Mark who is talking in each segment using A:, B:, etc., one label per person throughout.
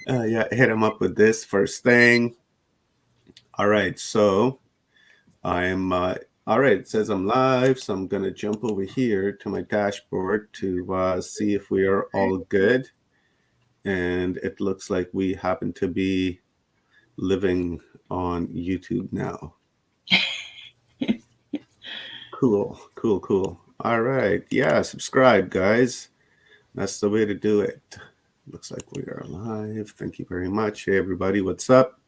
A: Yeah, hit him up with this first thing. All right, so I'm all right. It says I'm live, so I'm gonna jump over here to my dashboard to see if we are all good. And it looks like we happen to be living on YouTube now. Cool, cool, cool. All right, yeah, subscribe, guys. That's the way to do it. Looks like we are live. Thank you very much. Hey, everybody, what's up?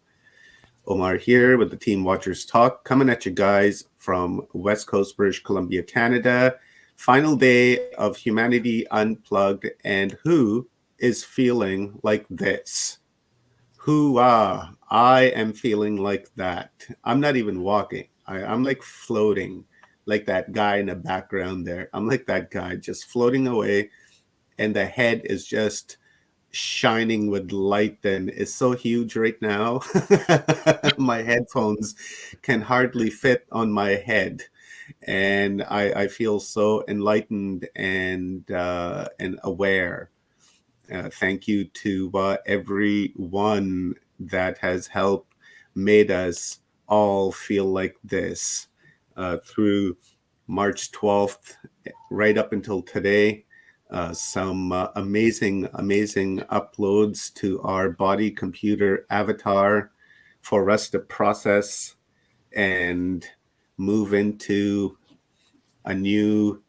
A: Omar here with the Team Watchers Talk, coming at you guys from West Coast, British Columbia, Canada. Final day of Humanity Unplugged, and who is feeling like this? I am feeling like that. I'm not even walking. I'm like floating, like that guy in the background there. I'm like that guy just floating away, and the head is just shining with light and is so huge right now. My headphones can hardly fit on my head, and I feel so enlightened and aware. Thank you to everyone that has helped made us all feel like this through March 12th right up until today. Some amazing uploads to our body computer avatar for us to process and move into a new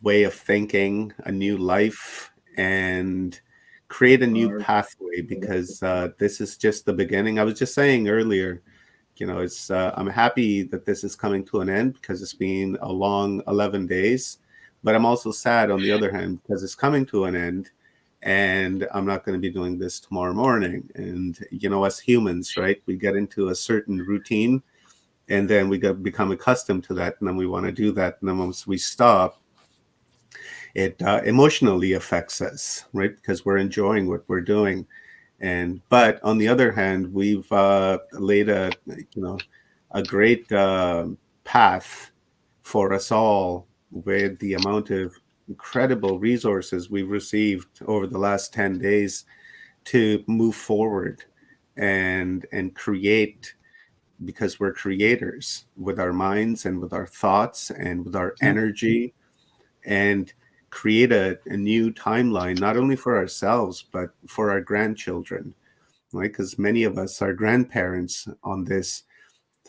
A: way of thinking, a new life, and create a new pathway, because this is just the beginning. I was just saying earlier, it's I'm happy that this is coming to an end because it's been a long 11 days, but I'm also sad on the other hand because it's coming to an end and I'm not going to be doing this tomorrow morning. And as humans, right, we get into a certain routine and then we become accustomed to that, and then we want to do that, and then once we stop, it emotionally affects us, right, because we're enjoying what we're doing. But on the other hand, we've laid a great path for us all with the amount of incredible resources we've received over the last 10 days to move forward and create, because we're creators with our minds and with our thoughts and with our energy, and create a new timeline, not only for ourselves, but for our grandchildren, right? Because many of us are grandparents on this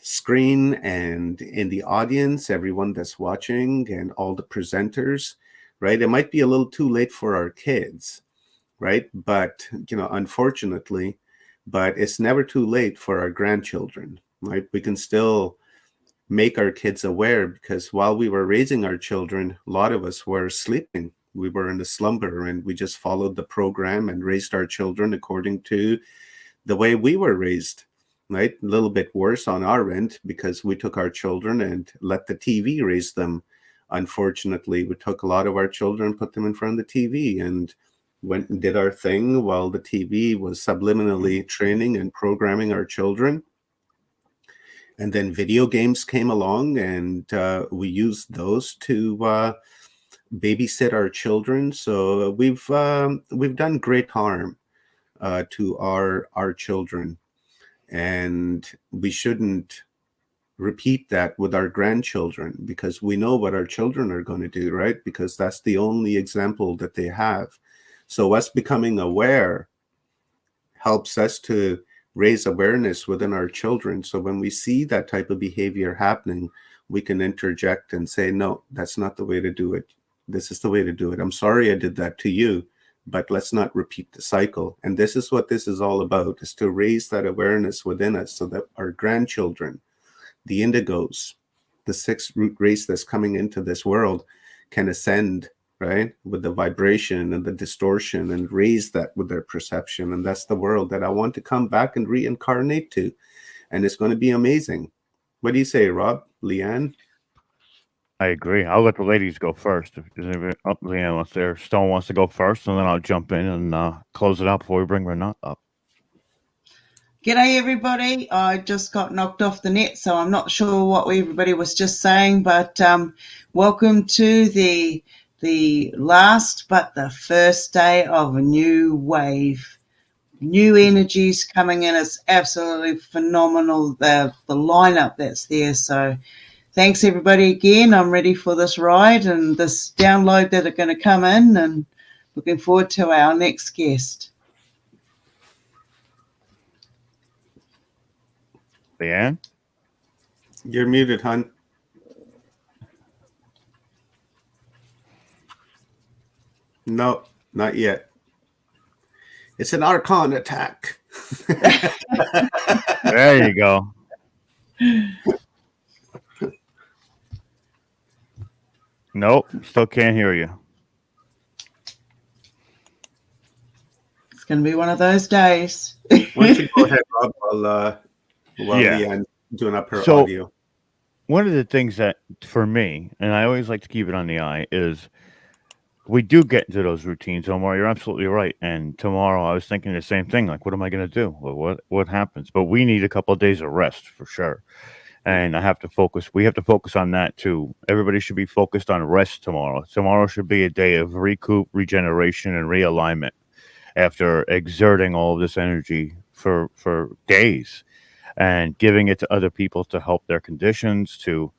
A: screen and in the audience, everyone that's watching and all the presenters, right? It might be a little too late for our kids, right? But, unfortunately, but it's never too late for our grandchildren, right? We can still make our kids aware, because while we were raising our children, a lot of us were sleeping. We were in a slumber and we just followed the program and raised our children according to the way we were raised, right? A little bit worse on our end because we took our children and let the TV raise them. Unfortunately, we took a lot of our children, put them in front of the TV, and went and did our thing while the TV was subliminally training and programming our children. And then video games came along, and we used those to babysit our children. So we've done great harm to our children, and we shouldn't repeat that with our grandchildren, because we know what our children are going to do, right? Because that's the only example that they have. So us becoming aware helps us to raise awareness within our children. So when we see that type of behavior happening, we can interject and say, no, that's not the way to do it. This is the way to do it. I'm sorry I did that to you, but let's not repeat the cycle. And this is what this is all about, is to raise that awareness within us so that our grandchildren, the indigos, the sixth root race that's coming into this world, can ascend, right, with the vibration and the distortion, and raise that with their perception. And that's the world that I want to come back and reincarnate to. And it's going to be amazing. What do you say, Rob? Leanne?
B: I agree. I'll let the ladies go first. If Leanne wants there, Stone wants to go first, and then I'll jump in and close it out before we bring Renata up.
C: G'day everybody. I just got knocked off the net, so I'm not sure what everybody was just saying, but welcome to the the last but the first day of a new wave. New energies coming in. It's absolutely phenomenal, the lineup that's there. So thanks everybody again. I'm ready for this ride and this download that are going to come in, and looking forward to our next guest.
B: Leanne?
A: You're muted, hon. No, not yet. It's an Archon attack.
B: There you go. Nope, still can't hear you.
C: It's going to be one of those days.
A: Why don't you go ahead, Rob, while
B: Yeah.
A: Leanne's doing up her
B: So-
A: audio.
B: One of the things that, for me, and I always like to keep it on the eye, is we do get into those routines, Omar. You're absolutely right. And tomorrow I was thinking the same thing. Like, what am I going to do? Well, what happens? But we need a couple of days of rest for sure. And I have to focus. We have to focus on that too. Everybody should be focused on rest tomorrow. Tomorrow should be a day of recoup, regeneration, and realignment after exerting all of this energy for days and giving it to other people to help their conditions, to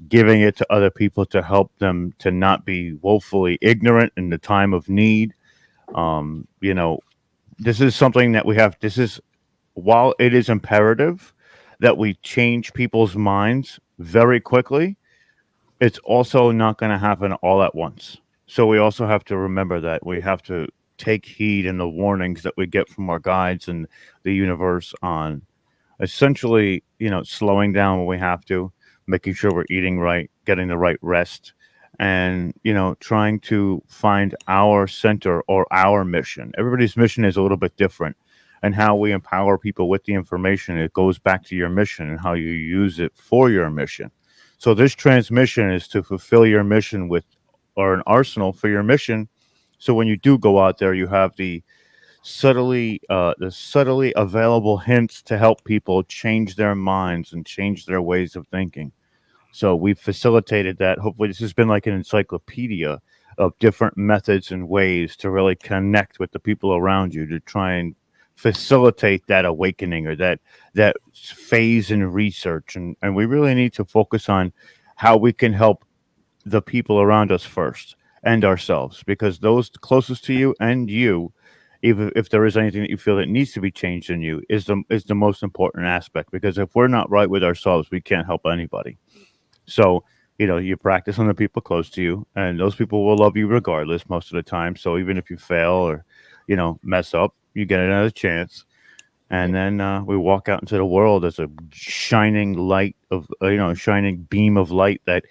B: giving it to other people to help them to not be woefully ignorant in the time of need. You know, this is something that we have. This is, while it is imperative that we change people's minds very quickly, it's also not going to happen all at once. So we also have to remember that we have to take heed in the warnings that we get from our guides and the universe on essentially, slowing down when we have to, making sure we're eating right, getting the right rest, and, trying to find our center or our mission. Everybody's mission is a little bit different. And how we empower people with the information, it goes back to your mission and how you use it for your mission. So this transmission is to fulfill your mission with, or an arsenal for your mission. So when you do go out there, you have the subtly available hints to help people change their minds and change their ways of thinking. So we've facilitated that. Hopefully this has been like an encyclopedia of different methods and ways to really connect with the people around you to try and facilitate that awakening or that phase in research. And we really need to focus on how we can help the people around us first and ourselves, because those closest to you and you, even if there is anything that you feel that needs to be changed in you, is the most important aspect. Because if we're not right with ourselves, we can't help anybody. So, you practice on the people close to you, and those people will love you regardless most of the time. So even if you fail or, mess up, you get another chance. And then we walk out into the world as a shining light of, shining beam of light that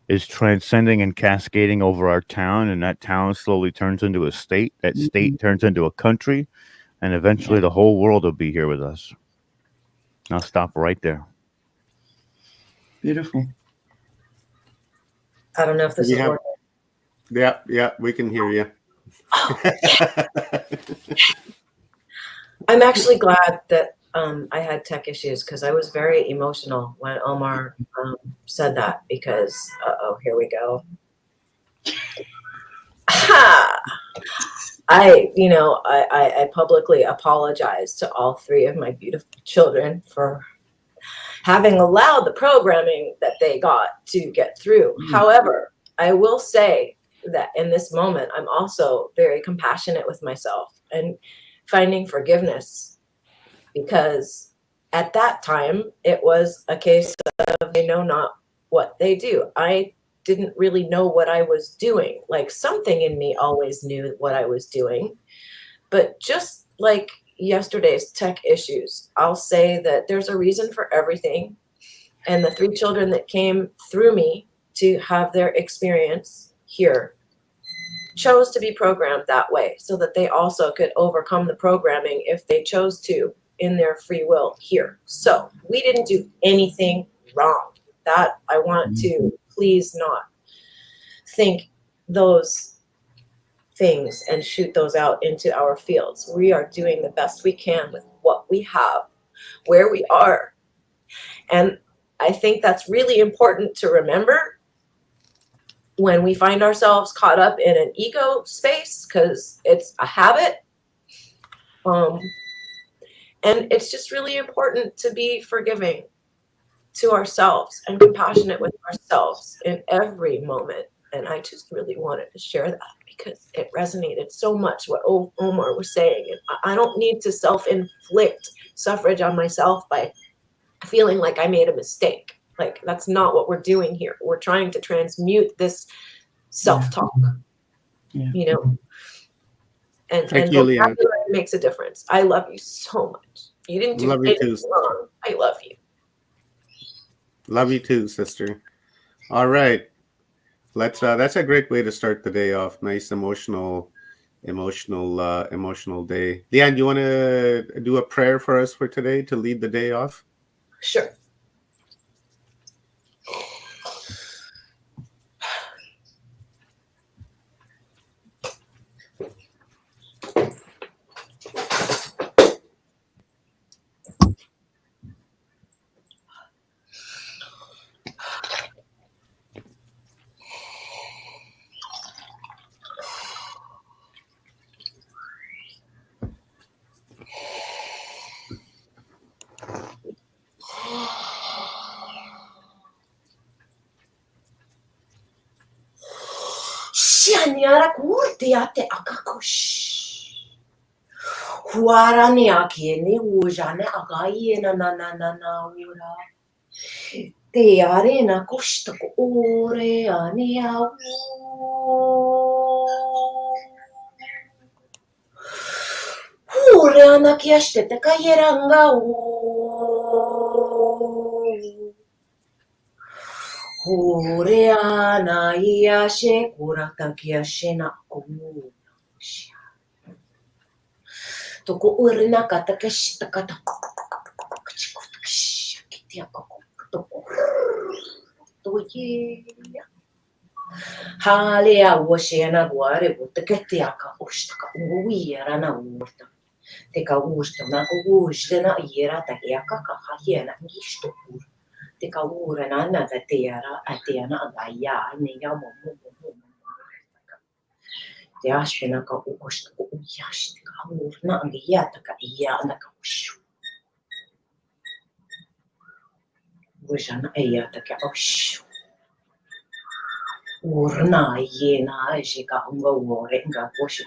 B: is transcending and cascading over our town, and that town slowly turns into a state. That state turns into a country, and eventually the whole world will be here with us. I'll stop right there.
C: Beautiful.
D: I don't know if this is working.
A: Yeah, we can hear you.
D: I'm actually glad that I had tech issues, because I was very emotional when Omar said that, because, here we go. I publicly apologize to all three of my beautiful children for having allowed the programming that they got to get through. However, I will say that in this moment, I'm also very compassionate with myself and finding forgiveness, because at that time it was a case of they know not what they do. I didn't really know what I was doing. Like, something in me always knew what I was doing, but just like yesterday's tech issues, I'll say that there's a reason for everything. And the three children that came through me to have their experience here chose to be programmed that way, so that they also could overcome the programming if they chose to in their free will here. So we didn't do anything wrong. That I want to please not think those things and shoot those out into our fields. We are doing the best we can with what we have, where we are. And I think that's really important to remember, when we find ourselves caught up in an ego space, because it's a habit. And it's just really important to be forgiving to ourselves and compassionate with ourselves in every moment. And I just really wanted to share that because it resonated so much what Omar was saying. And I don't need to self-inflict suffrage on myself by feeling like I made a mistake. Like, that's not what we're doing here. We're trying to transmute this self-talk, you know, and vocabulary makes a difference. I love you so much. You didn't do anything wrong. I love you.
A: Love you too, sister. All right. Let's that's a great way to start the day off. Nice emotional day. Leanne, you want to do a prayer for us for today to lead the day off?
D: Sure. Shanyara kurtiate akakush. Huarani akini ujane agaye na ura. Te arena kushta ko ore ania. Ure ana kiashte te kayeranga. Koreana yashe kuratakia shena komu. Toko urina katakashita kata. Kitia toko. Toye. Halea washena guare butaketiaka ostaka uira na urta. Teka usta na ujena yera takiaka kahayena isto. Tika uura nana tiara atiana agaya niya mo. Tiashpina ka ukost ko uyash tika uurna agaya taka iya naka ushu. Wajana iya taka ushu. Uurna yena jika unga wore nga ushu.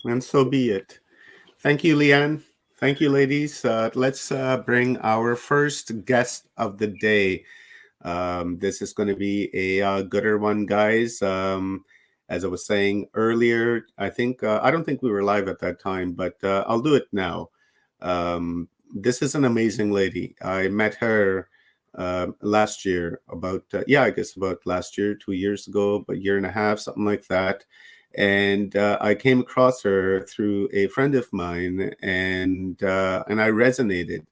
A: And so be it. Thank you, Leanne. Thank you, ladies. Let's bring our first guest of the day. This is going to be a gooder one, guys. As I was saying earlier, I don't think we were live at that time, but I'll do it now. This is an amazing lady. I met her last year, about last year, 2 years ago, about a year and a half, something like that. And I came across her through a friend of mine, and I resonated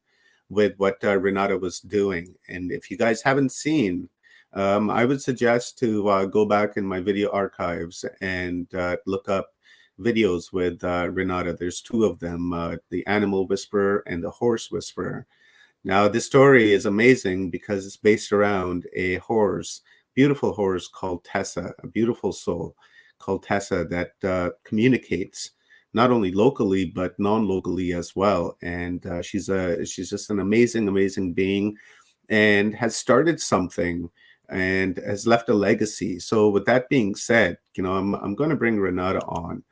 A: with what Renata was doing. And if you guys haven't seen, I would suggest to go back in my video archives and look up videos with Renata. There's two of them, the Animal Whisperer and the Horse Whisperer. Now, this story is amazing because it's based around a horse, beautiful horse called Tessa, a beautiful soul called Tessa that communicates not only locally but non-locally as well. And she's just an amazing being, and has started something and has left a legacy. So with that being said, I'm going to bring Renata on.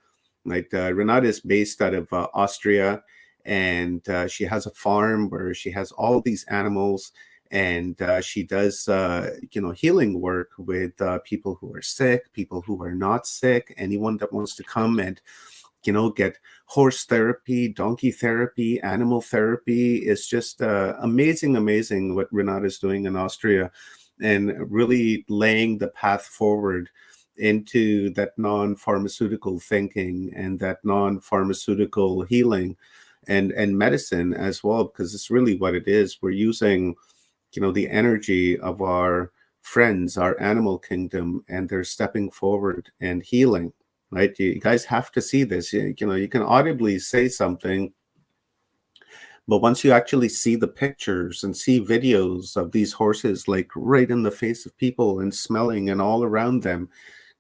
A: Like Renata is based out of Austria, and she has a farm where she has all these animals. And she does, healing work with people who are sick, people who are not sick, anyone that wants to come and, get horse therapy, donkey therapy, animal therapy. It's just amazing what Renata is doing in Austria, and really laying the path forward into that non-pharmaceutical thinking and that non-pharmaceutical healing and medicine as well, because it's really what it is. We're using, the energy of our friends, our animal kingdom, and they're stepping forward and healing, right? You guys have to see this. You can audibly say something, but once you actually see the pictures and see videos of these horses, like right in the face of people and smelling and all around them,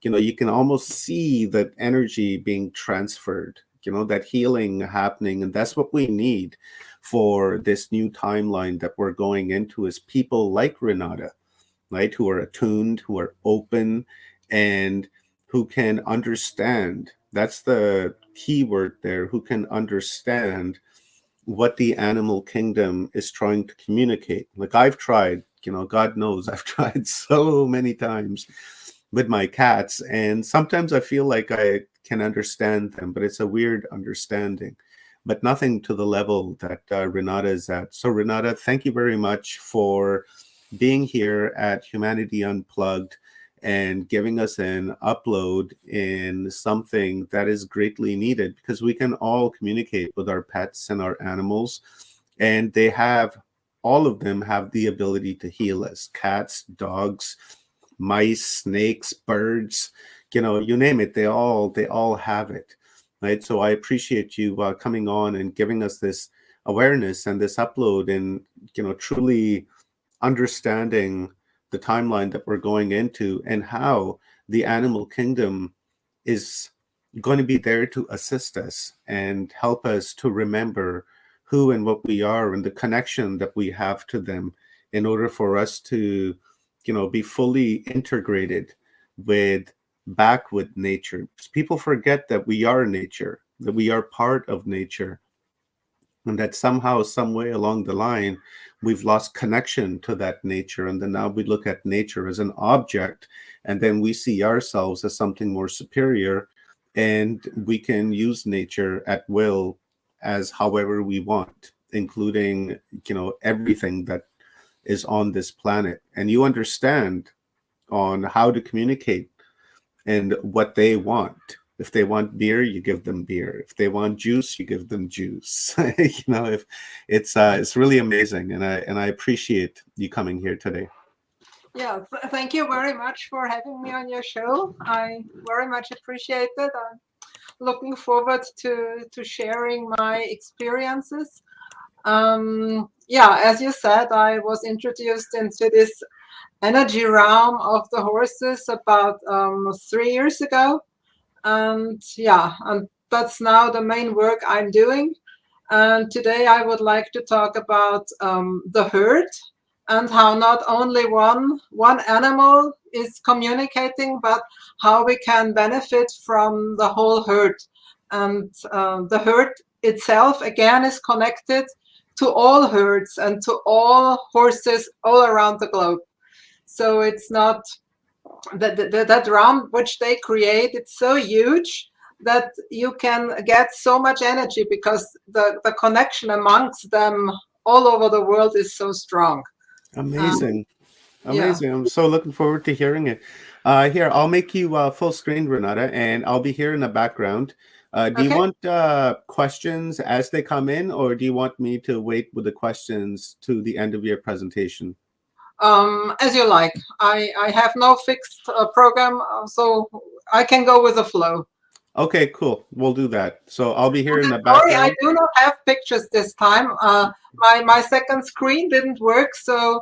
A: you can almost see that energy being transferred, that healing happening. And that's what we need for this new timeline that we're going into, is people like Renata, right? Who are attuned, who are open, and who can understand. That's the key word there, who can understand what the animal kingdom is trying to communicate. Like I've tried, God knows I've tried so many times with my cats, and sometimes I feel like I can understand them, but it's a weird understanding, but nothing to the level that Renata is at. So Renata, thank you very much for being here at Humanity Unplugged and giving us an upload in something that is greatly needed, because we can all communicate with our pets and our animals, and all of them have the ability to heal us. Cats, dogs, mice, snakes, birds, you name it, they all have it, right? So I appreciate you coming on and giving us this awareness and this upload, and truly understanding the timeline that we're going into, and how the animal kingdom is going to be there to assist us and help us to remember who and what we are, and the connection that we have to them, in order for us to be fully integrated back with nature. Because people forget that we are nature, that we are part of nature, and that somehow, some way along the line, we've lost connection to that nature. And then now we look at nature as an object, and then we see ourselves as something more superior, and we can use nature at will, as however we want, including, everything that is on this planet. And you understand on how to communicate and what they want. If they want beer, you give them beer. If they want juice, you give them juice. If it's really amazing, and I appreciate you coming here today.
E: Yeah, thank you very much for having me on your show. I very much appreciate it. I'm looking forward to sharing my experiences. As you said, I was introduced into this energy realm of the horses about 3 years ago. And that's now the main work I'm doing. And today I would like to talk about the herd, and how not only one animal is communicating, but how we can benefit from the whole herd. And the herd itself, again, is connected to all herds and to all horses all around the globe. So it's not that realm which they create, it's so huge that you can get so much energy, because the connection amongst them all over the world is so strong.
A: Amazing. Amazing.
E: Yeah.
A: I'm so looking forward to hearing it. Here, I'll make you full screen, Renata, and I'll be here in the background. Do you want questions as they come in, or do you want me to wait with the questions to the end of your presentation?
E: As you like. I have no fixed program, so I can go with the flow.
A: Okay, cool. We'll do that. So I'll be here in the
E: Sorry,
A: background.
E: I do not have pictures this time. My second screen didn't work, so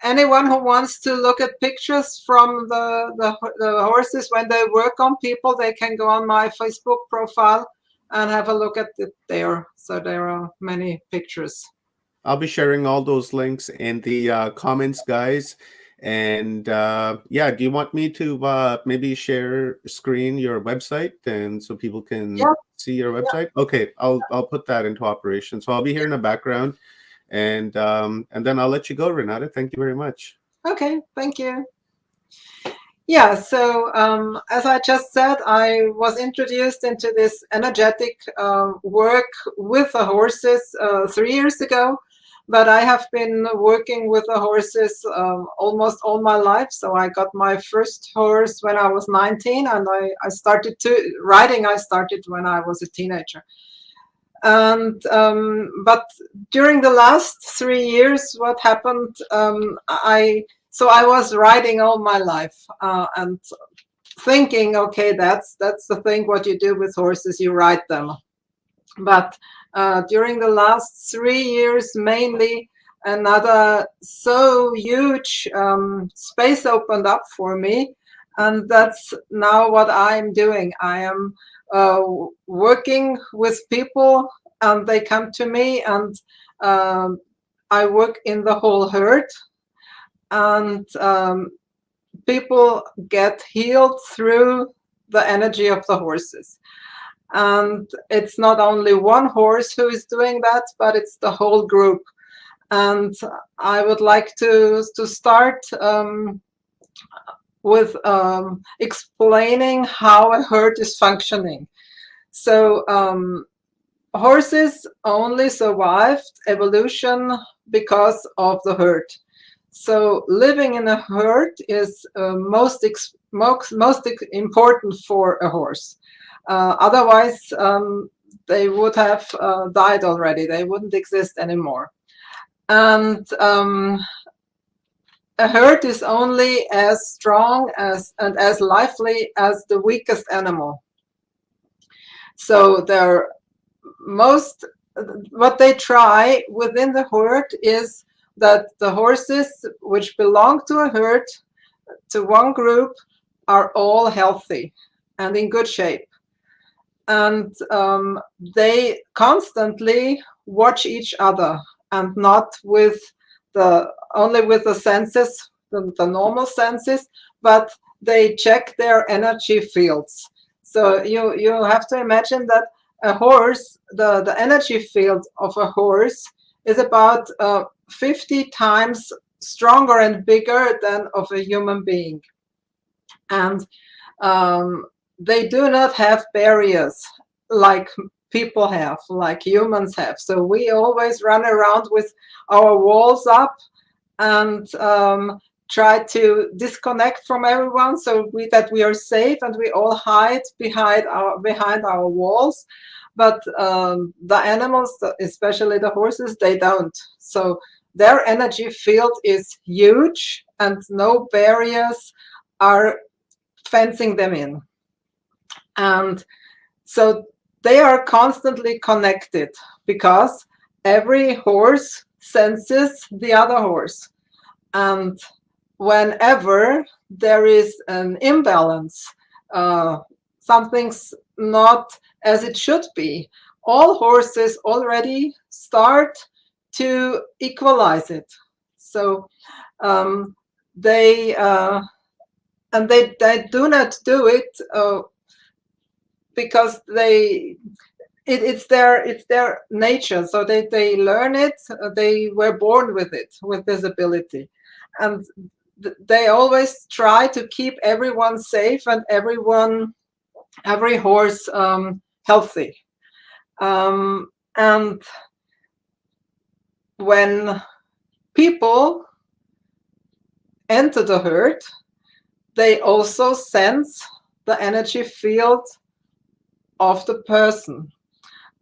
E: anyone who wants to look at pictures from the horses when they work on people, they can go on my Facebook profile and have a look at it there. So there are many pictures.
A: I'll be sharing all those links in the comments, guys. And do you want me to maybe screen your website, and so people can see your website? Yeah. Okay, I'll put that into operation. So I'll be here in the background, and then I'll let you go, Renata. Thank you very much.
E: Okay, thank you. Yeah, so as I just said, I was introduced into this energetic work with the horses 3 years ago. but I have been working with the horses almost all my life. So I got my first horse when I was 19, and I started riding. I started when I was a teenager. And but during the last 3 years, what happened? I was riding all my life and thinking, okay, that's the thing. What you do with horses, you ride them. But during the last 3 years, mainly, another so huge space opened up for me, and that's now what I'm doing. I am working with people, and they come to me, and I work in the whole herd, and people get healed through the energy of the horses. And it's not only one horse who is doing that, but it's the whole group. And I would like to start with explaining how a herd is functioning. So horses only survived evolution because of the herd. So living in a herd is most important for a horse. Otherwise, they would have died already. They wouldn't exist anymore. And a herd is only as strong and as lively as the weakest animal. So what they try within the herd is that the horses which belong to a herd, to one group, are all healthy and in good shape. And they constantly watch each other, and not only with the senses, the normal senses, but they check their energy fields. So you have to imagine that a horse, the energy field of a horse is about 50 times stronger and bigger than of a human being. And they do not have barriers like people have, like humans have. So we always run around with our walls up and try to disconnect from everyone, so that we are safe, and we all hide behind our walls. But the animals, especially the horses, they don't. So their energy field is huge, and no barriers are fencing them in. And so they are constantly connected, because every horse senses the other horse. And whenever there is an imbalance, something's not as it should be, all horses already start to equalize it. So they do not do it because it's their nature. So they learn it. They were born with it, with this ability, and they always try to keep everyone safe and every horse healthy. And when people enter the herd, they also sense the energy field of the person,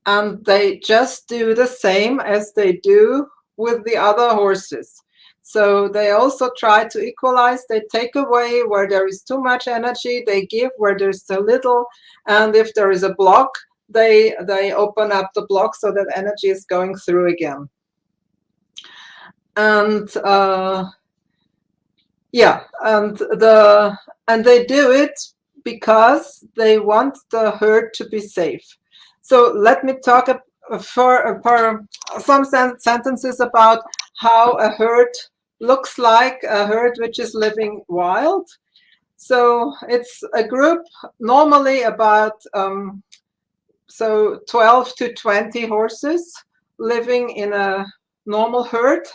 E: and they just do the same as they do with the other horses. So they also try to equalize. They take away where there is too much energy, they give where there's too little, and if there is a block, they open up the block so that energy is going through again. And and they do it because they want the herd to be safe. So let me talk for some sentences about how a herd looks like, a herd which is living wild. So it's a group, normally about 12 to 20 horses living in a normal herd.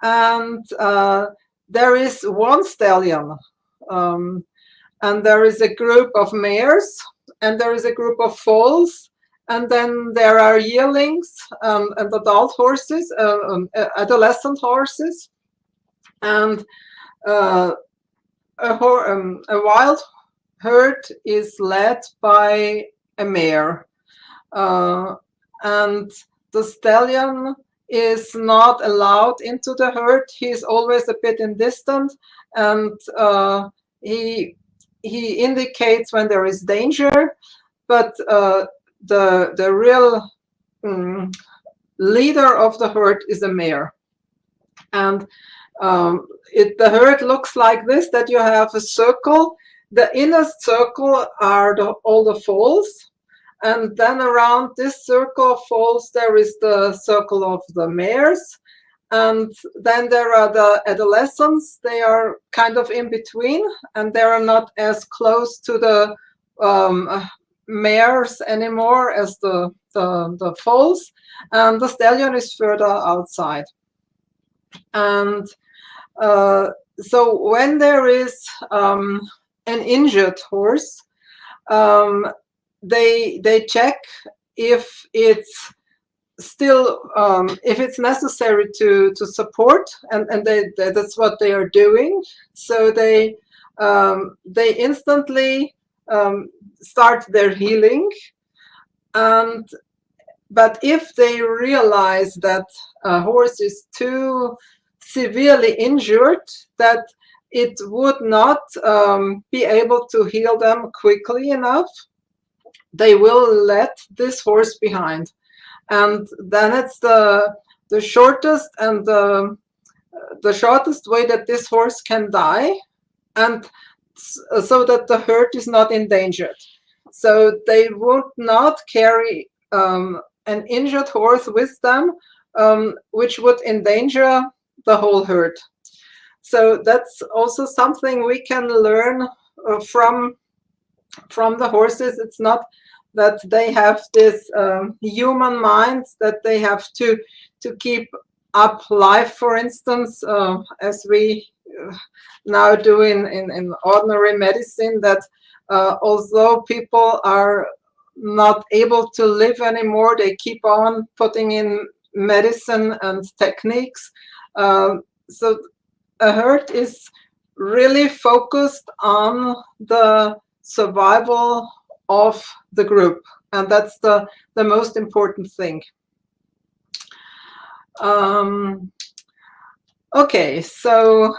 E: And there is one stallion, and there is a group of mares, and there is a group of foals, And then there are yearlings and adult horses, adolescent horses, and a wild herd is led by a mare, and the stallion is not allowed into the herd. He's always a bit in distance, and he indicates when there is danger, but the real leader of the herd is a mare. And the herd looks like this, that you have a circle. The inner circle are all the foals, and then around this circle of foals there is the circle of the mares, and then there are the adolescents. They are kind of in between, and they are not as close to the mares anymore as the foals, and the stallion is further outside. And so when there is an injured horse, they check if it's still if it's necessary to support, and that's what they are doing. So they instantly start their healing, but if they realize that a horse is too severely injured, that it would not be able to heal them quickly enough, they will let this horse behind. And then it's the shortest and the shortest way that this horse can die, and so that the herd is not endangered. So they would not carry an injured horse with them, which would endanger the whole herd. So that's also something we can learn from the horses. It's not that they have this human mind that they have to keep up life, for instance, as we now do in ordinary medicine, that although people are not able to live anymore, they keep on putting in medicine and techniques. So a herd is really focused on the survival of the group, and that's the most important thing. Okay, so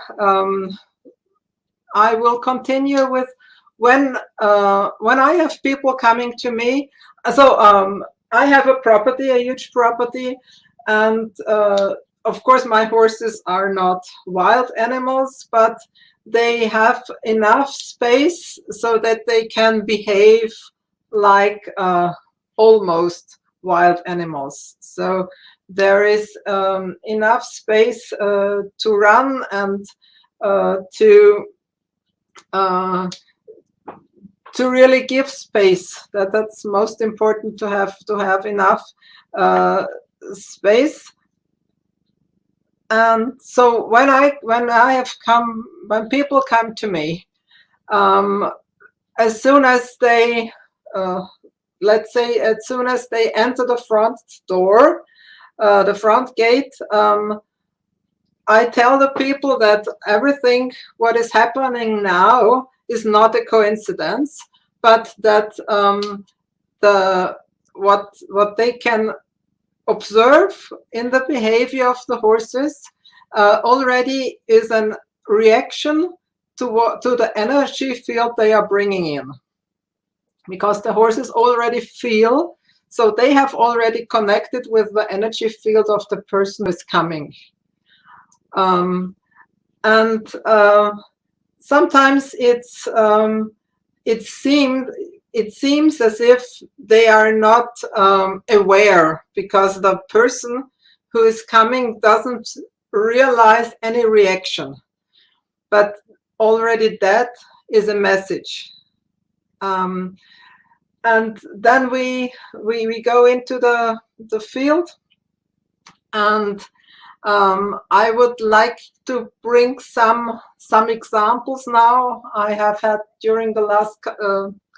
E: I will continue with when I have people coming to me. So I have a property, a huge property, and of course my horses are not wild animals, but they have enough space so that they can behave like almost wild animals. So there is enough space to run and to really give space. That's most important, to have enough space. And so when people come to me, as soon as they let's say as soon as they enter the front door, the front gate, I tell the people that everything what is happening now is not a coincidence, but that what they can observe in the behavior of the horses already is a reaction to the energy field they are bringing in, because the horses already feel, so they have already connected with the energy field of the person who is coming. And sometimes it seems as if they are not aware, because the person who is coming doesn't realize any reaction, but already that is a message. And then we go into the field, and I would like to bring some examples now I have had during the last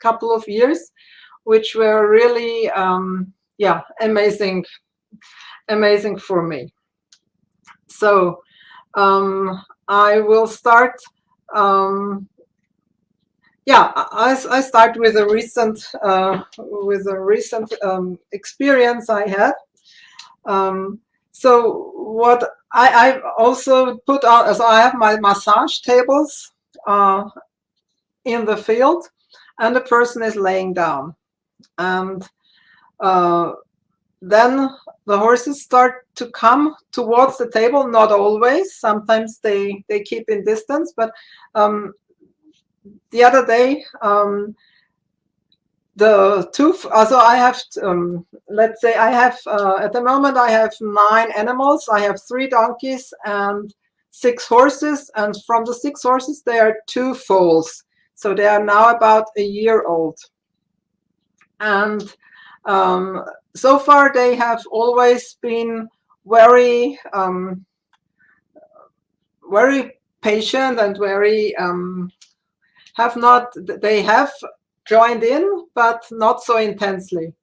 E: couple of years, which were really, yeah, amazing for me. So I will start. Yeah, I start with a recent experience I had. So what I also put on, so I have my massage tables in the field, and the person is laying down, and then the horses start to come towards the table. Not always. Sometimes they keep in distance, but the other day, the two, so I have, let's say I have, at the moment I have 9 animals. I have 3 donkeys and 6 horses. And from the 6 horses, there are 2 foals. So they are now about a year old. And so far they have always been very, very patient and very, they have joined in, but not so intensely.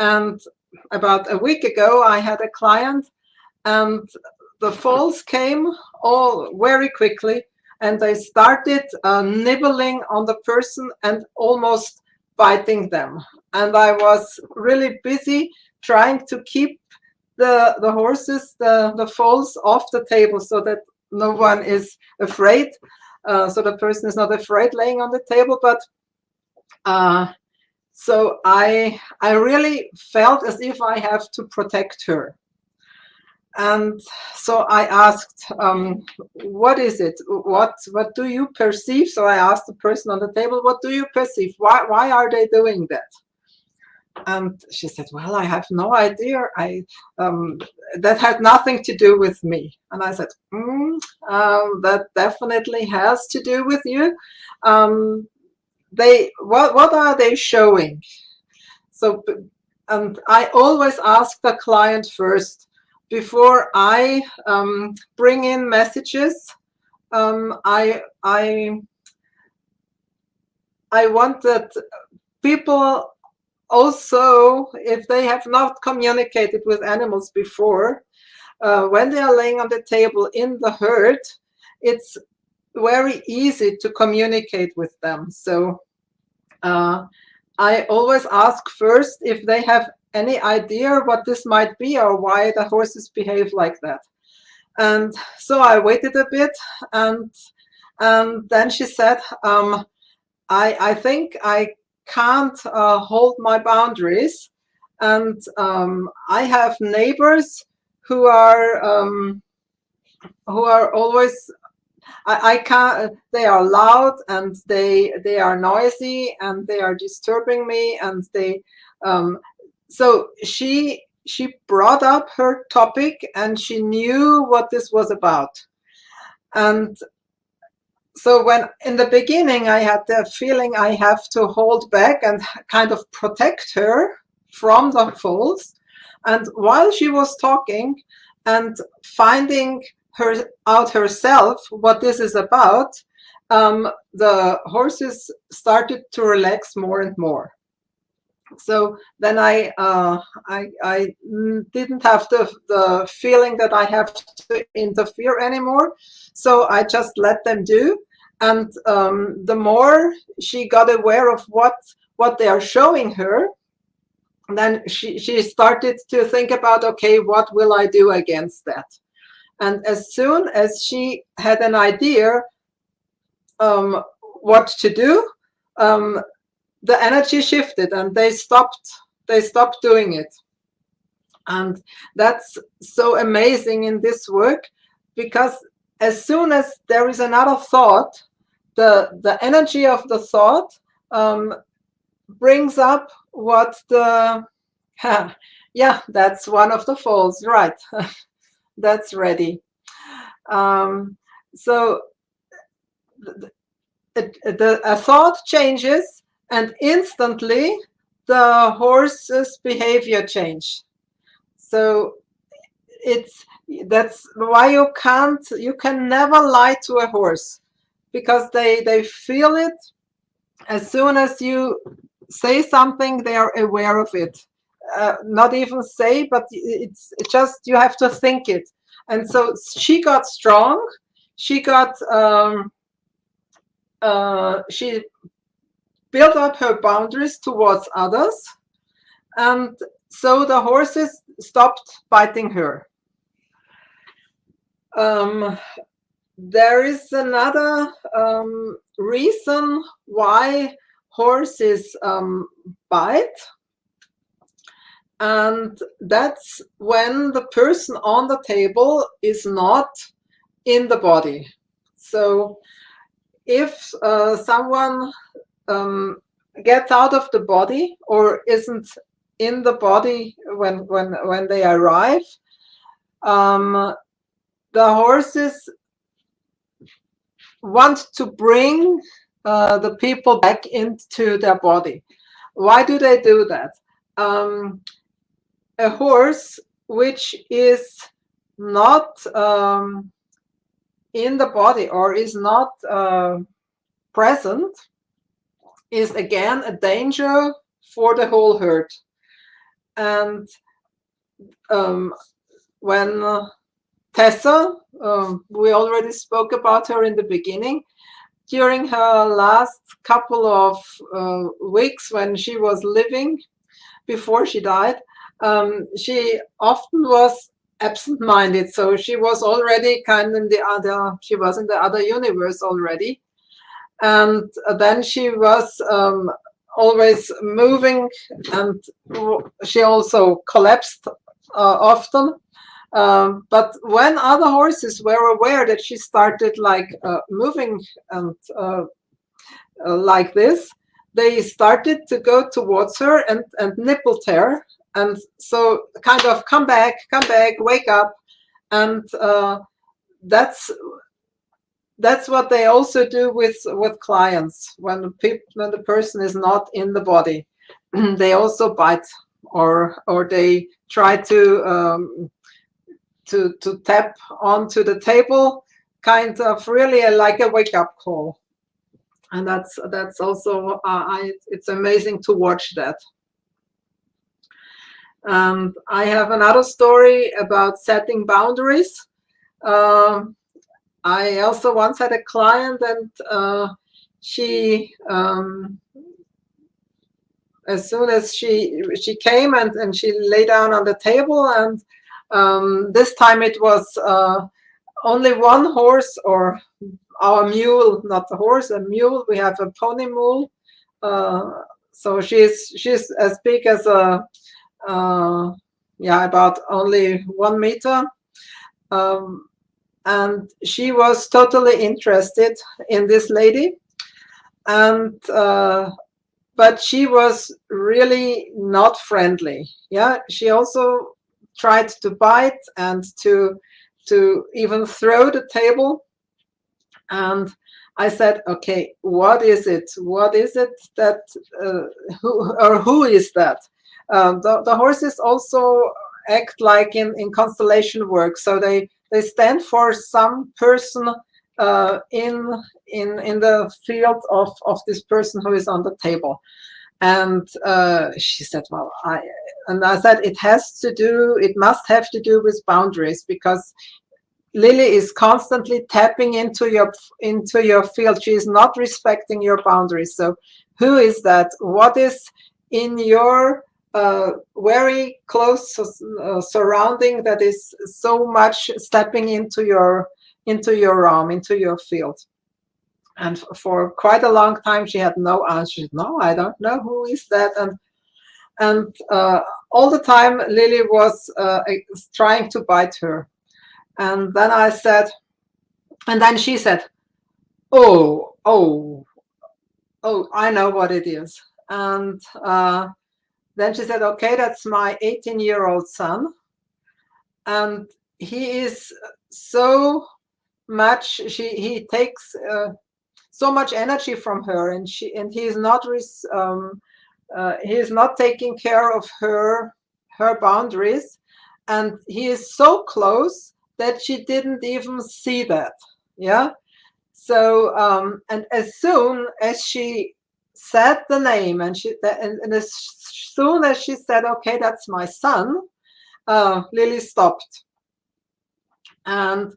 E: And about a week ago, I had a client, and the foals came all very quickly, and they started nibbling on the person and almost biting them. And I was really busy trying to keep the horses, the foals off the table so that no one is afraid. So the person is not afraid laying on the table, but so I really felt as if I have to protect her. And so I asked, what is it? What do you perceive? So I asked the person on the table, what do you perceive? Why are they doing that? And she said, well, I have no idea. That had nothing to do with me. And I said, that definitely has to do with you. What are they showing? So, and I always ask the client first before I bring in messages. I want that people also, if they have not communicated with animals before, when they are laying on the table in the herd, it's very easy to communicate with them. So I always ask first if they have any idea what this might be or why the horses behave like that. And so I waited a bit, and then she said, I think I can't hold my boundaries, and I have neighbors who are always, I can't, they are loud and they are noisy and they are disturbing me, and they so she brought up her topic and she knew what this was about. And so when in the beginning I had the feeling I have to hold back and kind of protect her from the foals, and while she was talking and finding out herself what this is about, the horses started to relax more and more. So then I didn't have the feeling that I have to interfere anymore. So I just let them do. And the more she got aware of what they are showing her, then she started to think about, okay, what will I do against that? And as soon as she had an idea what to do, the energy shifted and they stopped doing it. And that's so amazing in this work, because as soon as there is another thought, the energy of the thought brings up what the yeah, that's one of the foals, right? That's ready. So a thought changes, and instantly the horse's behavior change. So that's why you can never lie to a horse, because they feel it as soon as you say something, they are aware of it. Not even say, but it's just, you have to think it. And so she got strong. She got, she built up her boundaries towards others. And so the horses stopped biting her. There is another reason why horses bite. And that's when the person on the table is not in the body. So if someone gets out of the body or isn't in the body when they arrive, the horses want to bring the people back into their body. Why do they do that? A horse which is not in the body or is not present is again a danger for the whole herd. And when Tessa, we already spoke about her in the beginning, during her last couple of weeks when she was living before she died, she often was absent-minded. So she was already kind of she was in the other universe already. And then she was always moving, and she also collapsed often. But when other horses were aware that she started like moving and like this, they started to go towards her and nippled her. And so kind of come back, wake up. And that's what they also do with clients. When the person is not in the body, they also bite, or they try to tap onto the table, kind of really like a wake-up call. And that's also it's amazing to watch that. And I have another story about setting boundaries. I also once had a client, and she as soon as she came and she lay down on the table, and this time it was only one horse, or our mule, not the horse, a mule. We have a pony mule, so she's as big as a about only 1 meter, and she was totally interested in this lady, and but she was really not friendly. Yeah, she also tried to bite and to even throw the table. And I said, okay, what is it? What is it that who is that? The horses also act like in constellation work, so they stand for some person in the field of this person who is on the table. And she said, well, I said, it must have to do with boundaries, because Lily is constantly tapping into your field. She is not respecting your boundaries. So who is that? What is in your very close surrounding that is so much stepping into your realm, into your field? And for quite a long time, she had no answer. She said, no, I don't know who is that. And all the time, Lily was trying to bite her. And then I said, and then she said, oh, I know what it is. And then she said, okay, that's my 18-year-old son. And he is so much, he takes so much energy from her, and he is not taking care of her boundaries, and he is so close that she didn't even see that. Yeah. So and as soon as she said the name, and and as soon as she said, "Okay, that's my son," Lily stopped and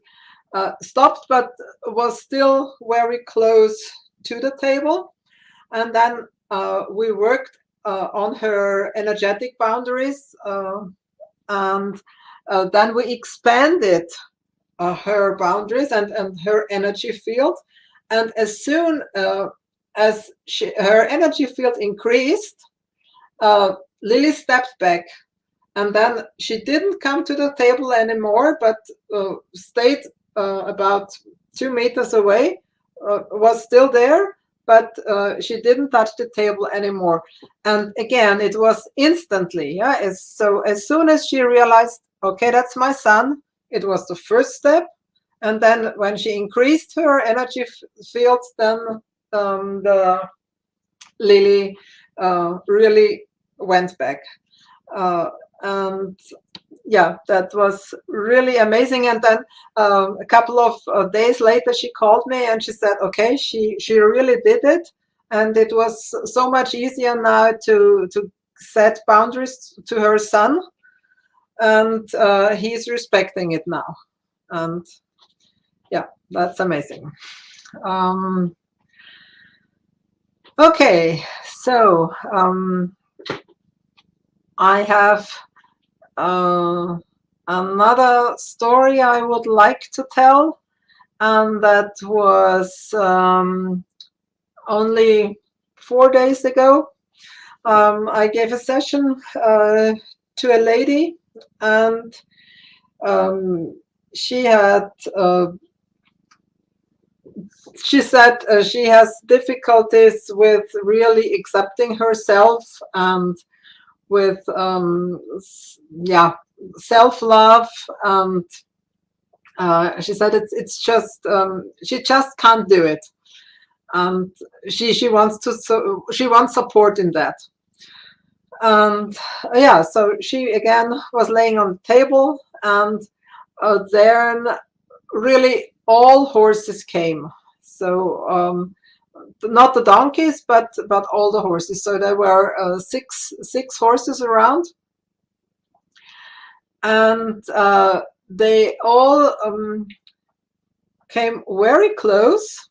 E: stopped, but was still very close to the table. And then we worked on her energetic boundaries, and then we expanded her boundaries and her energy field. And as soon as her energy field increased, Lily stepped back. And then she didn't come to the table anymore, but stayed about 2 meters away, was still there, but she didn't touch the table anymore. And again, it was instantly. Yeah. So as soon as she realized, okay, that's my son, it was the first step. And then when she increased her energy field, then the Lily really went back. And yeah, that was really amazing. And then a couple of days later, she called me and she said, okay, she really did it. And it was so much easier now to set boundaries to her son. And he's respecting it now. And yeah, that's amazing. Okay, so I have another story I would like to tell, and that was only 4 days ago. I gave a session to a lady, and she had she said she has difficulties with really accepting herself and with self-love, and she said it's just she just can't do it, and she wants support in that. And yeah, so she again was laying on the table, and then really all horses came. So not the donkeys, but all the horses. So there were six horses around, and they all came very close,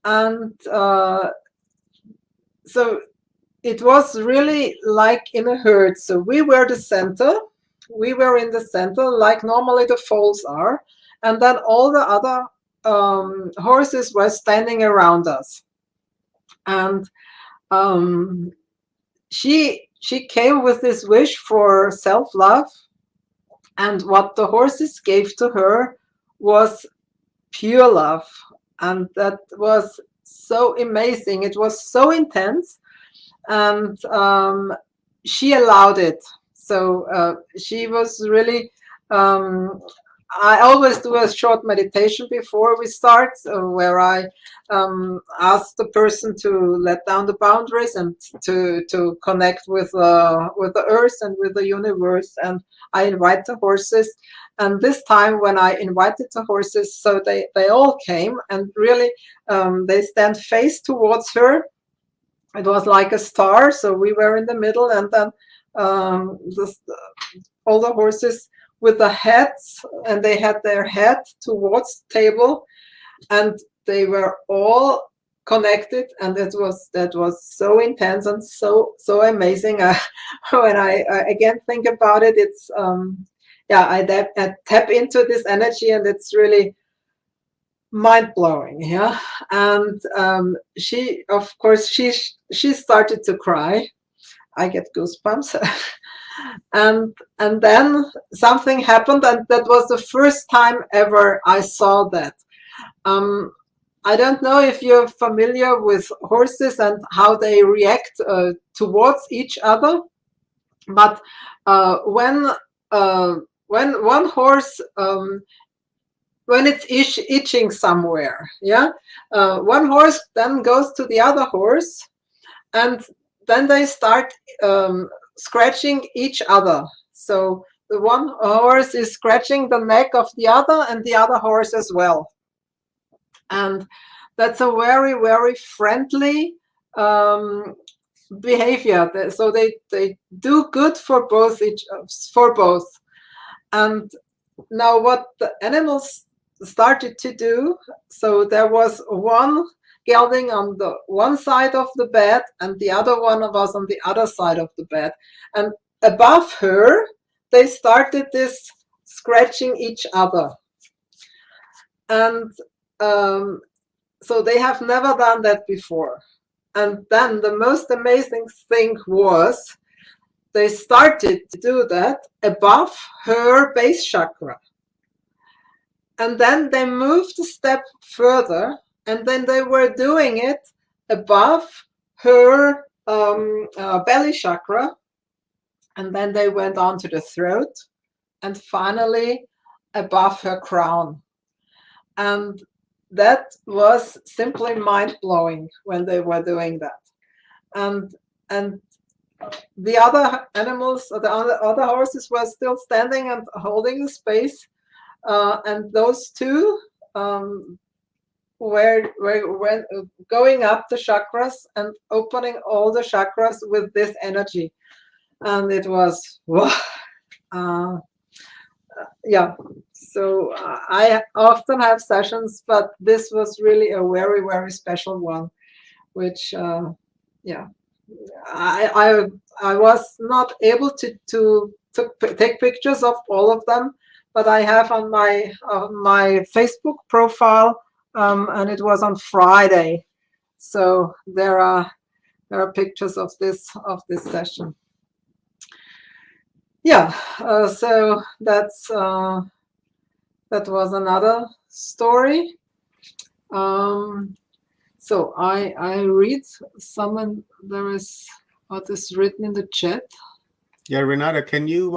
E: and so it was really like in a herd. So we were the center. We were in the center, like normally the foals are, and then all the other horses were standing around us. And she came with this wish for self-love, and what the horses gave to her was pure love, and that was so amazing. It was so intense, and she allowed it. So she was really I always do a short meditation before we start, where I ask the person to let down the boundaries and to connect with the earth and with the universe. And I invite the horses. And this time, when I invited the horses, so they all came, and really they stand face towards her. It was like a star, so we were in the middle, and then all the horses with the heads, and they had their head towards the table, and they were all connected, and that was so intense and so amazing. When I again think about it, it's I tap into this energy, and it's really mind-blowing. Yeah. And she, of course, she started to cry. I get goosebumps. And then something happened, and that was the first time ever I saw that. I don't know if you're familiar with horses and how they react towards each other, but when one horse, when it's itching somewhere, yeah, one horse then goes to the other horse, and then they start scratching each other. So the one horse is scratching the neck of the other, and the other horse as well. And that's a very, very friendly behavior. So they do good for both And now what the animals started to do, so there was one gelding on the one side of the bed and the other one was on the other side of the bed. And above her, they started this scratching each other. And so they have never done that before. And then the most amazing thing was they started to do that above her base chakra. And then they moved a step further, and then they were doing it above her belly chakra. And then they went on to the throat, and finally above her crown. And that was simply mind-blowing when they were doing that. And the other animals, the other horses were still standing and holding the space. And those two were going up the chakras and opening all the chakras with this energy. And it was, wow. Yeah, so I often have sessions, but this was really a very, very special one, which, yeah, I was not able to take pictures of all of them, but I have on my Facebook profile, and it was on Friday, so there are pictures of this session. Yeah, so that's that was another story. So I read someone, there is what is written in the chat.
A: Yeah, Renata, can you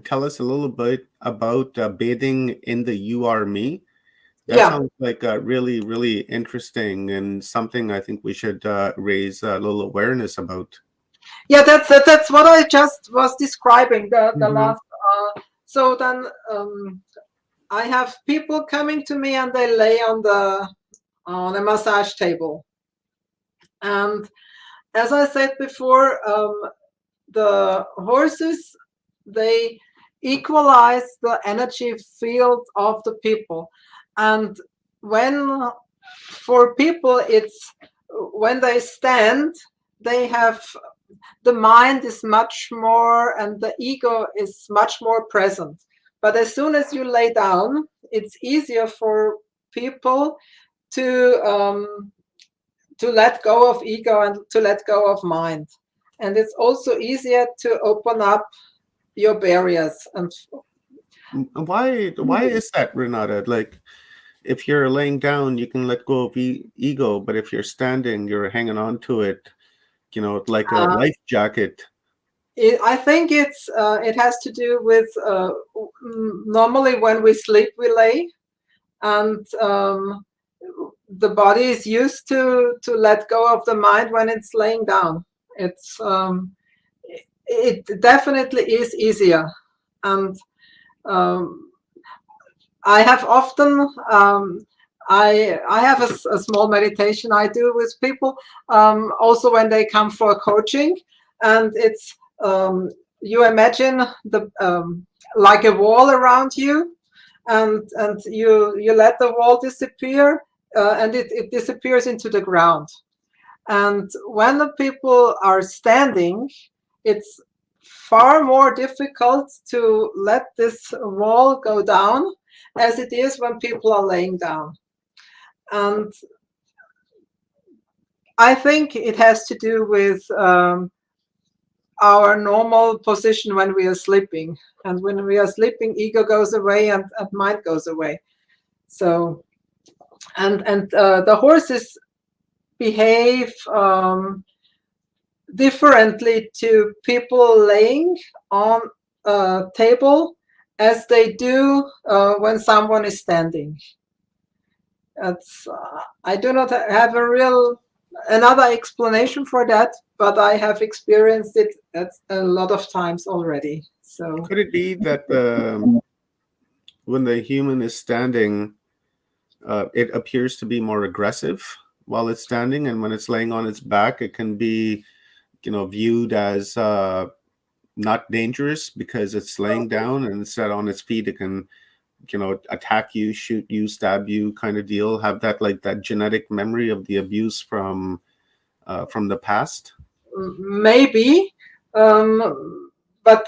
A: tell us a little bit about bathing in the You Are Me? That sounds like really, really interesting and something I think we should raise a little awareness about.
E: Yeah, that's what I just was describing, the last. So then I have people coming to me and they lay on a massage table. And as I said before, the horses, they equalize the energy field of the people. And for people, it's when they stand, they have, the mind is much more, and the ego is much more present. But as soon as you lay down, it's easier for people to let go of ego and to let go of mind. And it's also easier to open up your barriers. And
A: why is that, Renata? Like, if you're laying down, you can let go of ego, but if you're standing, you're hanging on to it, you know, like a life jacket.
E: I think it has to do with normally when we sleep, we lay, and the body is used to let go of the mind when it's laying down. It's it definitely is easier, and I have often I have a small meditation I do with people also when they come for coaching, and it's you imagine the like a wall around you, and you let the wall disappear, and it disappears into the ground. And when the people are standing, it's far more difficult to let this wall go down as it is when people are laying down. And I think it has to do with our normal position when we are sleeping. And when we are sleeping, ego goes away and mind goes away. So, and the horses behave differently to people laying on a table as they do when someone is standing. It's, I do not have another explanation for that, but I have experienced it a lot of times already. So
A: could it be that when the human is standing, it appears to be more aggressive while it's standing, and when it's laying on its back, it can be, viewed as not dangerous because it's laying down, and instead on its feet, it can, attack you, shoot you, stab you, kind of deal. Have that genetic memory of the abuse from the past.
E: Maybe, but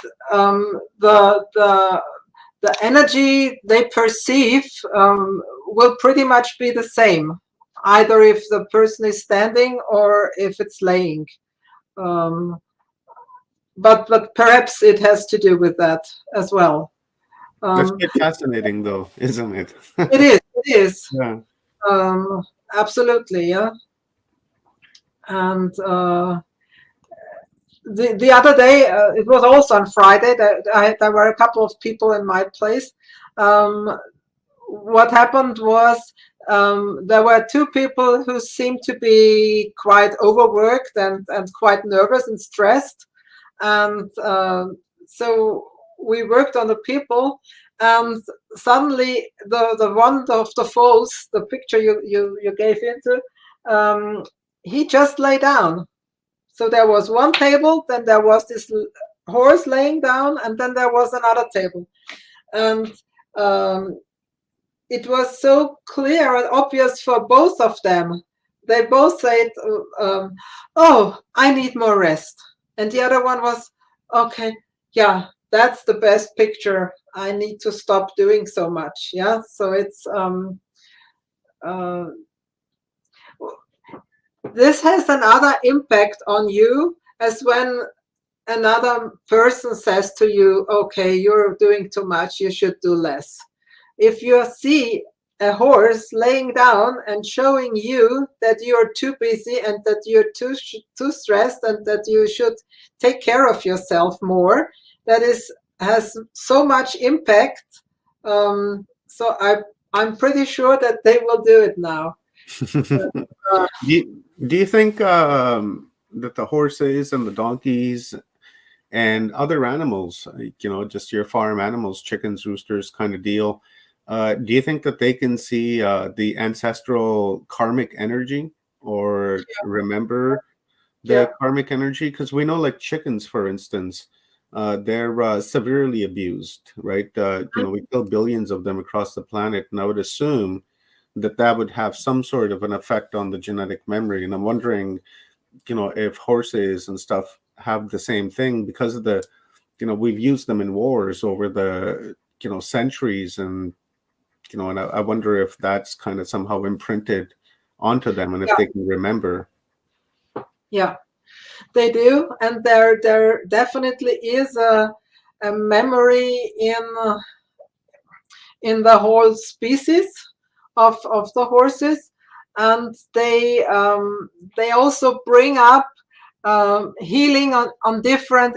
E: the energy they perceive will pretty much be the same, either if the person is standing or if it's laying. But perhaps it has to do with that as well.
A: That's quite fascinating, though, isn't it?
E: It is.
A: Yeah.
E: Absolutely, yeah. And the other day, it was also on Friday, there were a couple of people in my place. What happened was there were two people who seemed to be quite overworked and quite nervous and stressed. And so we worked on the people, and suddenly the one of the foals, the picture you gave into, he just lay down. So there was one table, then there was this horse laying down, and then there was another table. And it was so clear and obvious for both of them. They both said, oh, I need more rest. And the other one was, okay, yeah, that's the best picture. I need to stop doing so much. Yeah, so it's this has another impact on you, as when another person says to you, okay, you're doing too much, you should do less. If you see a horse laying down and showing you that you're too busy and that you're too stressed and that you should take care of yourself more, that has so much impact. So I'm pretty sure that they will do it now.
A: Do you think that the horses and the donkeys and other animals, just your farm animals, chickens, roosters kind of deal, do you think that they can see the ancestral karmic energy or remember the karmic energy? Because we know, like chickens, for instance, they're severely abused, right? We kill billions of them across the planet, and I would assume that would have some sort of an effect on the genetic memory. And I'm wondering, if horses and stuff have the same thing, because of the, we've used them in wars over the, centuries, and, and I wonder if that's kind of somehow imprinted onto them, and if they can remember.
E: Yeah, they do. And there definitely is a memory in the whole species of the horses, and they also bring up healing on different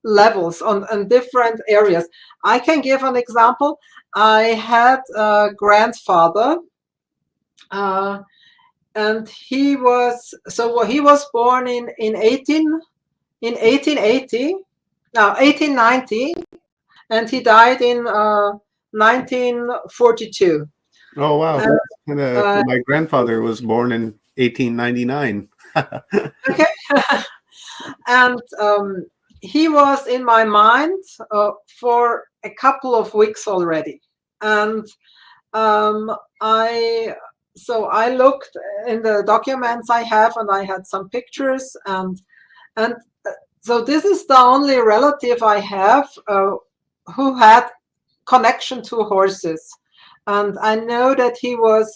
E: levels, on different areas. I can give an example. I had a grandfather, and he was born in 1890, and he died in 1942.
A: Oh, wow. My grandfather was born in 1899.
E: Okay. And he was in my mind for a couple of weeks already. And I looked in the documents I have, and I had some pictures, and so this is the only relative I have who had connection to horses. And I know that he was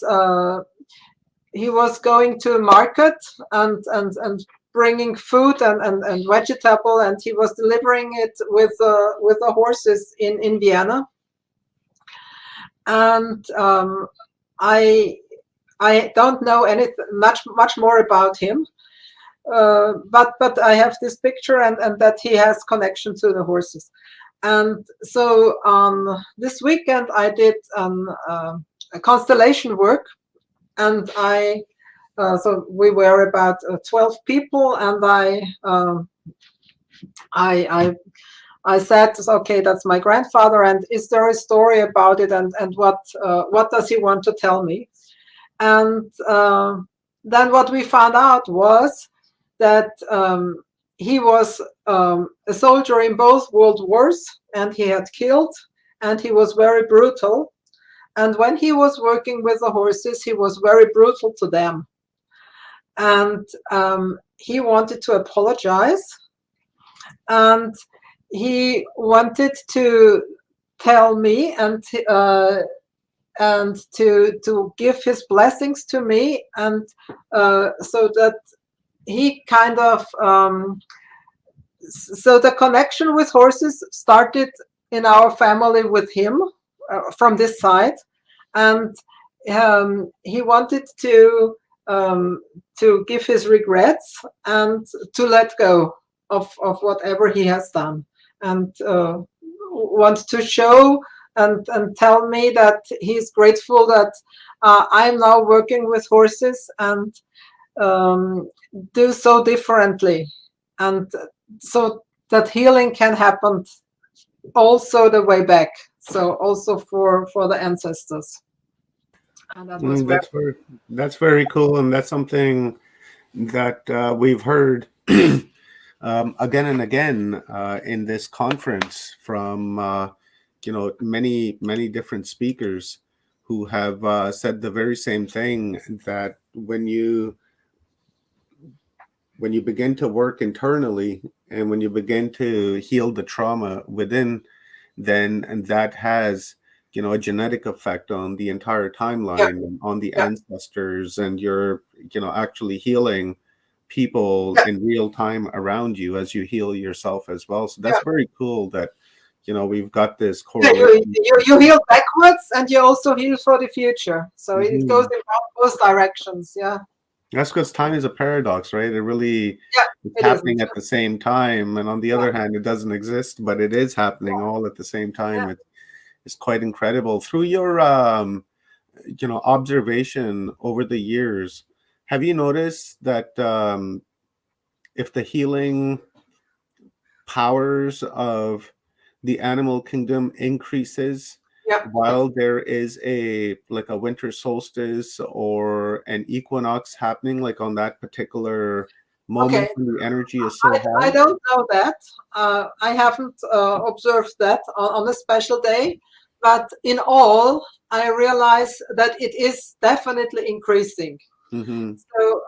E: going to market and bringing food and vegetable, and he was delivering it with the horses in Vienna. And I don't know anything much more about him, but I have this picture, and that he has connection to the horses. And so this weekend I did a constellation work, and so we were about 12 people, and I said, okay, that's my grandfather, and is there a story about it, and what does he want to tell me? And then what we found out was that he was a soldier in both world wars, and he had killed, and he was very brutal. And when he was working with the horses, he was very brutal to them. And he wanted to apologize, and he wanted to tell me and to give his blessings to me, and so that he kind of so the connection with horses started in our family with him from this side, and he wanted to give his regrets and to let go of whatever he has done, and want to show and tell me that he's grateful that I'm now working with horses and do so differently, and so that healing can happen also the way back, so also for the ancestors. And that was
A: that's very cool, and that's something that we've heard again and again in this conference from many different speakers who have said the very same thing, that when you begin to work internally and when you begin to heal the trauma within, then and that has a genetic effect on the entire timeline, and on the ancestors, and you're actually healing people in real time around you as you heal yourself as well. So that's very cool that we've got this correlation.
E: You heal backwards, and you also heal for the future, so it goes in both directions.
A: That's because time is a paradox, right? It really is
E: it
A: happening
E: isn't.
A: at the same time, and on the other hand, it doesn't exist, but it is happening all at the same time. It's quite incredible. Through your observation over the years, have you noticed that if the healing powers of the animal kingdom increases while there is a winter solstice or an equinox happening, like on that particular moment when the energy is so high?
E: I don't know that. I haven't observed that on a special day, but in all, I realize that it is definitely increasing. So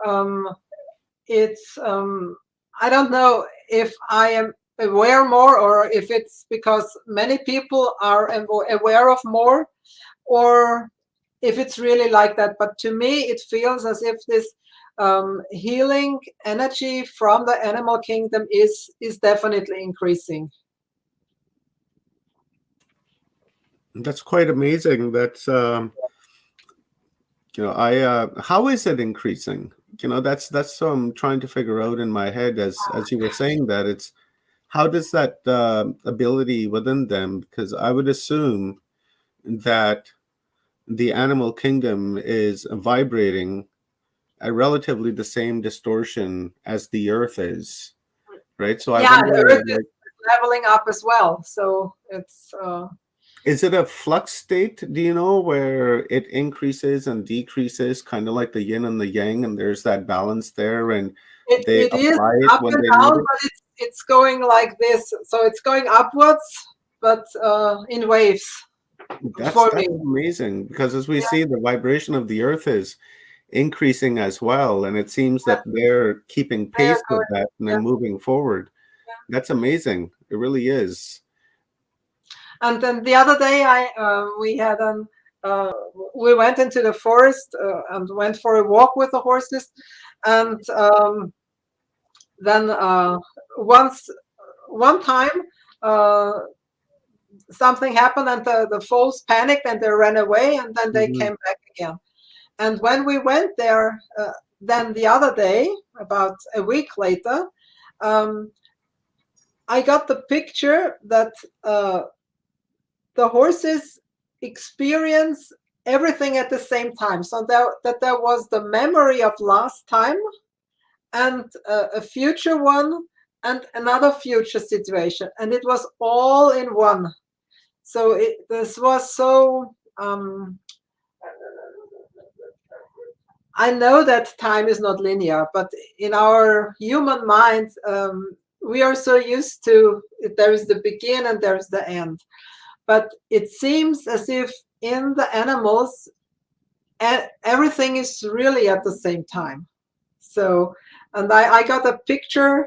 E: it's I don't know if I am aware more, or if it's because many people are aware of more, or if it's really like that. But to me, it feels as if this healing energy from the animal kingdom is definitely increasing.
A: That's quite amazing. That's how is it increasing? That's what I'm trying to figure out in my head as you were saying that. It's how does that ability within them, because I would assume that the animal kingdom is vibrating at relatively the same distortion as the earth is, right? So I wonder,
E: the earth is leveling up as well, so it's
A: is it a flux state, do you know, where it increases and decreases, kind of like the yin and the yang, and there's that balance there, and they
E: it is
A: apply it
E: up
A: when
E: and
A: they
E: down,
A: need it?
E: but it's going like this, so it's going upwards, but in waves.
A: That's
E: me.
A: amazing, because as we see, the vibration of the earth is increasing as well, and it seems that they're keeping pace with that and then moving forward. That's amazing. It really is.
E: And then the other day, we went into the forest and went for a walk with the horses, and then one time something happened, and the foals panicked and they ran away, and then they came back again. And when we went there, then the other day, about a week later, I got the picture that the horses experience everything at the same time. So that there was the memory of last time, and a future one, and another future situation, and it was all in one. So this was so I know that time is not linear, but in our human mind, we are so used to there is the begin and there is the end. But it seems as if in the animals, everything is really at the same time. So, and I got a picture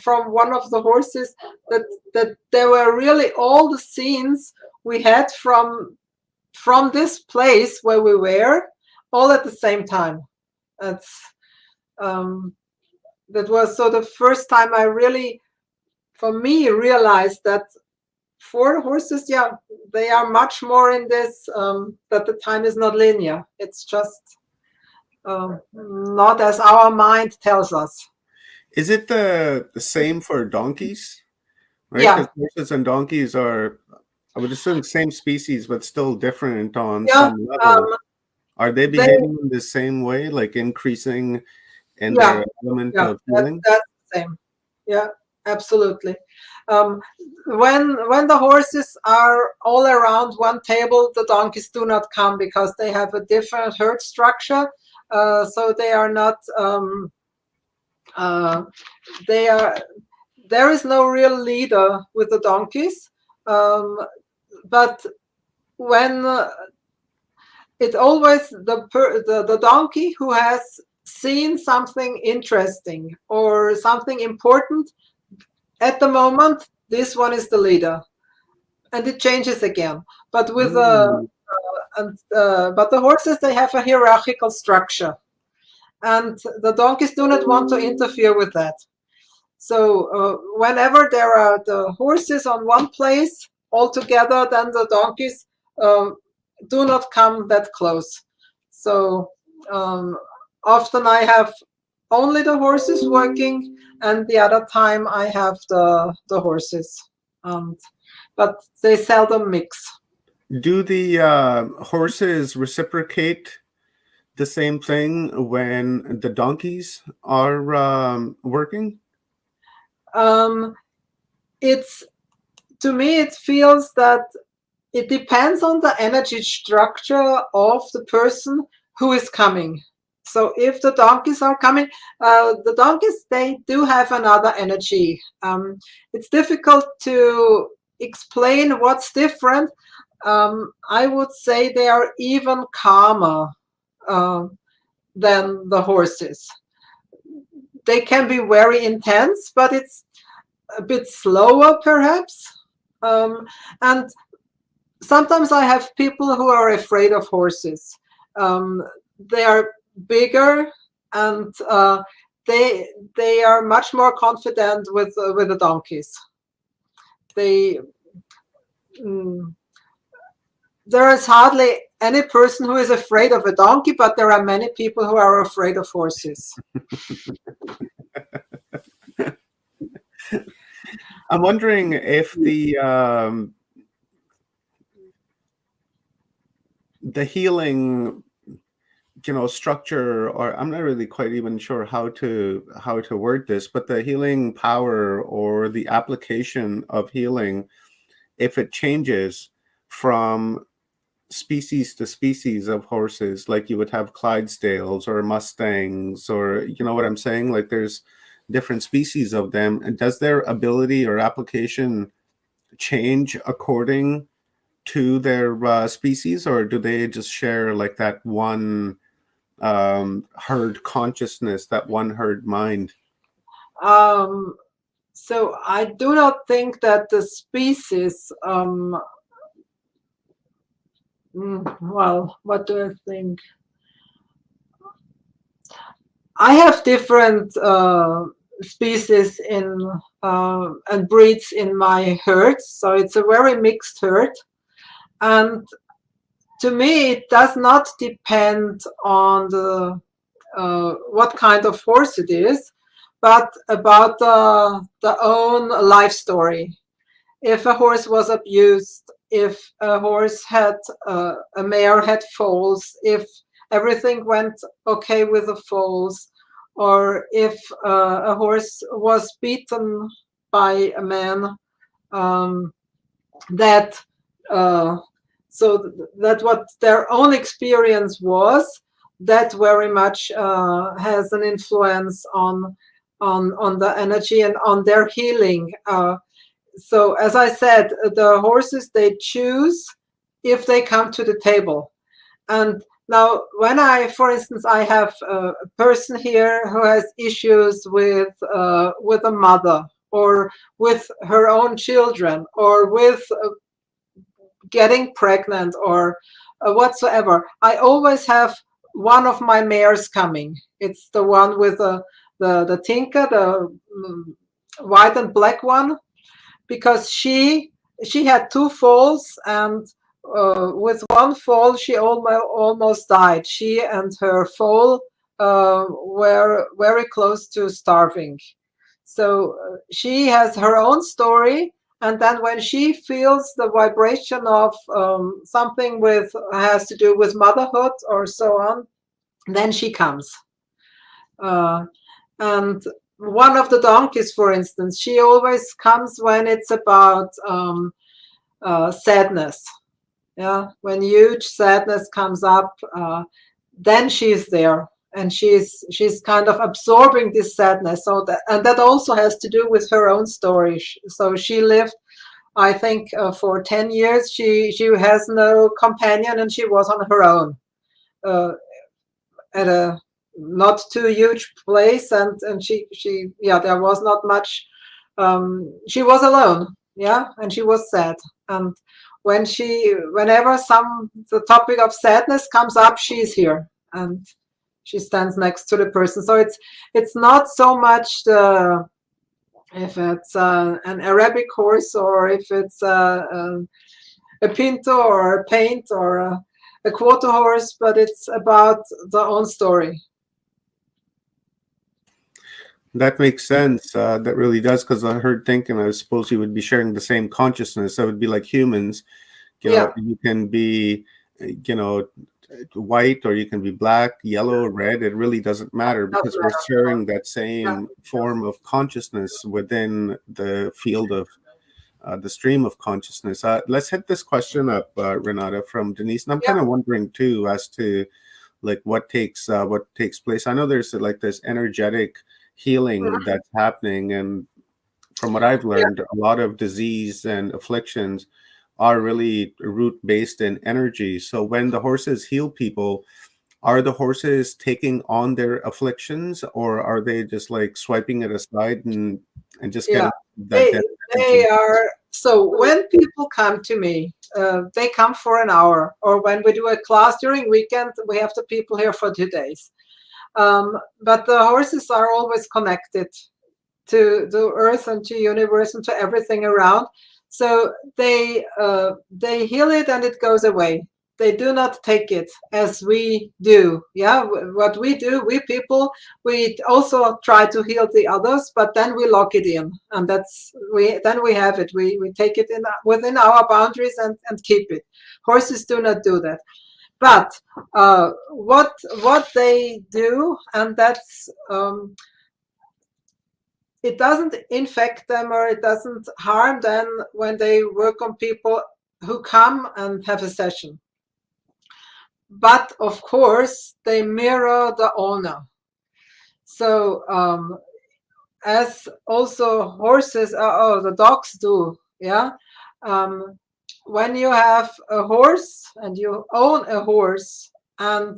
E: from one of the horses that there were really all the scenes we had from this place where we were, all at the same time. That's that was so the first time I really, for me, realized that for horses, yeah, they are much more in this, that the time is not linear. It's just not as our mind tells us.
A: Is it the same for donkeys? Right?
E: Yeah.
A: Because horses and donkeys are, I would assume, same species, but still different on
E: Yeah,
A: some level. Are they behaving in the same way, like increasing in their element of healing?
E: That's the same. Yeah, absolutely. When the horses are all around one table, the donkeys do not come because they have a different herd structure. So they are not. There is no real leader with the donkeys, but when it always the donkey who has seen something interesting or something important at the moment, this one is the leader, and it changes again. But with but the horses, they have a hierarchical structure, and the donkeys do not want to interfere with that. So whenever there are the horses on one place all together, then the donkeys do not come that close. So often I have only the horses working, and the other time I have the horses. But they seldom mix.
A: Do the horses reciprocate the same thing when the donkeys are working?
E: It's, to me, it feels that it depends on the energy structure of the person who is coming. So if the donkeys are coming, the donkeys, they do have another energy. It's difficult to explain what's different. I would say they are even calmer than the horses. They can be very intense, but it's a bit slower perhaps. And sometimes I have people who are afraid of horses. They are bigger, and they are much more confident with the donkeys. There is hardly any person who is afraid of a donkey, but there are many people who are afraid of horses.
A: I'm wondering if the healing, structure, or I'm not really quite even sure how to word this, but the healing power or the application of healing, if it changes from species to species of horses, like you would have Clydesdales or Mustangs, or you know what I'm saying? Like there's different species of them, and does their ability or application change according to their species, or do they just share like that one herd consciousness, that one herd mind?
E: So I do not think that the species, well, what do I think? I have different species in and breeds in my herds, so it's a very mixed herd. And to me, it does not depend on the what kind of horse it is, but about the own life story. If a horse was abused, if a horse had a mare had foals, if everything went okay with the foals, or if a horse was beaten by a man, so that what their own experience was, that very much has an influence on the energy and on their healing. So as I said, the horses, they choose if they come to the table. And now when for instance, I have a person here who has issues with a mother, or with her own children, or with getting pregnant, or whatsoever, I always have one of my mares coming. It's the one with the tinker, the white and black one, because she had 2 falls, and with one fall she almost died. She and her foal were very close to starving. So she has her own story, and then when she feels the vibration of something has to do with motherhood or so on, then she comes. And one of the donkeys, for instance, she always comes when it's about sadness. Yeah, when huge sadness comes up, then she's there, and she's kind of absorbing this sadness. So that also has to do with her own story. So she lived, I think, for 10 years. She has no companion, and she was on her own at a not too huge place, and she there was not much. She was alone, and she was sad. And whenever the topic of sadness comes up, she's here, and she stands next to the person. So it's not so much if it's an Arabic horse, or if it's a pinto, or a paint, or a quarter horse, but it's about the own story.
A: That makes sense. That really does, because I heard thinking, I suppose you would be sharing the same consciousness. That would be like humans. You can be, white, or you can be black, yellow, red. It really doesn't matter, because we're sharing that same form of consciousness within the field of the stream of consciousness. Let's hit this question up, Renata, from Denise. And I'm kind of wondering too, as to like what takes place. I know there's like this energetic healing that's happening, and from what I've learned, a lot of disease and afflictions are really root based in energy. So when the horses heal people, are the horses taking on their afflictions, or are they just like swiping it aside and just getting that?
E: They are. So when people come to me, they come for an hour, or when we do a class during weekend, we have the people here for 2 days. But the horses are always connected to the earth and to universe and to everything around. So they heal it, and it goes away. They do not take it as we do. What we do, we people, we also try to heal the others, but then we lock it in, and then we have it. We take it within our boundaries and keep it. Horses do not do that. But what they do, and that's it doesn't infect them, or it doesn't harm them when they work on people who come and have a session. But of course, they mirror the owner. So as also horses, the dogs do, when you have a horse and you own a horse, and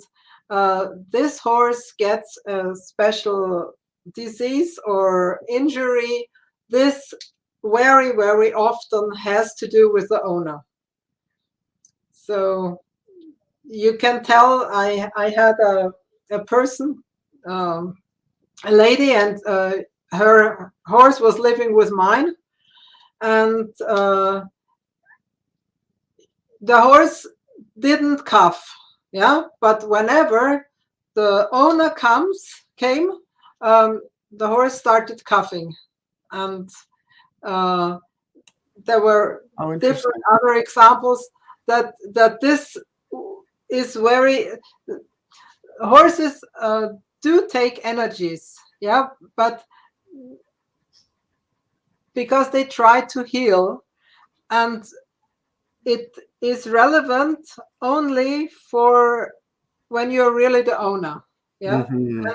E: this horse gets a special disease or injury, this very, very often has to do with the owner. So you can tell. I had a person, a lady, and her horse was living with mine, and the horse didn't cough, but whenever the owner came, the horse started coughing, and there were different other examples that this is very. Horses do take energies, but because they try to heal, and it is relevant only for when you're really the owner. Yeah.
A: Mm-hmm.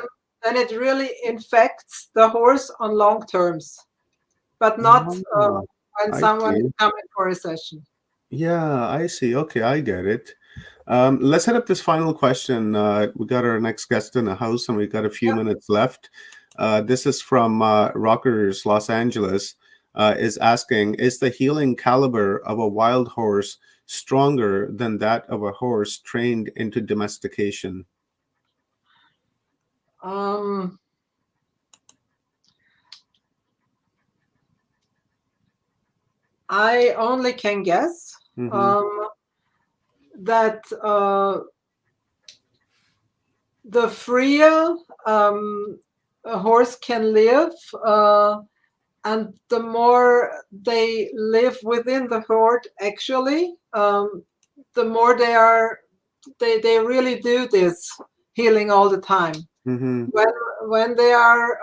E: And it really infects the horse on long terms, but not
A: Oh,
E: when
A: I
E: someone
A: see.
E: is coming for a session.
A: Yeah, I see. Okay, I get it. Let's hit up this final question. We got our next guest in the house, and we got a few
E: Yeah.
A: minutes left. This is from Rockers, Los Angeles. Is asking, is the healing caliber of a wild horse stronger than that of a horse trained into domestication?
E: I only can guess
A: Mm-hmm.
E: that the freer a horse can live, and the more they live within the herd, actually, the more they really do this healing all the time.
A: Mm-hmm.
E: When they are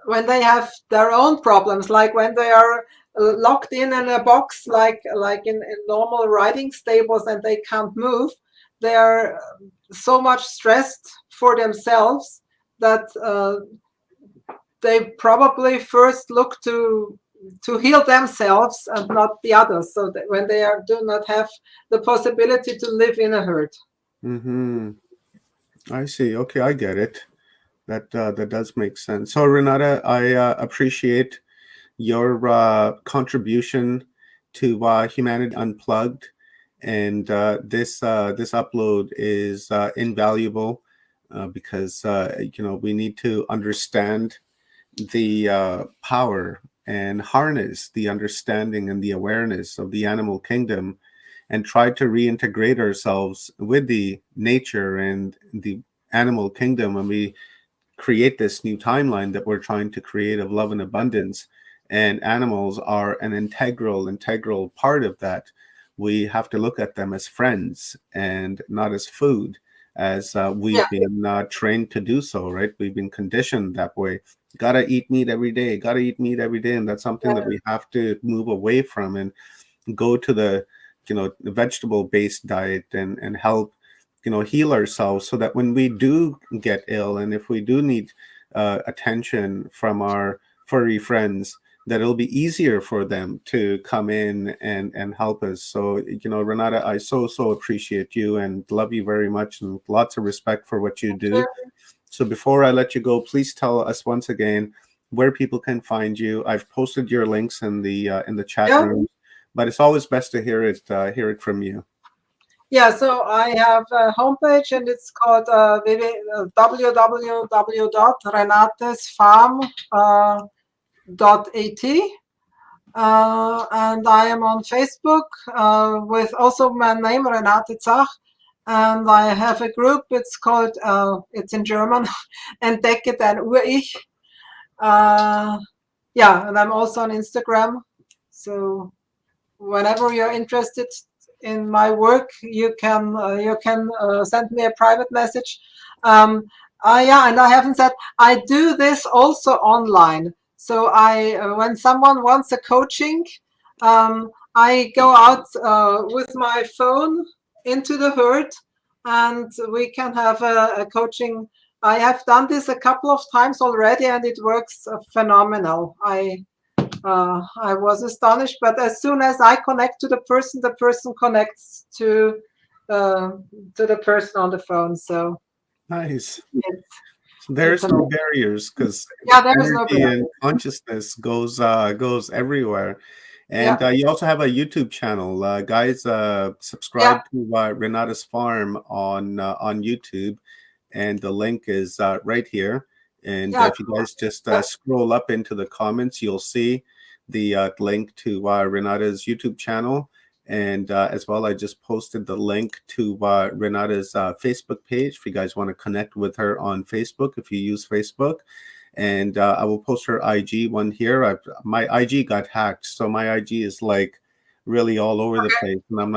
E: when they have their own problems, like when they are locked in a box, like in normal riding stables, and they can't move, they are so much stressed for themselves that they probably first look to heal themselves and not the others. So that when they do not have the possibility to live in a herd.
A: Mm-hmm. I see. Okay, I get it. That does make sense. So, Renata, I appreciate your contribution to Humanity Unplugged, and this upload is invaluable because we need to understand the power and harness the understanding and the awareness of the animal kingdom, and try to reintegrate ourselves with the nature and the animal kingdom, and we create this new timeline that we're trying to create of love and abundance. And animals are an integral part of that. We have to look at them as friends and not as food, as we've been trained to do so, right? We've been conditioned that way. Gotta eat meat every day, gotta eat meat every day. And that's something that we have to move away from and go to the vegetable based diet, and help heal ourselves, so that when we do get ill, and if we do need attention from our furry friends, that it'll be easier for them to come in and help us. So Renata, I so appreciate you and love you very much, and lots of respect for what you do. So before I let you go, please tell us once again where people can find you. I've posted your links in the chat room, but it's always best to hear it from you.
E: Yeah, so I have a homepage, and it's called www.renatesfarm.at. And I am on Facebook with also my name, Renate Zach. And I have a group, it's called, it's in German, Entdecke dein Ur-Ich. Yeah, and I'm also on Instagram. So whenever you're interested in my work, you can send me a private message. And I haven't said, I do this also online. So when someone wants a coaching, I go out with my phone into the herd, and we can have a coaching. I have done this a couple of times already, and it works phenomenal. I was astonished, but as soon as I connect to the person connects to the person on the phone. So
A: nice. There's no barriers, because
E: there is no
A: energy
E: barrier.
A: and consciousness goes everywhere. And you also have a YouTube channel, guys. Subscribe to Renata's Farm on YouTube, and the link is right here. And if you guys just scroll up into the comments, you'll see the link to Renata's YouTube channel. And as well, I just posted the link to Renata's Facebook page if you guys want to connect with her on Facebook, if you use Facebook. And I will post her IG one here. My IG got hacked, so my IG is like really all over the place, and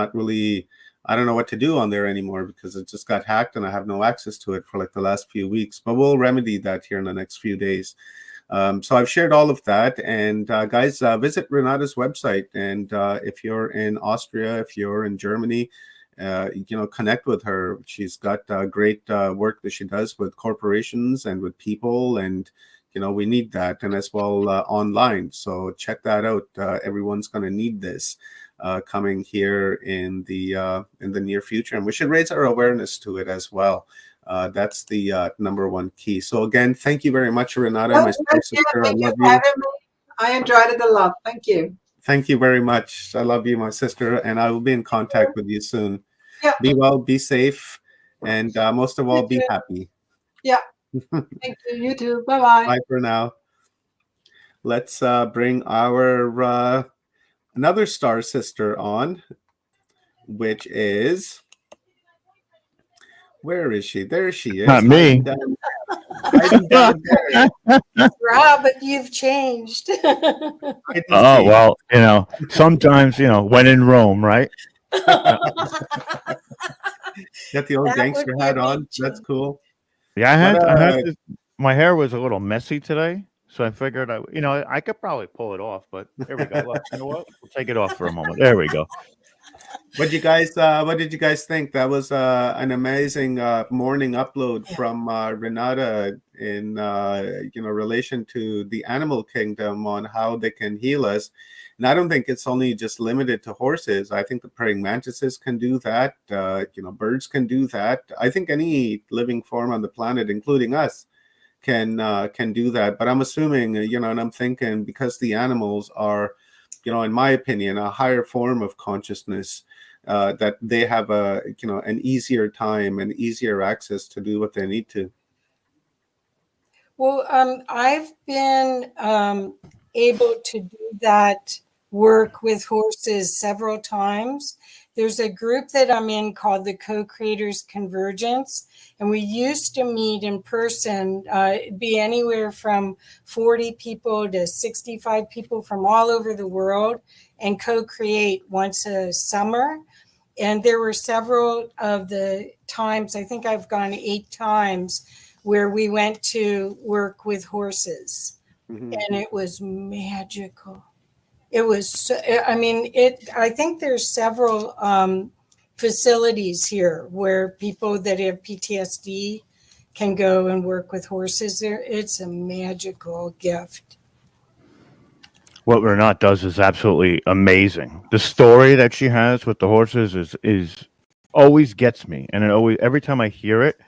A: I don't know what to do on there anymore, because it just got hacked and I have no access to it for like the last few weeks. But we'll remedy that here in the next few days. So I've shared all of that, and guys, visit Renata's website. And if you're in Austria, if you're in Germany, connect with her. She's got great work that she does with corporations and with people, and we need that, and as well online. So check that out. Everyone's going to need this coming here in the near future, and we should raise our awareness to it as well. That's the number one key. So again, thank you very much, Renata, my sister. I love you.
E: I enjoyed it a lot. Thank you.
A: Thank you very much. I love you, my sister, and I will be in contact with you soon.
E: Yeah.
A: Be well, be safe, and most of all, be happy.
E: Yeah. Thank you. You too. Bye-bye.
A: Bye for now. Let's bring our another star sister on, which is, where is she? There she is.
B: Not me.
A: Hiding down there.
F: Rob, but you've changed.
B: Oh, well, sometimes, when in Rome, right?
A: Got the old
F: That
A: gangster
F: would be
A: hat on.
F: amazing.
A: That's cool.
B: Yeah, I had this, my hair was a little messy today, so I figured I could probably pull it off, but here we go. Look, you know what? We'll take it off for a moment. There we go.
A: What did you guys think? That was an amazing morning upload from Renata in relation to the animal kingdom on how they can heal us. And I don't think it's only just limited to horses. I think the praying mantises can do that. Birds can do that. I think any living form on the planet, including us, can do that. But I'm assuming, and I'm thinking, because the animals are, in my opinion, a higher form of consciousness, that they have an easier time and easier access to do what they need to.
F: Well, I've been able to do that work with horses several times. There's a group that I'm in called the Co-Creators Convergence, and we used to meet in person. It'd be anywhere from 40 people to 65 people from all over the world, and co-create once a summer. And there were several of the times, I think I've gone 8 times, where we went to work with horses. Mm-hmm. And it was magical. It was, I think there's several facilities here where people that have PTSD can go and work with horses. It's a magical gift.
B: What Renata does is absolutely amazing. The story that she has with the horses is always gets me, and every time I hear it,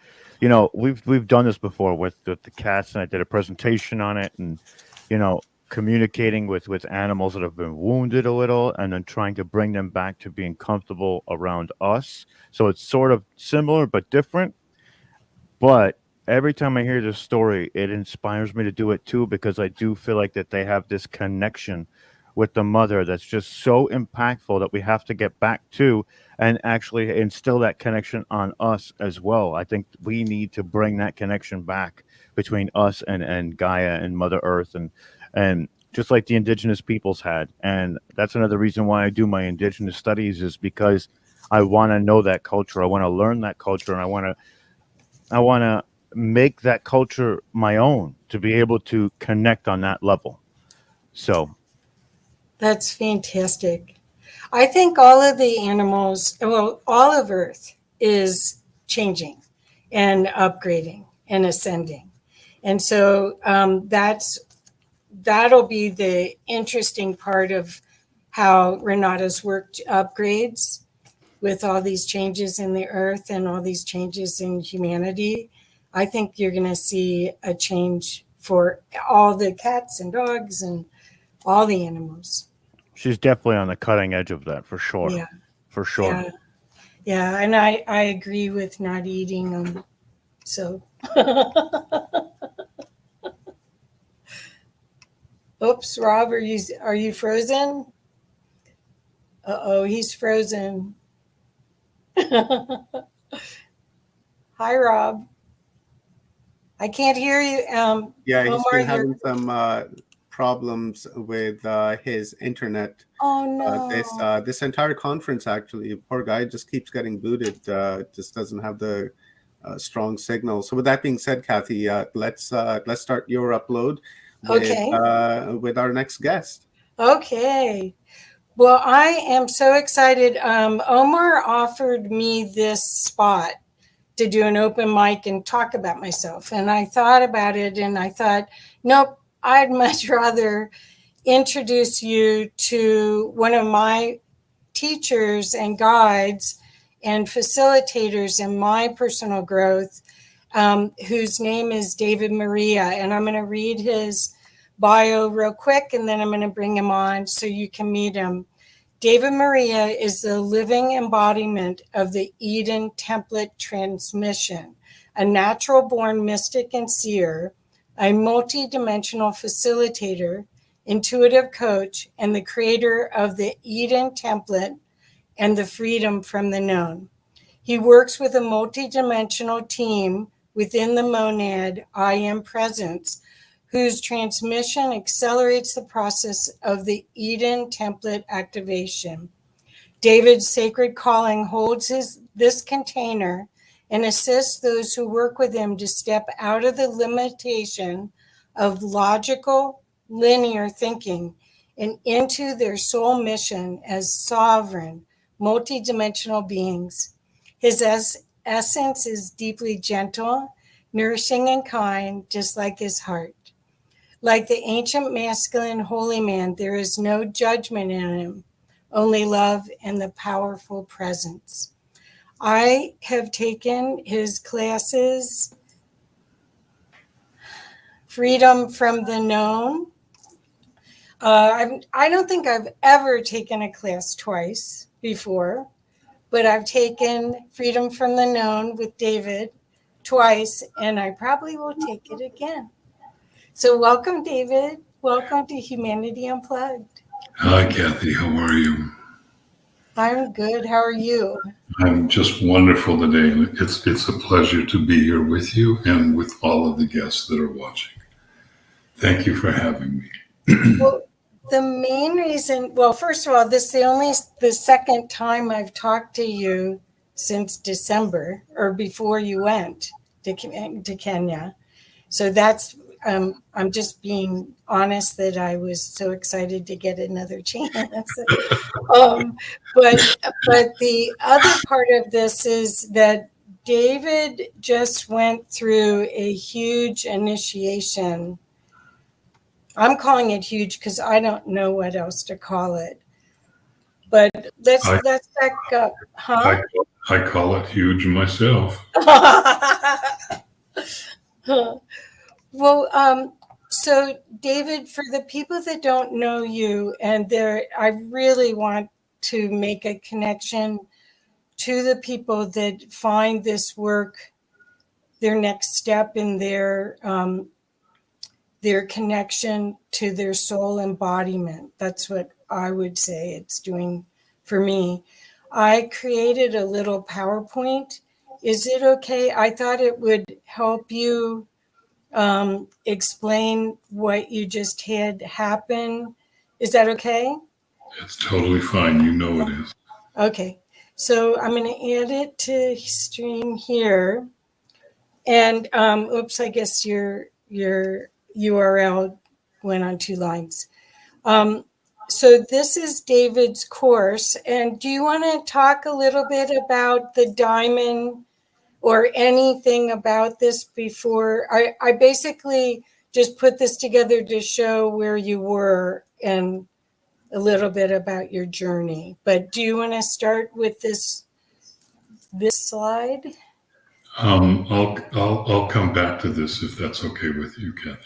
B: we've done this before with the cats, and I did a presentation on it, and communicating with animals that have been wounded a little, and then trying to bring them back to being comfortable around us. So it's sort of similar but different. But every time I hear this story, it inspires me to do it too, because I do feel like that they have this connection with the mother that's just so impactful that we have to get back to and actually instill that connection on us as well. I think we need to bring that connection back between us and Gaia and Mother Earth, and just like the indigenous peoples had. And that's another reason why I do my indigenous studies, is because I want to know that culture. I want to learn that culture, and I want to make that culture my own, to be able to connect on that level. So
F: that's fantastic. I think all of the animals, all of Earth is changing and upgrading and ascending. And so that'll be the interesting part of how Renata's work upgrades with all these changes in the earth and all these changes in humanity. I think you're going to see a change for all the cats and dogs and all the animals.
B: She's definitely on the cutting edge of that, for sure.
F: Yeah.
B: For sure.
F: Yeah. And I agree with not eating them. So. Oops, Rob, are you frozen? Uh-oh, he's frozen. Hi, Rob. I can't hear you.
A: Yeah, he's been having some problems with his internet.
F: Oh no!
A: This entire conference, actually, poor guy just keeps getting booted. Just doesn't have the strong signal. So, with that being said, Kathy, let's start your upload with our next guest.
F: Okay. Well, I am so excited. Omar offered me this spot to do an open mic and talk about myself. And I thought about it and I thought, nope, I'd much rather introduce you to one of my teachers and guides and facilitators in my personal growth, whose name is David Maria. And I'm going to read his bio real quick, and then I'm going to bring him on so you can meet him. David Maria is the living embodiment of the Eden template transmission, a natural-born mystic and seer, a multi-dimensional facilitator, intuitive coach, and the creator of the Eden template and the freedom from the known. He works with a multi-dimensional team within the monad I Am Presence, whose transmission accelerates the process of the Eden template activation. David's sacred calling holds this container and assists those who work with him to step out of the limitation of logical, linear thinking and into their soul mission as sovereign, multidimensional beings. His essence is deeply gentle, nourishing, and kind, just like his heart. Like the ancient masculine holy man, there is no judgment in him, only love and the powerful presence. I have taken his classes, Freedom from the Known. I don't think I've ever taken a class twice before, but I've taken Freedom from the Known with David twice, and I probably will take it again. So welcome, David. Welcome to Humanity Unplugged.
G: Hi, Kathy. How are you?
F: I'm good. How are you?
G: I'm just wonderful today. It's a pleasure to be here with you and with all of the guests that are watching. Thank you for having me.
F: Well, the main reason, well, first of all, this is the second time I've talked to you since December or before you went to Kenya. So that's, I'm just being honest that I was so excited to get another chance. But the other part of this is that David just went through a huge initiation. I'm calling it huge because I don't know what else to call it. But let's back up, huh?
G: I call it huge myself.
F: Well, so David, for the people that don't know you, and I really want to make a connection to the people that find this work their next step in their connection to their soul embodiment. That's what I would say it's doing for me. I created a little PowerPoint. Is it okay? I thought it would help you explain what you just had happen. Is that okay?
G: It's totally fine. You know it is.
F: Okay. So I'm going to add it to stream here. And oops, I guess your URL went on 2 lines. So this is David's course. And do you want to talk a little bit about the diamond or anything about this before? I basically just put this together to show where you were and a little bit about your journey. But do you want to start with this slide?
G: I'll come back to this if that's okay with you, Kathy.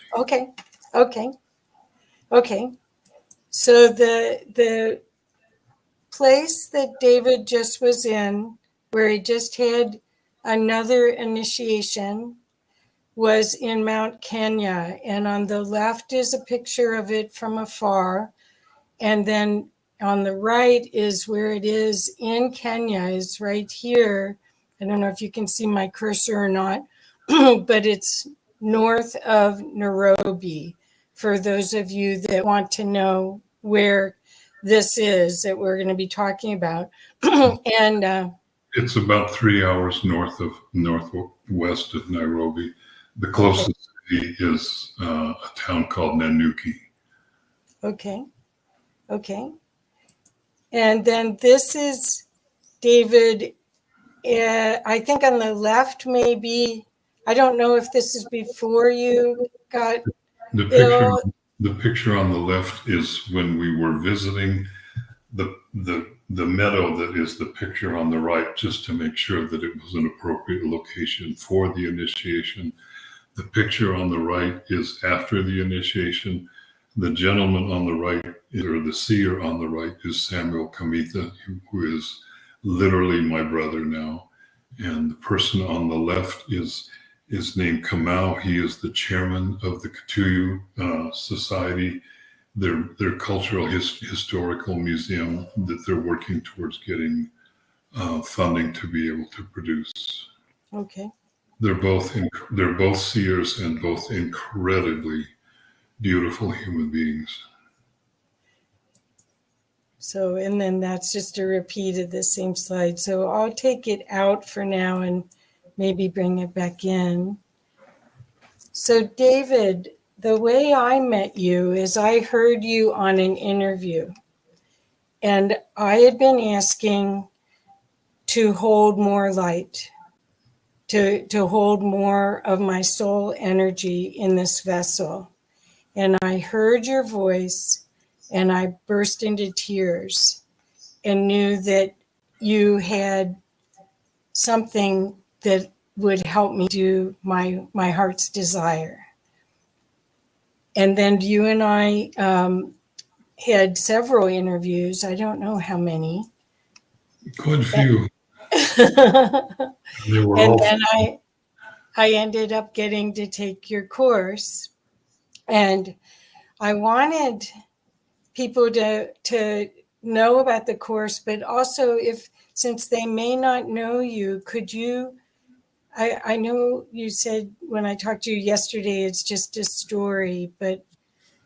F: Okay. So the place that David just was in, where he just had another initiation, was in Mount Kenya. And on the left is a picture of it from afar. And then on the right is where it is in Kenya, is right here. I don't know if you can see my cursor or not, but it's north of Nairobi, for those of you that want to know where this is that we're going to be talking about. And
G: it's about 3 hours northwest of Nairobi. The closest city is a town called Nanyuki.
F: Okay. And then this is David, I think on the left, maybe. I don't know if this is before you got ill.
G: The picture on the left is when we were visiting the meadow that is the picture on the right, just to make sure that it was an appropriate location for the initiation. The picture on the right is after the initiation. The gentleman on the right, or the seer on the right, is Samuel Kamitha, who is literally my brother now. And the person on the left is named Kamau. He is the chairman of the Katuyu Society, their cultural historical museum that they're working towards getting funding to be able to produce.
F: Okay.
G: They're both seers and both incredibly beautiful human beings.
F: So, and then that's just a repeat of the same slide. So I'll take it out for now and maybe bring it back in. So David, the way I met you is I heard you on an interview, and I had been asking to hold more light, to hold more of my soul energy in this vessel. And I heard your voice and I burst into tears and knew that you had something that would help me do my heart's desire. And then you and I had several interviews. I don't know how many.
G: Quite a few.
F: And then I ended up getting to take your course. And I wanted people to know about the course, but also since they may not know you, could you, I know you said when I talked to you yesterday, it's just a story, but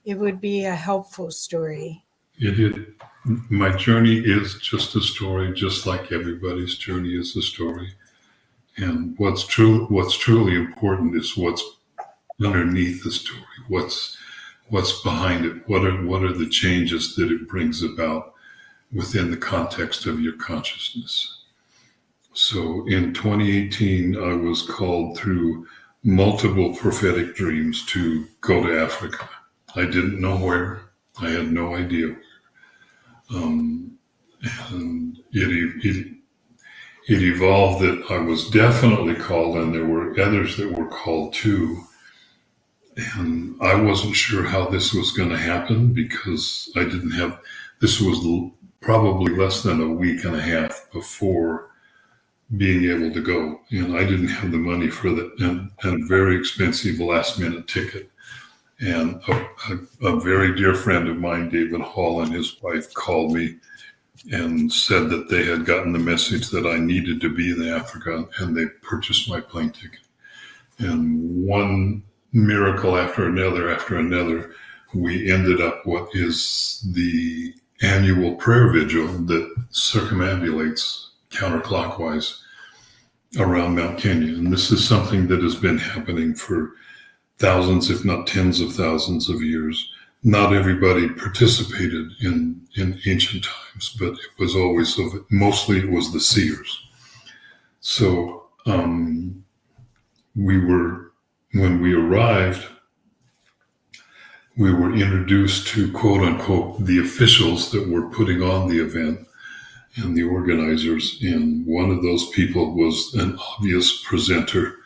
F: it would be a helpful story.
G: My journey is just a story, just like everybody's journey is a story. And what's truly important is what's underneath the story. What's behind it? What are the changes that it brings about within the context of your consciousness? So in 2018, I was called through multiple prophetic dreams to go to Africa. I didn't know where. I had no idea where. And it evolved that I was definitely called, and there were others that were called too. And I wasn't sure how this was going to happen because this was probably less than a week and a half before being able to go. And I didn't have the money for that, and a very expensive last minute ticket. And a very dear friend of mine, David Hall, and his wife called me and said that they had gotten the message that I needed to be in Africa, and they purchased my plane ticket. And one miracle after another, we ended up what is the annual prayer vigil that circumambulates counterclockwise around Mount Kenya. And this is something that has been happening for thousands, if not tens of thousands of years. Not everybody participated in ancient times, but it was always mostly it was the seers. So when we arrived, we were introduced to quote unquote the officials that were putting on the event and the organizers. And one of those people was an obvious presenter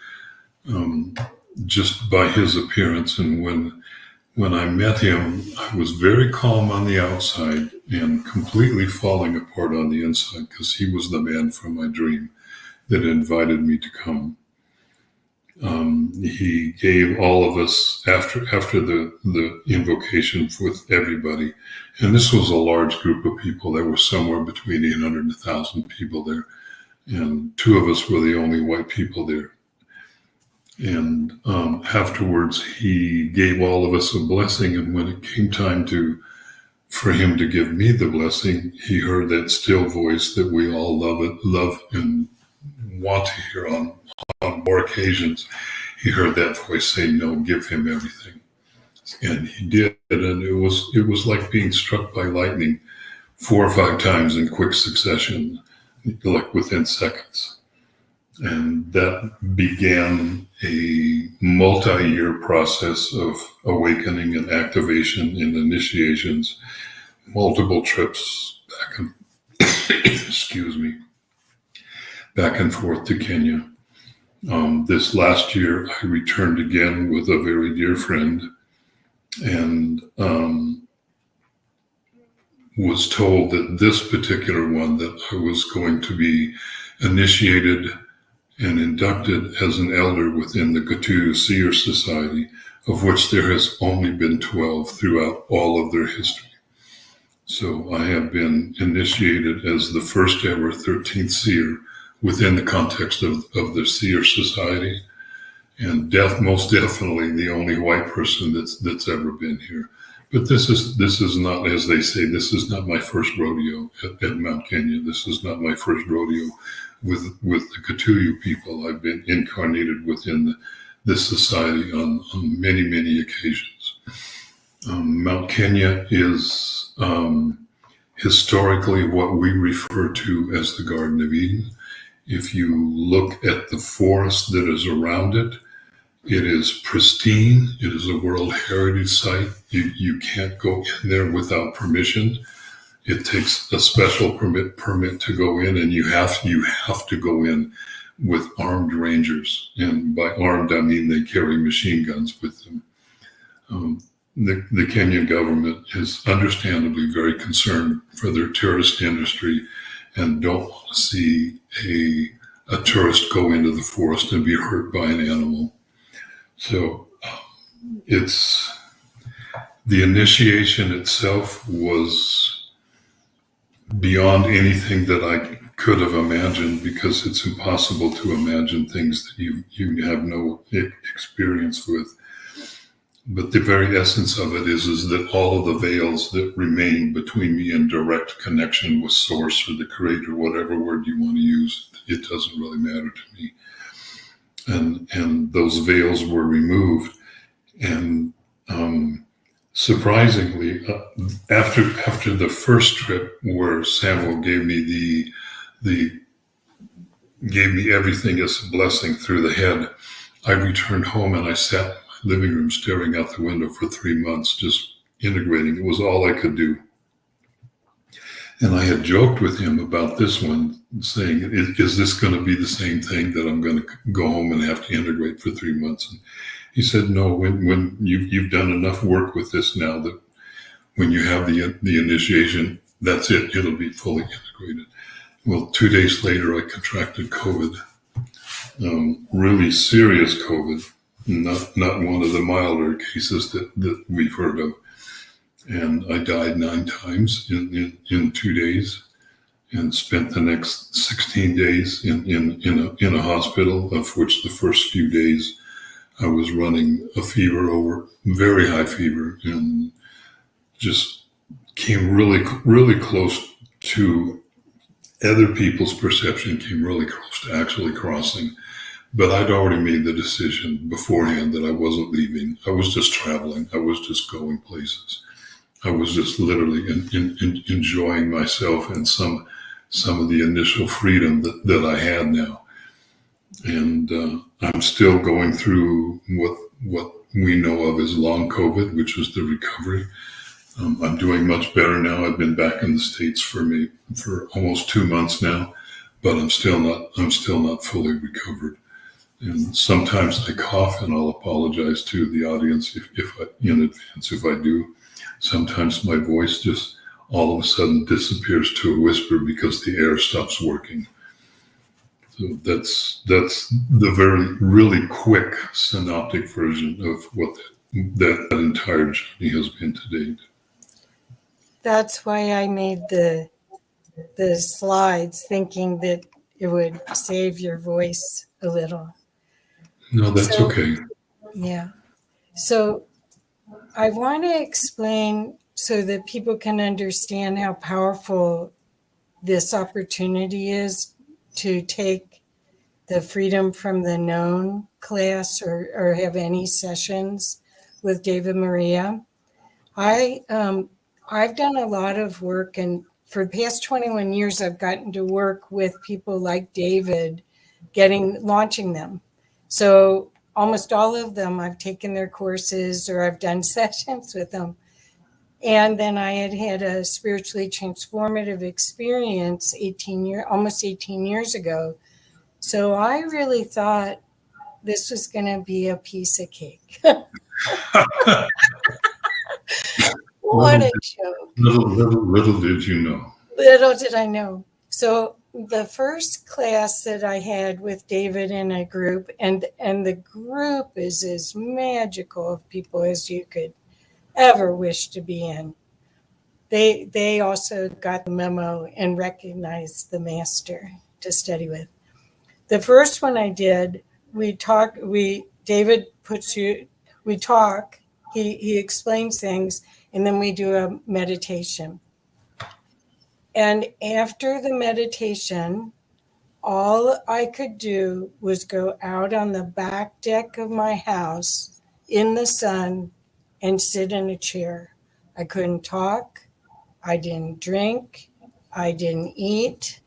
G: just by his appearance. And when I met him, I was very calm on the outside and completely falling apart on the inside because he was the man from my dream that invited me to come. He gave all of us, after the invocation with everybody, and this was a large group of people. There were somewhere between 800 and 1,000 people there, and two of us were the only white people there. And afterwards, he gave all of us a blessing, and when it came time for him to give me the blessing, he heard that still voice that we all love and want to hear on more occasions. He heard that voice say, "No, give him everything," and he did. And it was like being struck by lightning. 4 or 5 times in quick succession, like within seconds. And that began a multi-year process of awakening and activation and initiations, multiple trips back and excuse me, back and forth to Kenya. This last year, I returned again with a very dear friend, and was told that this particular one, that I was going to be initiated and inducted as an elder within the Katuyu Seer Society, of which there has only been 12 throughout all of their history. So I have been initiated as the first ever 13th seer within the context of the Seer Society, and most definitely the only white person that's ever been here. But this is not, as they say, this is not my first rodeo at Mount Kenya. This is not my first rodeo with the Katuyu people. I've been incarnated within this society on many, many occasions. Mount Kenya is historically what we refer to as the Garden of Eden. If you look at the forest that is around it, it is pristine. It is a World Heritage Site. You can't go in there without permission. It takes a special permit to go in, and you have to go in with armed rangers. And by armed, I mean they carry machine guns with them. The Kenyan government is understandably very concerned for their tourist industry and don't want to see a tourist go into the forest and be hurt by an animal. So it's the initiation itself was beyond anything that I could have imagined, because it's impossible to imagine things that you have no experience with. But the very essence of it is that all of the veils that remain between me and direct connection with Source or the Creator, whatever word you want to use, it doesn't really matter to me. And those veils were removed. And surprisingly, after the first trip where Samuel gave me gave me everything as a blessing through the head, I returned home and I sat in my living room staring out the window for 3 months, just integrating. It was all I could do. And I had joked with him about this one, saying, is this going to be the same thing that I'm going to go home and have to integrate for 3 months? And he said, no, when you've done enough work with this now that when you have the initiation, that's it. It'll be fully integrated. Well, 2 days later, I contracted COVID, really serious COVID, not one of the milder cases that we've heard of. And I died 9 times in 2 days, and spent the next 16 days in a hospital, of which the first few days I was running a fever, over very high fever, and just came really close to other people's perception, came really close to actually crossing. But I'd already made the decision beforehand that I wasn't leaving. I was just traveling. I was just going places. I was just literally enjoying myself and some of the initial freedom that I had now. And I'm still going through what we know of as long COVID, which is the recovery. I'm doing much better now. I've been back in the States for almost 2 months now, but I'm still not fully recovered. And sometimes I cough, and I'll apologize to the audience in advance if I do. Sometimes my voice just all of a sudden disappears to a whisper because the air stops working. So that's the really quick synoptic version of what that entire journey has been to date.
F: That's why I made the slides, thinking that it would save your voice a little.
G: No, that's okay.
F: Yeah. So I want to explain so that people can understand how powerful this opportunity is to take the Freedom from the Known class or have any sessions with David Maria. I've done a lot of work and for the past 21 years, I've gotten to work with people like David, launching them. So almost all of them, I've taken their courses or I've done sessions with them. And then I had a spiritually transformative experience almost 18 years ago. So I really thought this was going to be a piece of cake. What a joke.
G: Little did you know.
F: Little did I know. So the first class that I had with David in a group, and the group is as magical of people as you could ever wish to be in. They also got the memo and recognized the master to study with. The first one I did, David we talk, he explains things, and then we do a meditation. And after the meditation, all I could do was go out on the back deck of my house in the sun and sit in a chair. I couldn't talk. I didn't drink. I didn't eat.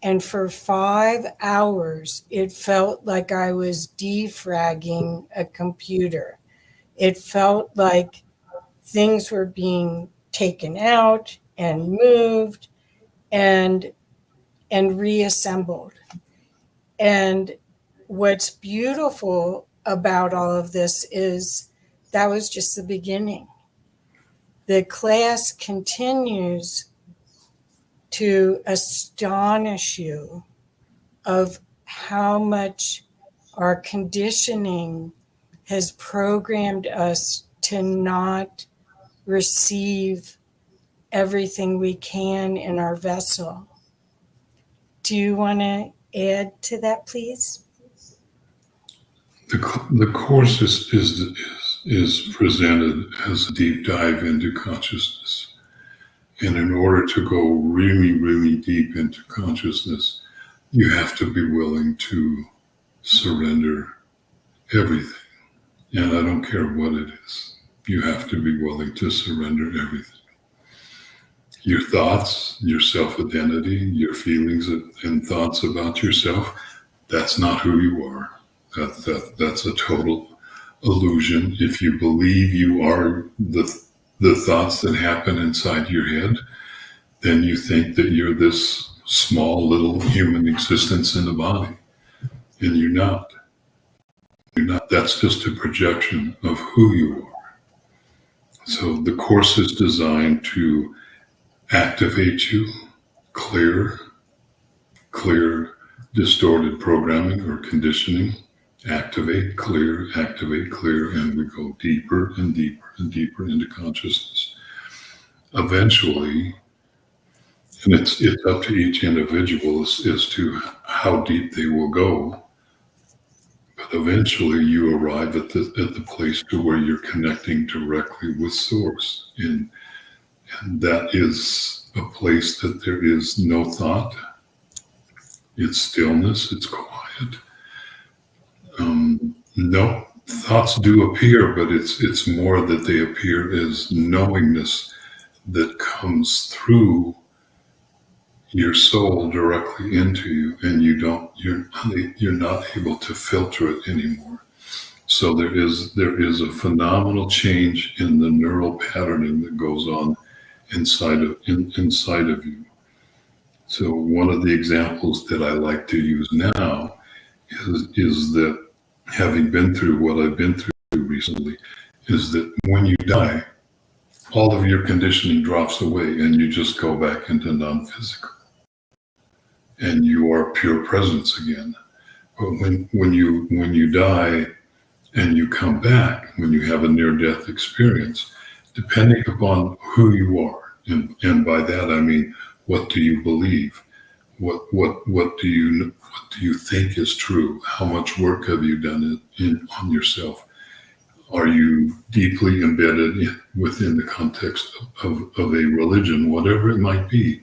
F: And for 5 hours, it felt like I was defragging a computer. It felt like things were being taken out and moved and reassembled. And what's beautiful about all of this is that was just the beginning. The class continues to astonish you of how much our conditioning has programmed us to not receive everything we can in our vessel. Do you want to add to that, please?
G: The course is presented as a deep dive into consciousness. And in order to go really, really deep into consciousness, you have to be willing to surrender everything. And I don't care what it is. You have to be willing to surrender everything. Your thoughts, your self-identity, your feelings and thoughts about yourself, that's not who you are. That's a total illusion. If you believe you are the thoughts that happen inside your head, then you think that you're this small little human existence in a body. And you're not. You're not. That's just a projection of who you are. So the course is designed to activate you, clear distorted programming or conditioning, activate, clear, and we go deeper and deeper and deeper into consciousness. Eventually, and it's up to each individual as to how deep they will go, but eventually you arrive at the place to where you're connecting directly with Source, and that is a place that there is no thought. It's stillness, it's quiet. No, thoughts do appear, but it's more that they appear as knowingness that comes through your soul directly into you, and you're not able to filter it anymore. So there is a phenomenal change in the neural patterning that goes on inside of you. So one of the examples that I like to use now is that, having been through what I've been through recently, is that when you die, all of your conditioning drops away and you just go back into non-physical. And you are pure presence again. But when you die and you come back, when you have a near-death experience, depending upon who you are, and by that I mean, what do you believe? What do you think is true? How much work have you done on yourself? Are you deeply embedded within the context of a religion, whatever it might be?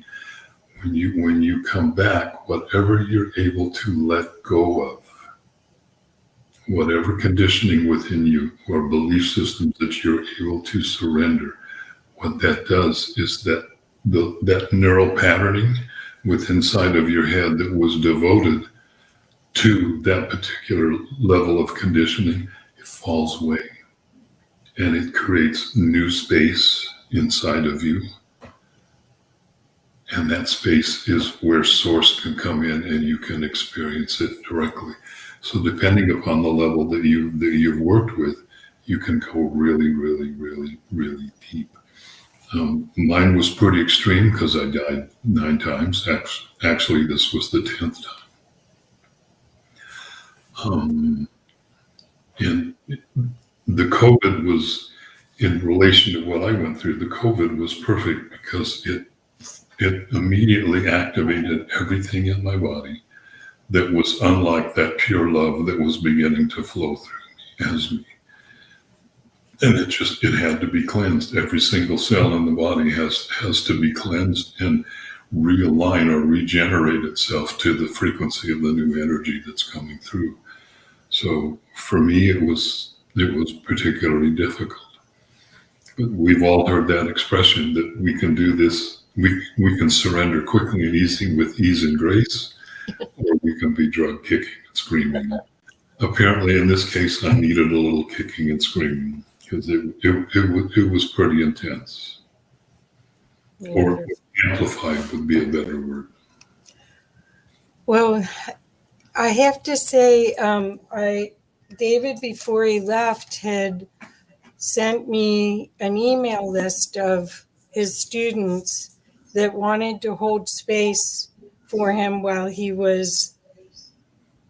G: When you come back, whatever you're able to let go of, whatever conditioning within you or belief systems that you're able to surrender, what that does is that that neural patterning within inside of your head that was devoted to that particular level of conditioning, it falls away. And it creates new space inside of you. And that space is where source can come in and you can experience it directly. So depending upon the level that you've worked with, you can go really, really, really, really deep. Mine was pretty extreme because I died 9 times. Actually, this was the 10th time. And the COVID was, in relation to what I went through, the COVID was perfect because it immediately activated everything in my body that was unlike that pure love that was beginning to flow through me as me. And it had to be cleansed. Every single cell in the body has to be cleansed and realign or regenerate itself to the frequency of the new energy that's coming through. So for me, it was particularly difficult. But we've all heard that expression that we can do this. We can surrender quickly and easy with ease and grace, or we can be drug kicking and screaming. Apparently, in this case, I needed a little kicking and screaming because it was pretty intense. Yeah. Or amplified would be a better word.
F: Well, I have to say, David, before he left, had sent me an email list of his students that wanted to hold space for him while he was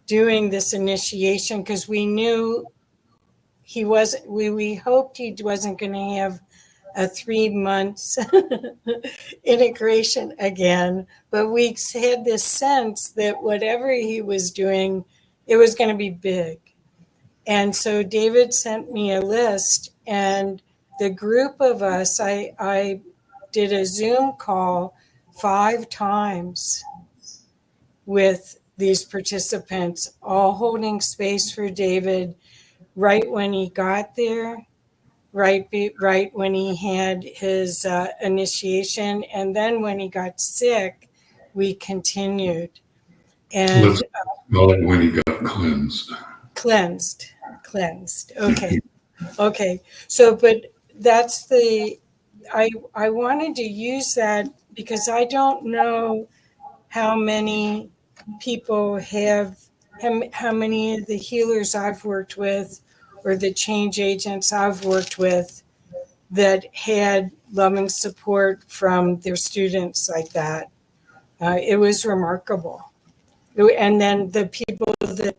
F: doing this initiation, because we knew he wasn't, we hoped he wasn't going to have a 3 months integration again, but we had this sense that whatever he was doing, it was going to be big. And so David sent me a list, and the group of us, I did a Zoom call 5 times with these participants, all holding space for David right when he got there, right when he had his initiation, and then when he got sick, we continued. And
G: let's call it when he got cleansed. Okay. So, but that's I wanted to use that because I don't know how many people have, how many of the healers I've worked with or the change agents I've worked with that had loving support from their students like that. It was remarkable. And then the people that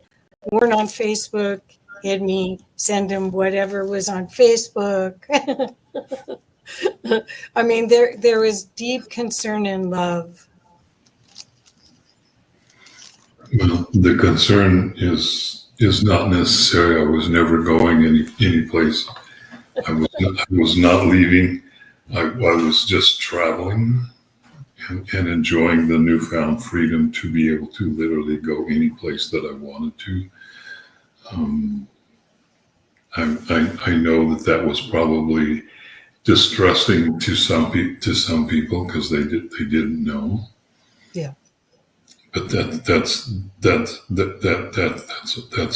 G: weren't on Facebook had me send them whatever was on Facebook. I mean, there was deep concern and love. Well, the concern is not necessary. I was never going any place. I was not leaving. I was just traveling and enjoying the newfound freedom to be able to literally go any place that I wanted to. I know that was probably distressing to some people because they didn't know. Yeah. But that's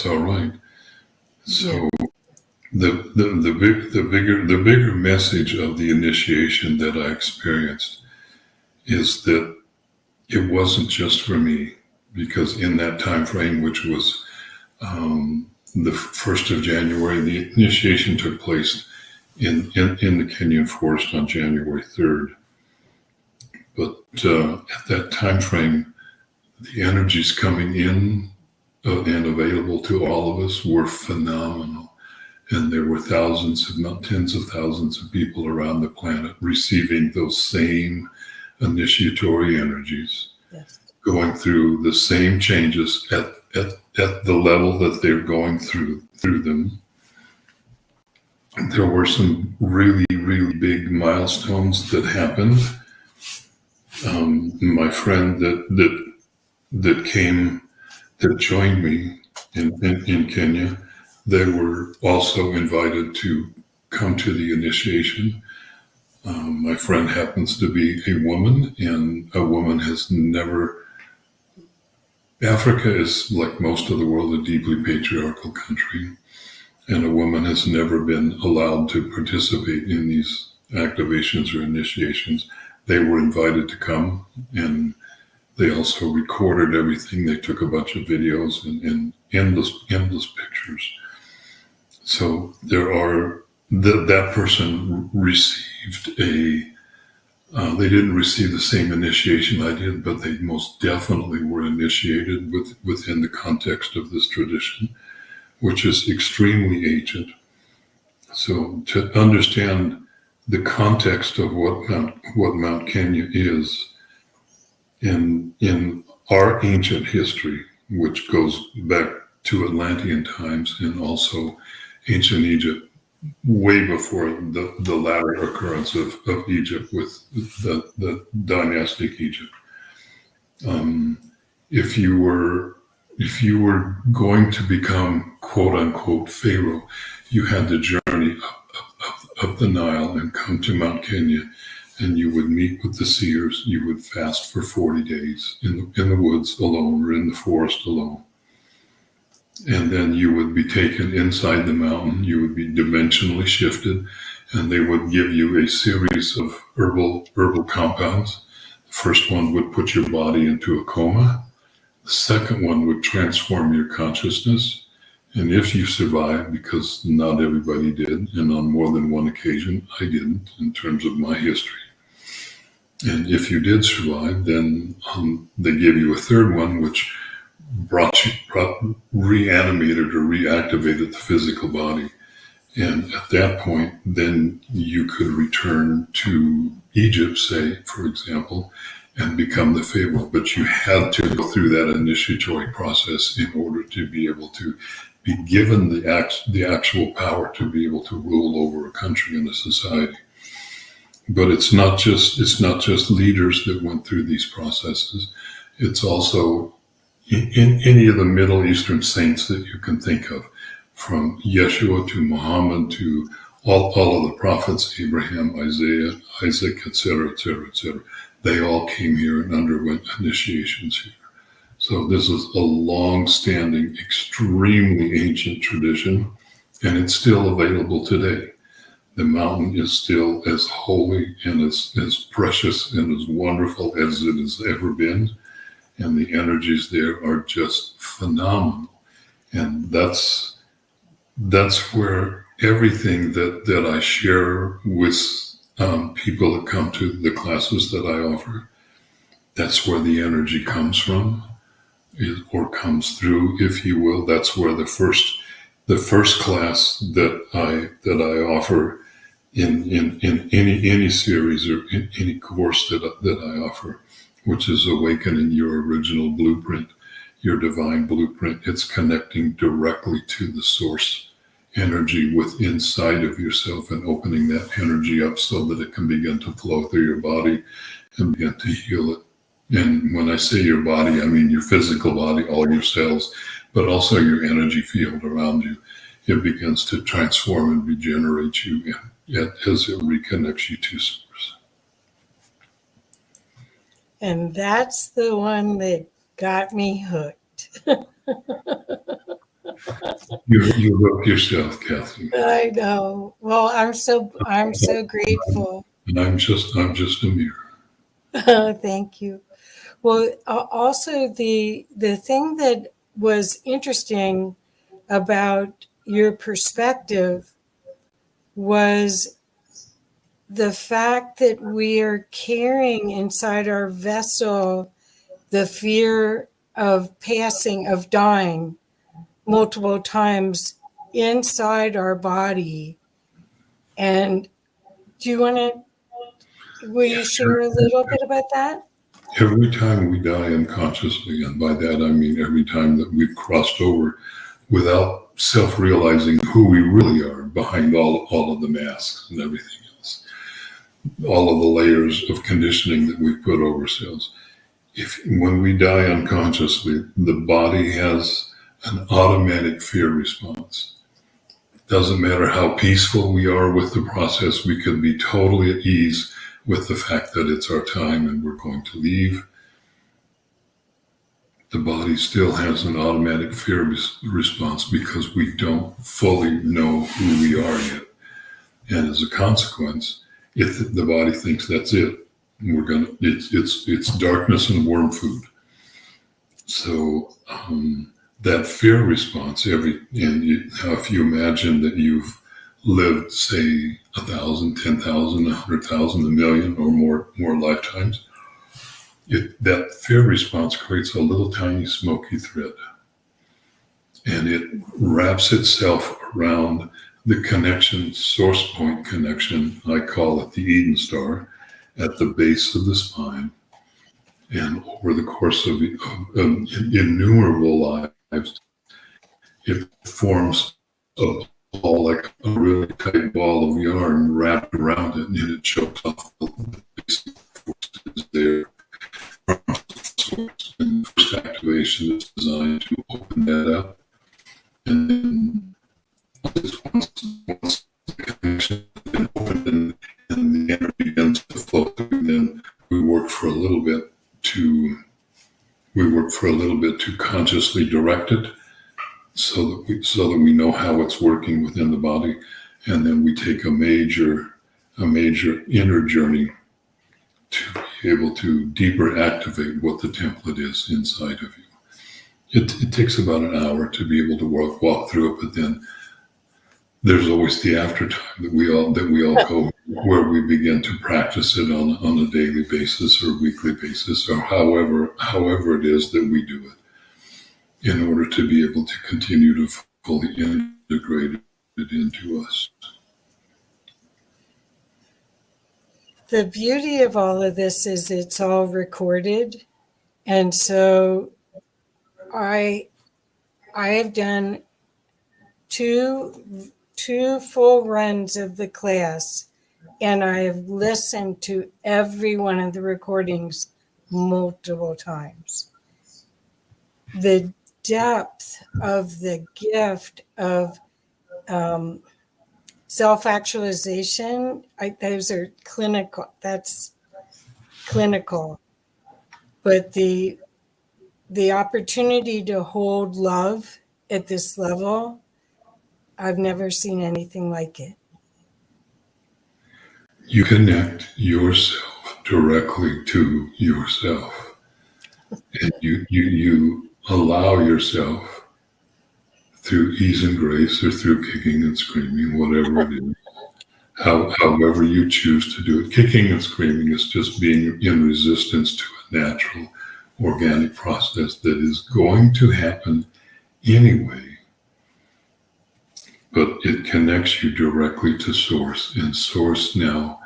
G: all right. So the bigger message of the initiation that I experienced is that it wasn't just for me, because in that time frame, which was the 1st of January, the initiation took place in the Kenyan forest on January 3rd. But at that time frame, the energies coming in and available to all of us were phenomenal. And there were thousands, if not tens of thousands of people around the planet receiving those same initiatory energies, yes, going through the same changes at the level that they're going through them. There were some really, really big milestones that happened. My friend that joined me in Kenya, they were also invited to come to the initiation. My friend happens to be a woman, and a woman has never. Africa is, like most of the world, a deeply patriarchal country, and a woman has never been allowed to participate in these activations or initiations. They were invited to come, and they also recorded everything. They took a bunch of videos and endless pictures. So there are that person received they didn't receive the same initiation I did, but they most definitely were initiated within the context of this tradition, which is extremely ancient. So to understand the context of what Mount Kenya is in our ancient history, which goes back to Atlantean times and also ancient Egypt, way before the latter occurrence of Egypt with the dynastic Egypt. If you were going to become quote unquote Pharaoh, you had to journey up the Nile and come to Mount Kenya, and you would meet with the seers. You would fast for 40 days in the woods alone or in the forest alone. And then you would be taken inside the mountain. You would be dimensionally shifted, and they would give you a series of herbal compounds. The first one would put your body into a coma. The second one would transform your consciousness. And if you survive, because not everybody did, and on more than one occasion, I didn't in terms of my history. And if you did survive, then they give you a third one, which reanimated or reactivated the physical body. And at that point, then you could return to Egypt, say, for example, and become the Pharaoh. But you had to go through that initiatory process in order to be able to be given the actual power to be able to rule over a country and a society. But it's not just leaders that went through these processes. It's also in any of the Middle Eastern saints that you can think of, from Yeshua to Muhammad to all of the prophets, Abraham, Isaiah, Isaac, etc., etc., etc. They all came here and underwent initiations here. So this is a long-standing, extremely ancient tradition, and it's still available today. The mountain is still as holy and as precious and as wonderful as it has ever been. And the energies there are just phenomenal. And that's where everything that I share with people that come to the classes that I offer, that's where the energy comes from, or comes through, if you will. That's where the first class that I offer in any series or in any course that I offer, which is awakening your original blueprint, your divine blueprint. It's connecting directly to the source energy within inside of yourself and opening that energy up so that it can begin to flow through your body and begin to heal it. And when I say your body, I mean your physical body, all your cells, but also your energy field around you. It begins to transform and regenerate you as it reconnects you to source.
F: And that's the one that got me hooked.
G: You hook yourself, Kathy.
F: I know. Well, I'm so grateful.
G: And I'm just a mirror.
F: Thank you. Well, also the thing that was interesting about your perspective was the fact that we are carrying inside our vessel the fear of passing, of dying multiple times inside our body. And do you want to, will you share a little bit about that?
G: Every time we die unconsciously, and by that I mean every time that we've crossed over without self-realizing who we really are behind all of the masks and everything else, all of the layers of conditioning that we've put over ourselves. When we die unconsciously, the body has an automatic fear response. Doesn't matter how peaceful we are with the process, we could be totally at ease with the fact that it's our time and we're going to leave. The body still has an automatic fear response because we don't fully know who we are yet. And as a consequence, if the body thinks that's it, it's darkness and worm food. So that fear response, if you imagine that you've lived, say, 1,000, 10,000, 100,000, 1,000,000 or more lifetimes, that fear response creates a little tiny smoky thread, and it wraps itself around the connection, source point connection. I call it the Eden Star, at the base of the spine. And over the course of innumerable lives, it forms a ball, like a really tight ball of yarn wrapped around it, and it chokes off the basic forces there. And the first activation is designed to open that up. And then once the connection has been opened and the energy begins to flow through, then we work for a little bit to consciously direct it so that we know how it's working within the body. And then we take a major inner journey to be able to deeper activate what the template is inside of you. It takes about an hour to be able to walk through it, but then there's always the after time that we all go, where we begin to practice it on a daily basis or weekly basis, or however it is that we do it, in order to be able to continue to fully integrate it into us.
F: The beauty of all of this is it's all recorded. And so I have done two full runs of the class, and I have listened to every one of the recordings multiple times. The depth of the gift of self-actualization, those are clinical. That's clinical. But the opportunity to hold love at this level, I've never seen anything like it.
G: You connect yourself directly to yourself, and you allow yourself, through ease and grace or through kicking and screaming, whatever it is, however you choose to do it. Kicking and screaming is just being in resistance to a natural, organic process that is going to happen anyway. But it connects you directly to Source, and Source now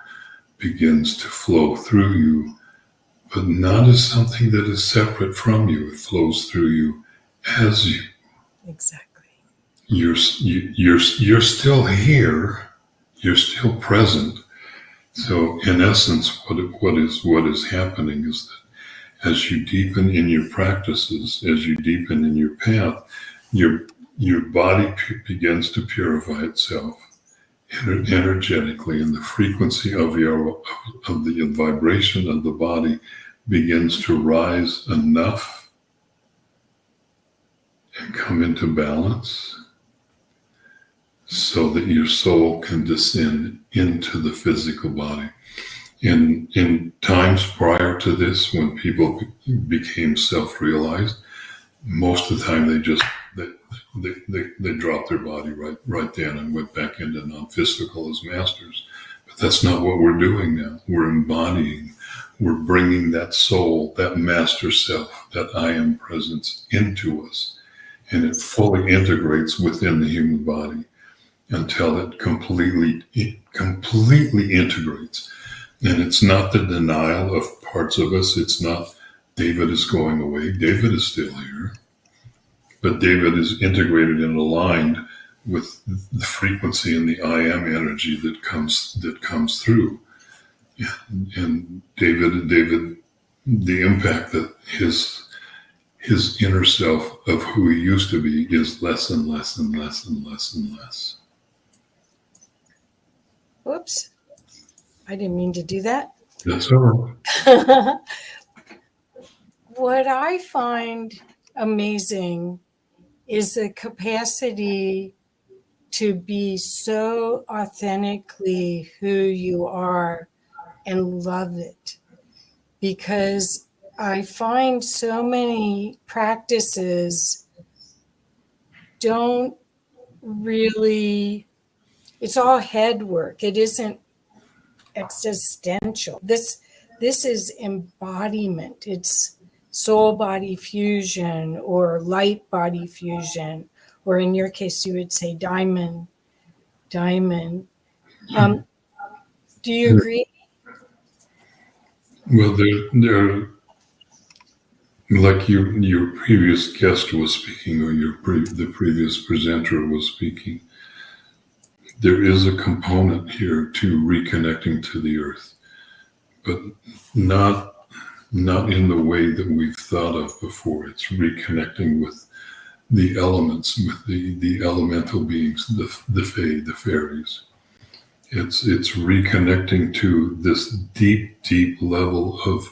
G: begins to flow through you, but not as something that is separate from you. It flows through you as you. Exactly. You're still here. You're still present. So in essence, what is happening is that as you deepen in your practices, as you deepen in your path, your body begins to purify itself energetically, and the frequency of the vibration of the body begins to rise enough and come into balance, so that your soul can descend into the physical body. In times prior to this, when people became self-realized, most of the time they dropped their body right then and went back into non-physical as masters. But that's not what we're doing now. We're embodying, we're bringing that soul, that master self, that I am presence into us, and it fully integrates within the human body until it completely integrates. And it's not the denial of parts of us. It's not David is going away. David is still here. But David is integrated and aligned with the frequency and the I am energy that comes through. And David, the impact that his inner self of who he used to be is less and less and less and less and less.
F: Whoops. I didn't mean to do that.
G: That's all right.
F: What I find amazing is the capacity to be so authentically who you are and love it. Because I find so many practices don't really, it's all head work. It isn't existential. This is embodiment. It's soul body fusion or light body fusion, or in your case, you would say diamond. Do you agree?
G: Well, there, like your previous guest was speaking, or the previous presenter was speaking. There is a component here to reconnecting to the earth, but not in the way that we've thought of before. It's reconnecting with the elements, with the elemental beings, the fae, the fairies. It's reconnecting to this deep level of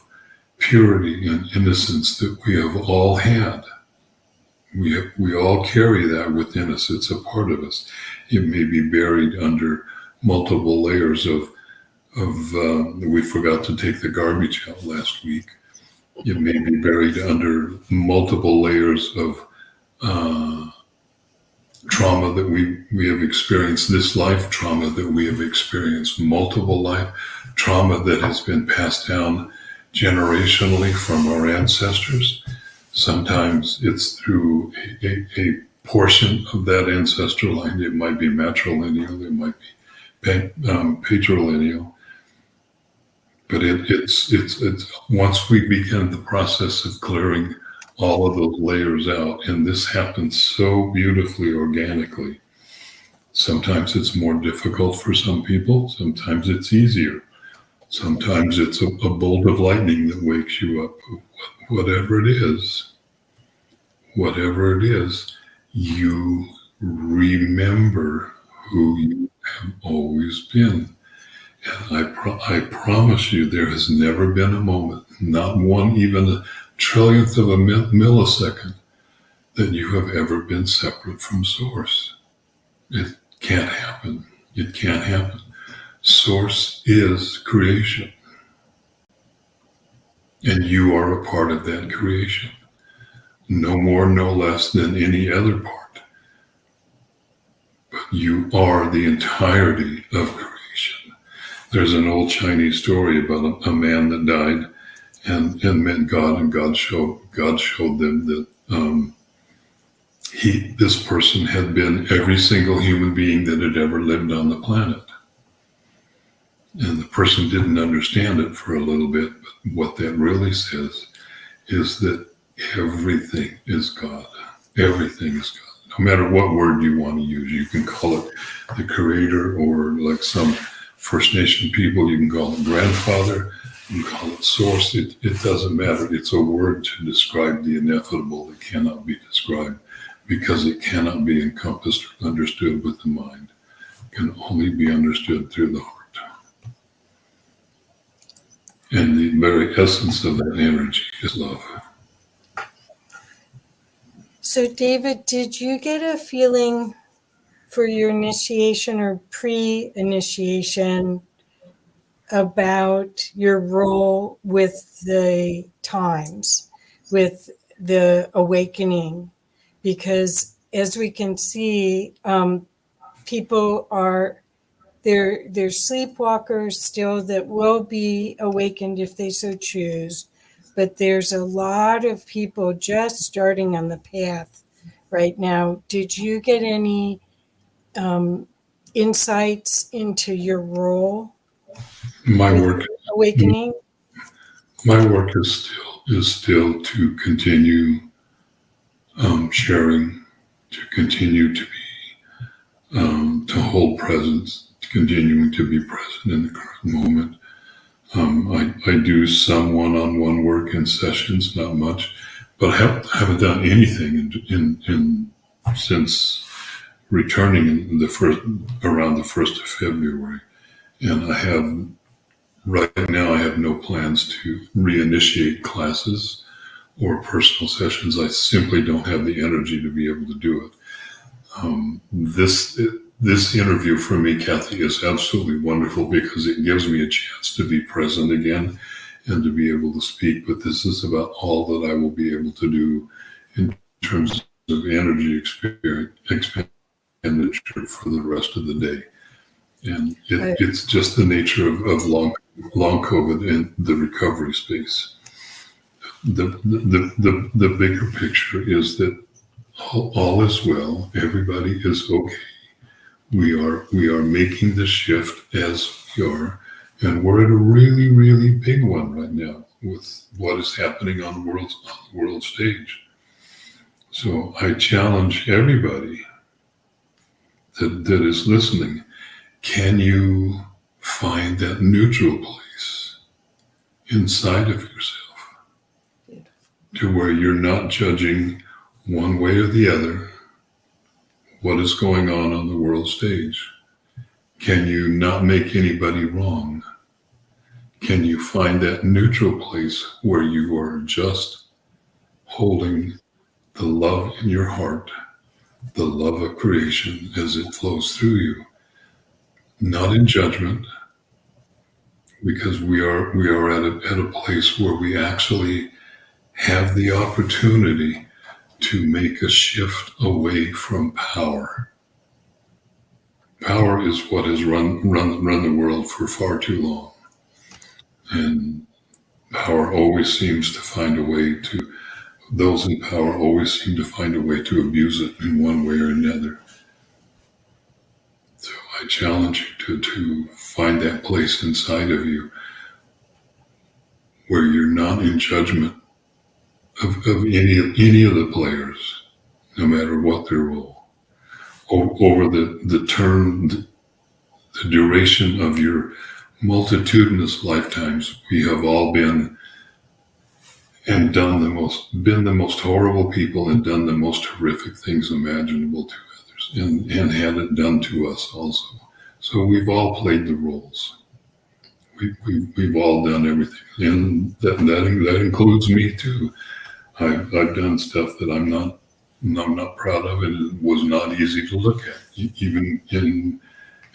G: purity and innocence that we have all had. We all carry that within us. It's a part of us. It may be buried under multiple layers of we forgot to take the garbage out last week. It may be buried under multiple layers of trauma that we have experienced, this life trauma that we have experienced, multiple life trauma that has been passed down generationally from our ancestors. Sometimes it's through a portion of that ancestral line. It might be matrilineal, it might be patrilineal. But it's once we begin the process of clearing all of those layers out, and this happens so beautifully, organically. Sometimes it's more difficult for some people. Sometimes it's easier. Sometimes it's a bolt of lightning that wakes you up. Whatever it is, you remember who you have always been. And I promise you, there has never been a moment, not one, even a trillionth of a millisecond, that you have ever been separate from Source. It can't happen. It can't happen. Source is creation. And you are a part of that creation. No more, no less than any other part. But you are the entirety of creation. There's an old Chinese story about a man that died and met God, and God showed them that this person had been every single human being that had ever lived on the planet. And the person didn't understand it for a little bit, but what that really says is that everything is God. Everything is God. No matter what word you want to use, you can call it the creator, or like some First Nation people, you can call it grandfather, you can call it source. It doesn't matter. It's a word to describe the ineffable that cannot be described, because it cannot be encompassed or understood with the mind. It can only be understood through the heart. And the very essence of that energy is love.
F: So, David, did you get a feeling for your initiation or pre-initiation about your role with the times, with the awakening? Because as we can see, people are, they're sleepwalkers still that will be awakened if they so choose. But there's a lot of people just starting on the path right now. Did you get any insights into your role?
G: My work
F: awakening?
G: My work is still to continue sharing, to continue to be to hold presence, to continuing to be present in the current moment. I do some one-on-one work in sessions, not much, but I haven't done anything since returning around the 1st of February. And right now I have no plans to reinitiate classes or personal sessions. I simply don't have the energy to be able to do it. This interview for me, Kathy, is absolutely wonderful because it gives me a chance to be present again and to be able to speak. But this is about all that I will be able to do in terms of energy expenditure for the rest of the day. And it's just the nature of long COVID and the recovery space. The bigger picture is that all is well. Everybody is okay. We are making the shift as we are, and we're at a really, really big one right now with what is happening on the world stage. So I challenge everybody that is listening. Can you find that neutral place inside of yourself to where you're not judging one way or the other what is going on the world stage? Can you not make anybody wrong? Can you find that neutral place where you are just holding the love in your heart, the love of creation as it flows through you, not in judgment, because we are at a place where we actually have the opportunity to make a shift away from power. Power is what has run the world for far too long. And power always seems to find a way to, those in power always seem to find a way to abuse it in one way or another. So I challenge you to find that place inside of you where you're not in judgment of any of the players, no matter what their role. Over the term, the duration of your multitudinous lifetimes, we have all been and done the most horrible people and done the most horrific things imaginable to others, and had it done to us also. So we've all played the roles. We've all done everything, and that includes me too. I've done stuff that I'm not proud of, and it was not easy to look at, even in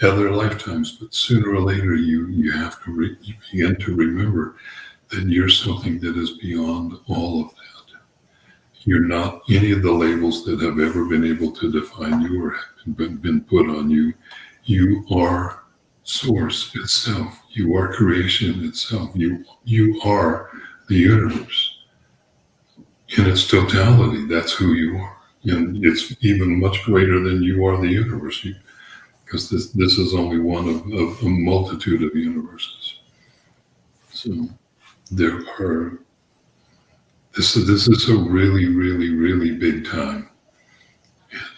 G: other lifetimes. But sooner or later, you have to you begin to remember that you're something that is beyond all of that. You're not any of the labels that have ever been able to define you or have been put on you. You are Source itself. You are creation itself. You are the universe. In its totality, that's who you are. And it's even much greater than you are the universe, because this is only one of a multitude of universes. So this is a really, really, really big time.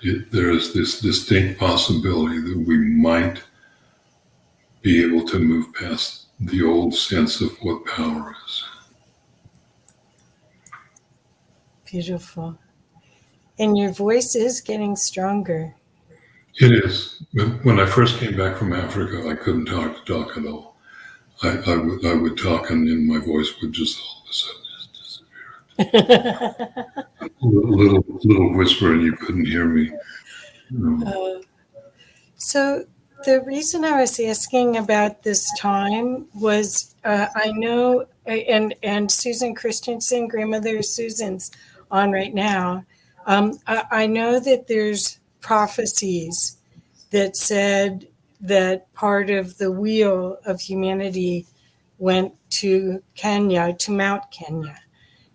G: There is this distinct possibility that we might be able to move past the old sense of what power is.
F: Beautiful. And your voice is getting stronger.
G: It is. When I first came back from Africa, I couldn't talk at all. I would talk, and then my voice would just all of a sudden just disappear. A little whisper, and you couldn't hear me.
F: So the reason I was asking about this time was I know, and Susan Christensen, Grandmother Susan's on right now. I know that there's prophecies that said that part of the wheel of humanity went to Kenya, to Mount Kenya,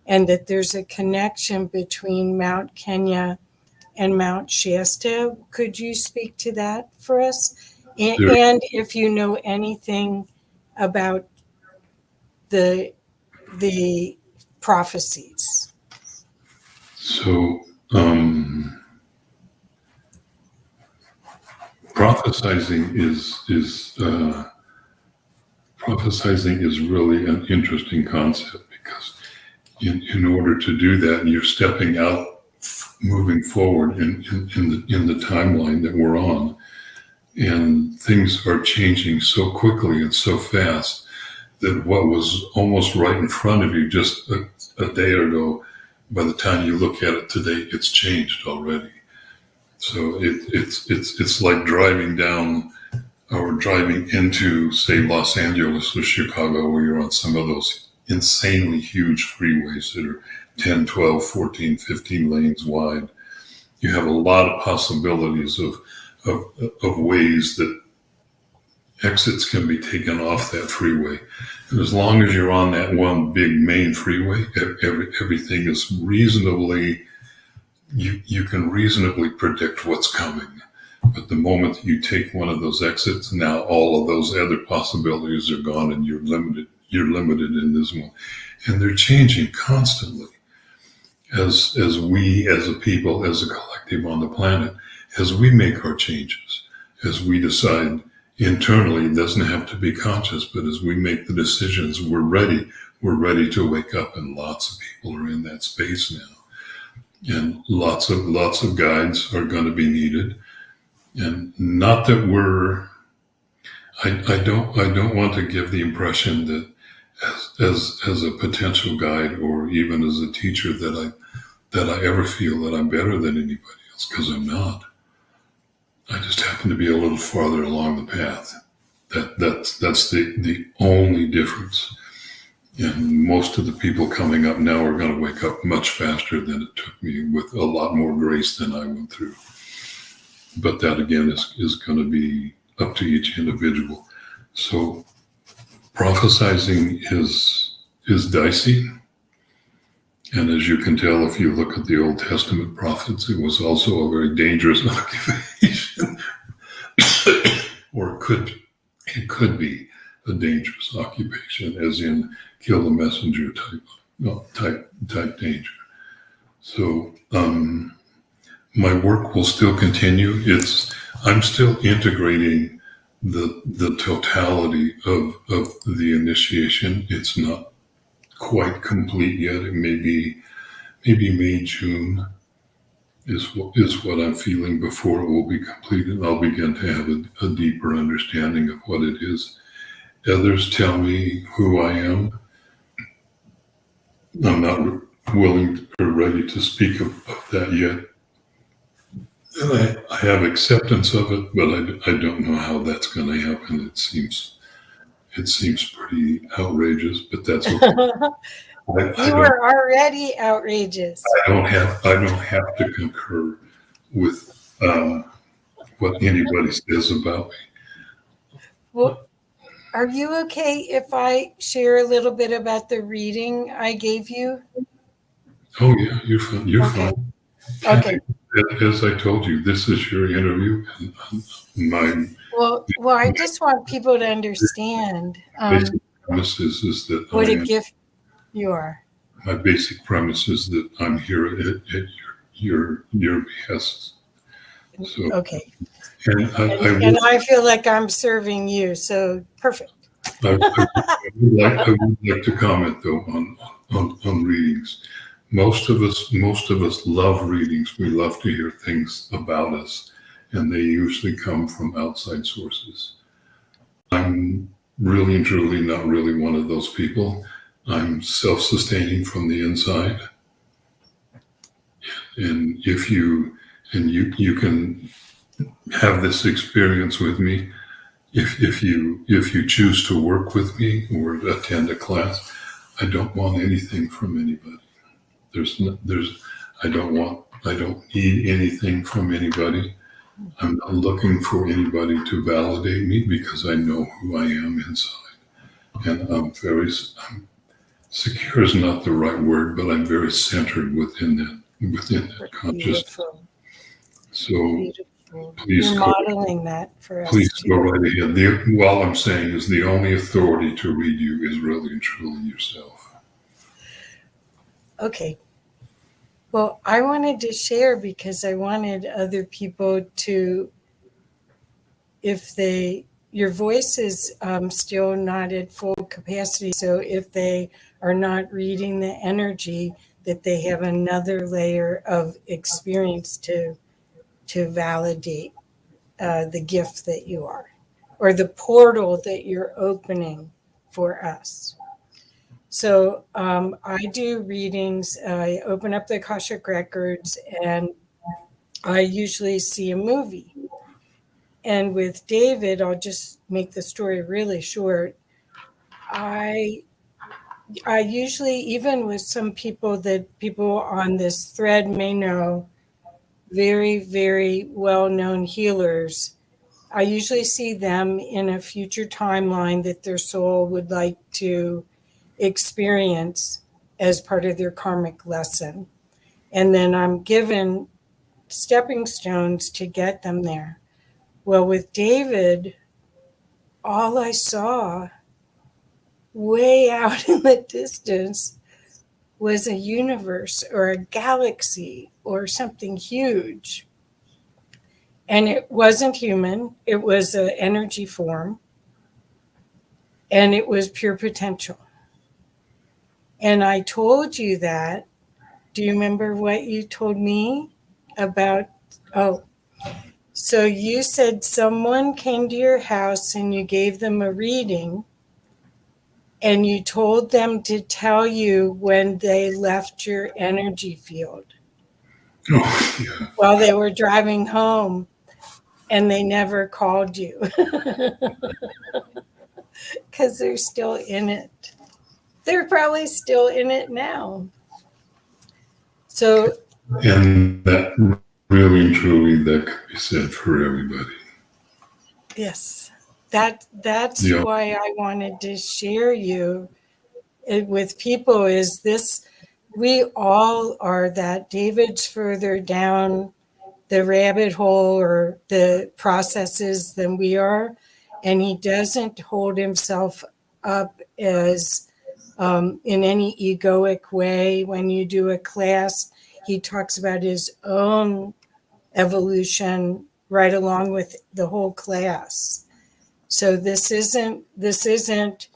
F: and that there's a connection between Mount Kenya and Mount Shasta. Could you speak to that for us? And if you know anything about the prophecies.
G: So, prophesizing is really an interesting concept, because in order to do that, you're stepping out, moving forward in the timeline that we're on. and things are changing so quickly and so fast that what was almost right in front of you just a day ago, by the time you look at it today, it's changed already. So it's like driving down or driving into, say, Los Angeles or Chicago, where you're on some of those insanely huge freeways that are 10, 12, 14, 15 lanes wide. You have a lot of possibilities of ways that exits can be taken off that freeway. And as long as you're on that one big main freeway, everything is reasonably, you can reasonably predict what's coming. But the moment you take one of those exits, now all of those other possibilities are gone, and you're limited in this one. And they're changing constantly. As we, as a people, as a collective on the planet, as we make our changes, as we decide internally, it doesn't have to be conscious, but as we make the decisions, we're ready to wake up, and lots of people are in that space now. And lots of guides are going to be needed. And not that I don't want to give the impression that as a potential guide or even as a teacher that I ever feel that I'm better than anybody else, because I'm not. I just happen to be a little farther along the path. That's the only difference. And most of the people coming up now are going to wake up much faster than it took me, with a lot more grace than I went through. But that again is going to be up to each individual. So prophesizing is dicey. And as you can tell, if you look at the Old Testament prophets, it was also a very dangerous occupation. Or it could be a dangerous occupation, as in kill the messenger type danger. So my work will still continue. I'm still integrating the totality of the initiation. It's not quite complete yet. It may be May, June is what I'm feeling before it will be completed. I'll begin to have a deeper understanding of what it is. Others tell me who I am. I'm not willing or ready to speak of that yet. And I have acceptance of it, but I don't know how that's going to happen. It seems pretty outrageous, but that's okay.
F: You were already outrageous.
G: I don't have to concur with what anybody says about me.
F: Well, are you okay if I share a little bit about the reading I gave you?
G: Oh yeah, you're fine. You're
F: Okay.
G: fine.
F: Okay.
G: As I told you, this is your interview, and my
F: Well, I just want people to understand
G: basic premise is that
F: what a gift you are.
G: My basic premise is that I'm here at your behest. So,
F: okay.
G: And
F: I feel like I'm serving you, so perfect.
G: I would like to comment though on readings. Most of us love readings. We love to hear things about us, and they usually come from outside sources. I'm really and truly not really one of those people. I'm self-sustaining from the inside. And if you can have this experience with me, if you choose to work with me or attend a class, I don't want anything from anybody. I don't need anything from anybody. I'm not looking for anybody to validate me, because I know who I am inside. And I'm secure is not the right word, but I'm very centered within that consciousness. So
F: Beautiful.
G: please
F: You're modeling that for us.
G: Please
F: too.
G: go right ahead. All I'm saying is the only authority to read you is really and truly yourself.
F: Okay. Well, I wanted to share because I wanted other people to, your voice is still not at full capacity. So if they are not reading the energy, that they have another layer of experience to validate the gift that you are, or the portal that you're opening for us. So I do readings. I open up the Akashic records, and I usually see a movie. And with David, I'll just make the story really short. I usually, even with some people that people on this thread may know, very, very well-known healers, I usually see them in a future timeline that their soul would like to experience as part of their karmic lesson. And then I'm given stepping stones to get them there. Well, with David, all I saw way out in the distance was a universe or a galaxy or something huge. And it wasn't human. It was an energy form. And it was pure potential. And I told you that. Do you remember what you told me about? Oh, so you said someone came to your house and you gave them a reading, and you told them to tell you when they left your energy field.
G: Oh, yeah.
F: While they were driving home, and they never called you because they're still in it. They're probably still in it now. So,
G: And that really and truly, that could be said for everybody.
F: yes, that's
G: Yeah.
F: why I wanted to share you with people. Is this, we all are that. David's further down the rabbit hole or the processes than we are, and he doesn't hold himself up as in any egoic way. When you do a class, he talks about his own evolution right along with the whole class. So this isn't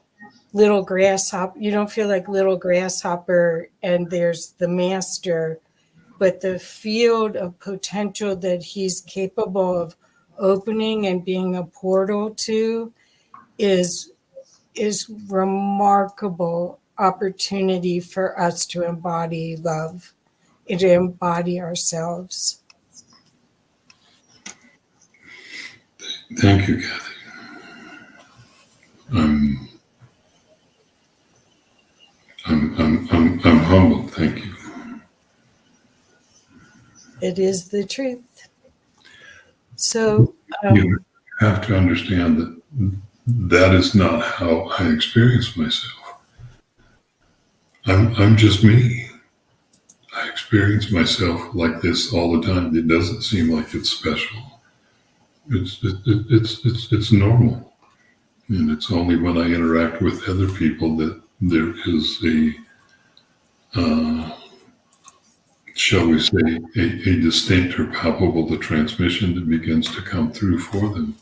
F: little grasshopper. You don't feel like little grasshopper and there's the master, but the field of potential that he's capable of opening and being a portal to is remarkable opportunity for us to embody love, to embody ourselves.
G: Thank you, Kathy. I'm humbled. Thank you.
F: It is the truth. So
G: You have to understand that that is not how I experience myself. I'm just me. I experience myself like this all the time. It doesn't seem like it's special. It's normal, and it's only when I interact with other people that there is a shall we say a distinct or palpable transmission that begins to come through for them.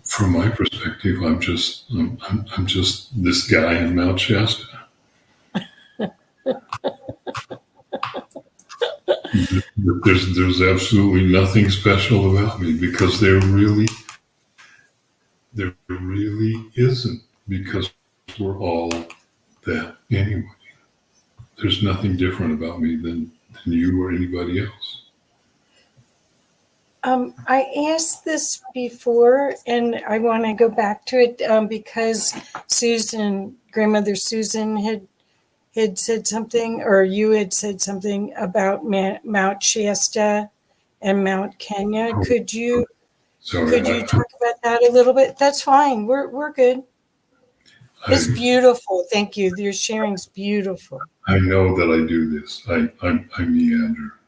G: From my perspective, I'm just this guy in Mount Shasta. There's absolutely nothing special about me because there really isn't, because we're all that anyway. There's nothing different about me than you or anybody else.
F: I asked this before, and I want to go back to it because grandmother Susan had said something, or you had said something about Mount Shasta and Mount Kenya. Could you talk about that a little bit? That's fine. We're good. It's beautiful. Thank you. Your sharing's beautiful.
G: I know that I do this. I meander.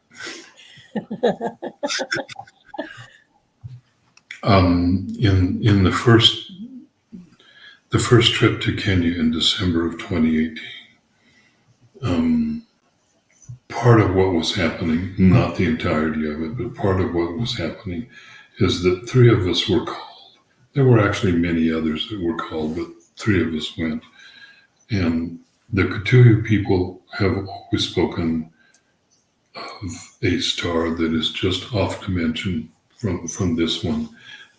G: In the first trip to Kenya in December of 2018, part of what was happening, not the entirety of it, but part of what was happening is that 3 of us were called. There were actually many others that were called, but 3 of us went. And the Kituyu people have always spoken of a star that is just off dimension from this one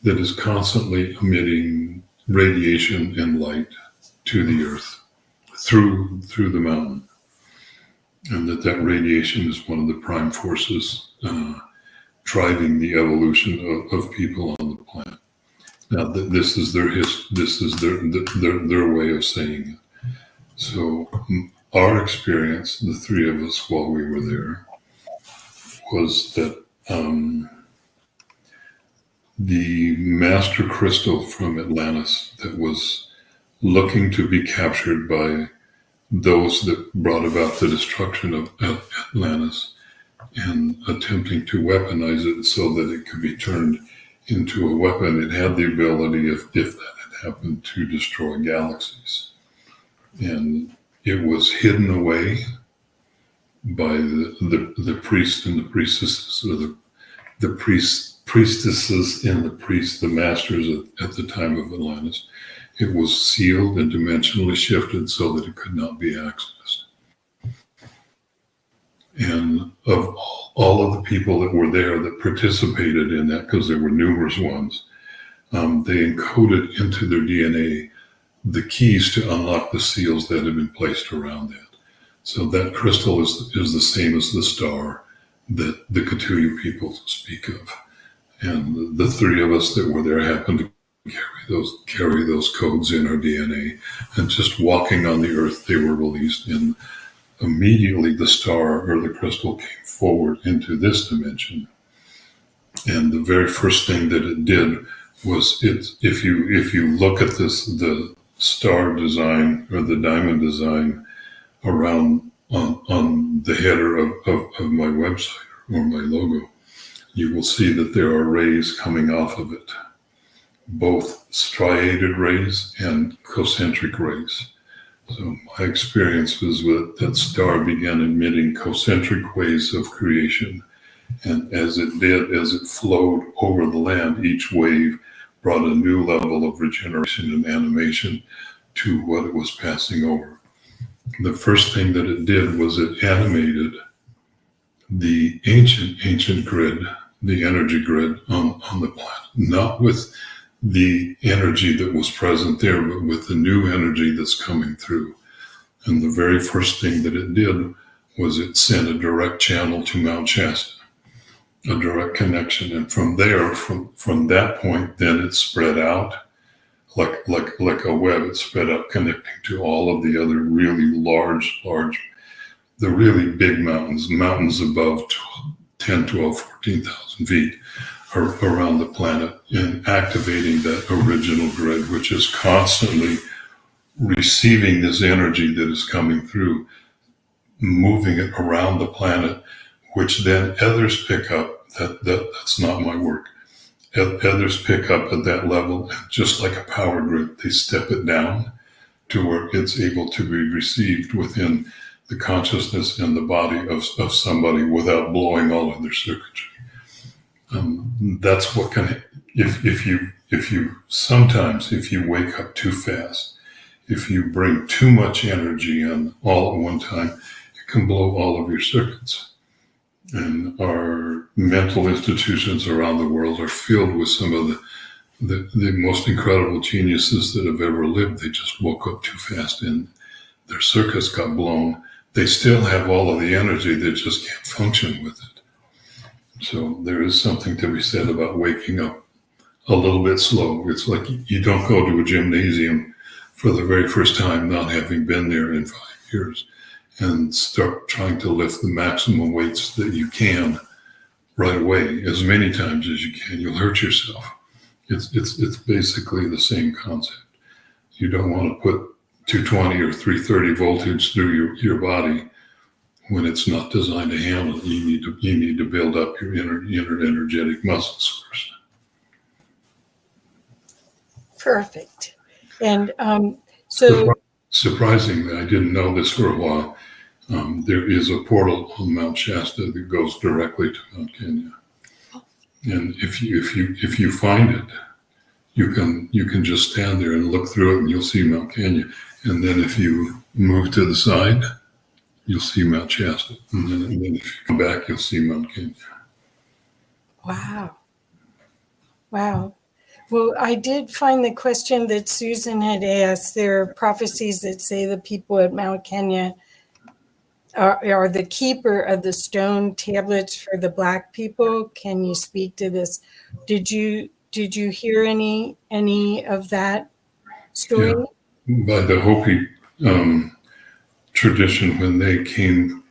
G: that is constantly emitting radiation and light to the earth through the mountain, and that radiation is one of the prime forces driving the evolution of people on the planet. Now, this is their their way of saying it. So our experience, the three of us while we were there, was that the master crystal from Atlantis that was looking to be captured by those that brought about the destruction of Atlantis and attempting to weaponize it so that it could be turned into a weapon. It had the ability, if that had happened, to destroy galaxies. And it was hidden away by the priests and the priestesses, or the priestesses and the masters at the time of Atlantis. It was sealed and dimensionally shifted so that it could not be accessed. And of all of the people that were there that participated in that, because there were numerous ones, they encoded into their DNA the keys to unlock the seals that had been placed around that. So that crystal is the same as the star that the Katuyu people speak of. And the three of us that were there happened to carry those codes in our DNA. And just walking on the earth, they were released, and immediately the star or the crystal came forward into this dimension. And the very first thing that it did was, if you look at the star design or the diamond design around on the header of my website or my logo, you will see that there are rays coming off of it, both striated rays and concentric rays. So my experience was that star began emitting concentric waves of creation. And as it flowed over the land, each wave brought a new level of regeneration and animation to what it was passing over. The first thing that it did was it animated the ancient grid, the energy grid on the planet, not with the energy that was present there, but with the new energy that's coming through. And the very first thing that it did was it sent a direct channel to Mount Shasta, a direct connection. And from there, from that point, then it spread out like a web. It spread out, connecting to all of the other really large, the really big mountains above 10, 12, 14,000 feet around the planet, and activating that original grid, which is constantly receiving this energy that is coming through, moving it around the planet, which then others pick up. That's not my work. Others pick up at that level, and just like a power grid, they step it down to where it's able to be received within the consciousness and the body of somebody without blowing all of their circuitry. That's what can, if you sometimes, if you wake up too fast, if you bring too much energy in all at one time, it can blow all of your circuits. And our mental institutions around the world are filled with some of the most incredible geniuses that have ever lived. They just woke up too fast and their circuits got blown. They still have all of the energy, they just can't function with it. So there is something to be said about waking up a little bit slow. It's like you don't go to a gymnasium for the very first time, not having been there in 5 years, and start trying to lift the maximum weights that you can right away, as many times as you can. You'll hurt yourself. It's basically the same concept. You don't want to put 220 or 330 voltage through your body when it's not designed to handle it. You need to build up your inner energetic muscles first.
F: Perfect. And so
G: surprisingly, I didn't know this for a while. There is a portal on Mount Shasta that goes directly to Mount Kenya, and if you find it, you can just stand there and look through it, and you'll see Mount Kenya. And then if you move to the side, you'll see Mount Shasta, and then if you come back, you'll see Mount Kenya.
F: wow. Wow. Well, I did find the question that Susan had asked. There are prophecies that say the people at Mount Kenya are the keeper of the stone tablets for the Black people. Can you speak to this? Did you hear any of that story?
G: Yeah. By the Hopi tradition, when they came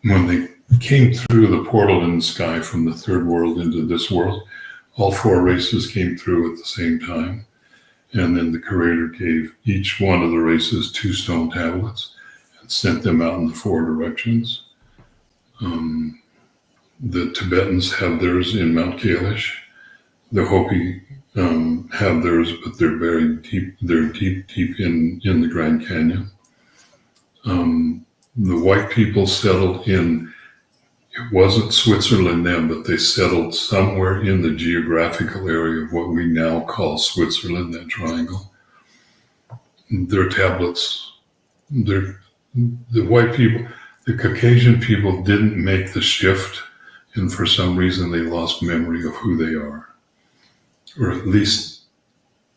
G: through the portal in the sky from the third world into this world, all four races came through at the same time. And then the Creator gave each one of the races 2 stone tablets and sent them out in the 4 directions. The Tibetans have theirs in Mount Kailash. The Hopi have theirs, but they're very deep. They're deep in the Grand Canyon. The white people settled in. It wasn't Switzerland then, but they settled somewhere in the geographical area of what we now call Switzerland, that triangle. Their tablets, the white people, the Caucasian people didn't make the shift, and for some reason they lost memory of who they are, or at least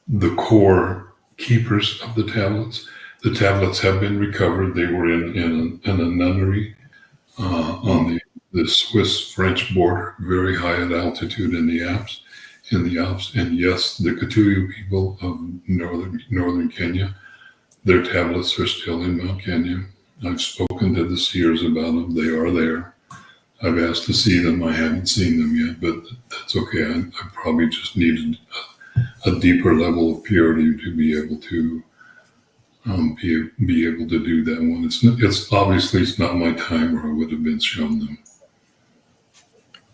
G: the core keepers of the tablets. The tablets have been recovered. They were in a nunnery on the Swiss-French border, very high at altitude in the Alps. And yes, the Kituyu people of northern Kenya, their tablets are still in Mount Kenya. I've spoken to the seers about them. They are there. I've asked to see them. I haven't seen them yet, but that's okay. I probably just needed a deeper level of purity to be able to be able to do that one. It's obviously it's not my time, or I would have been shown them.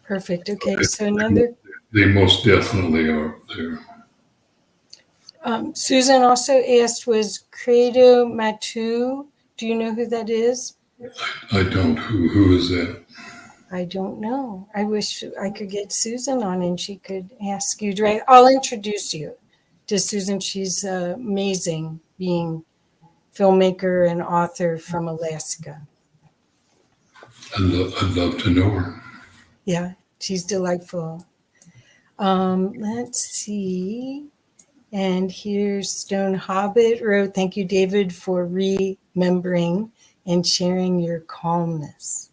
F: Perfect. Okay. So another.
G: They most definitely are there.
F: Susan also asked, was Credo Matu? Do you know who that is?
G: I don't. Who is that?
F: I don't know. I wish I could get Susan on and she could ask you direct. I'll introduce you to Susan. She's an amazing being, filmmaker and author from Alaska.
G: I'd love to know her.
F: Yeah, she's delightful. Let's see. And here's Stone Hobbit wrote, thank you, David, for remembering and sharing your calmness.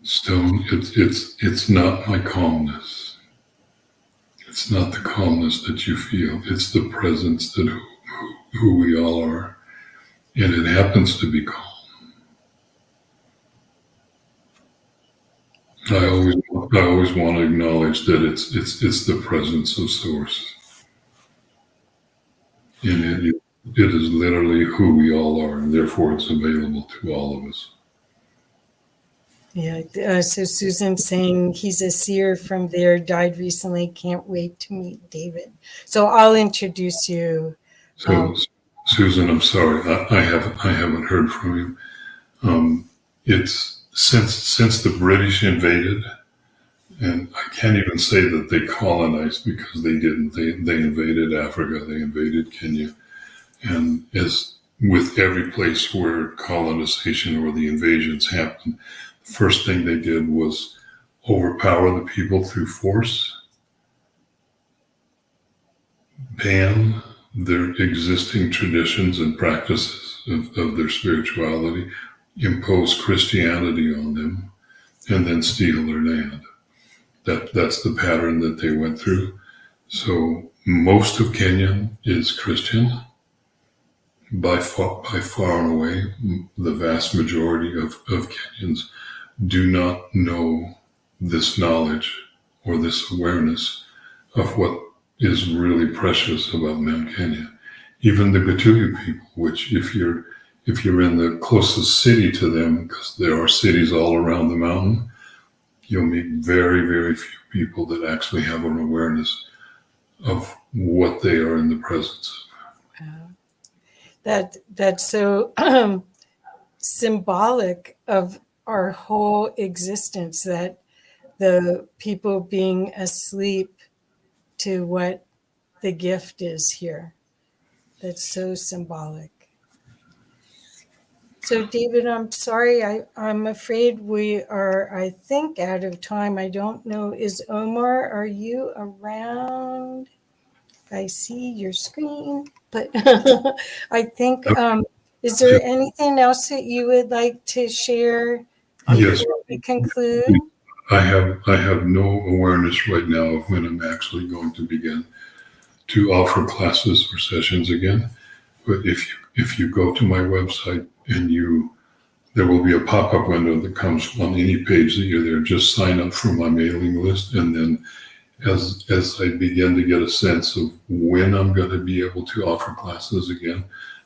G: Stone, it's not my calmness. It's not the calmness that you feel. It's the presence that who we all are, and it happens to be calm. I always want to acknowledge that it's the presence of Source, and it is literally who we all are, and therefore it's available to all of us.
F: Yeah, so Susan's saying he's a seer from there, died recently, can't wait to meet David. So I'll introduce you.
G: So, Susan, I'm sorry, I haven't heard from you. It's since the British invaded, and I can't even say that they colonized because they didn't. They invaded Africa, they invaded Kenya, and as with every place where colonization or the invasions happened, the first thing they did was overpower the people through force, ban their existing traditions and practices of their spirituality, impose Christianity on them, and then steal their land. That's the pattern that they went through. So most of Kenya is Christian. By far and away, the vast majority of Kenyans do not know this knowledge or this awareness of what is really precious about Mount Kenya. Even the Kituyu people, which if you're in the closest city to them, because there are cities all around the mountain, you'll meet very, very few people that actually have an awareness of what they are in the presence of.
F: That's so symbolic of our whole existence, that the people being asleep to what the gift is here. That's so symbolic. So, David, I'm sorry. I'm afraid we are, I think, out of time. I don't know. Is Omar, are you around? I see your screen, but I think, is there anything else that you would like to share
G: Yes,
F: before we conclude?
G: I have no awareness right now of when I'm actually going to begin to offer classes or sessions again. But if you go to my website and there will be a pop-up window that comes on any page that you're there. Just sign up for my mailing list, and then as I begin to get a sense of when I'm going to be able to offer classes again,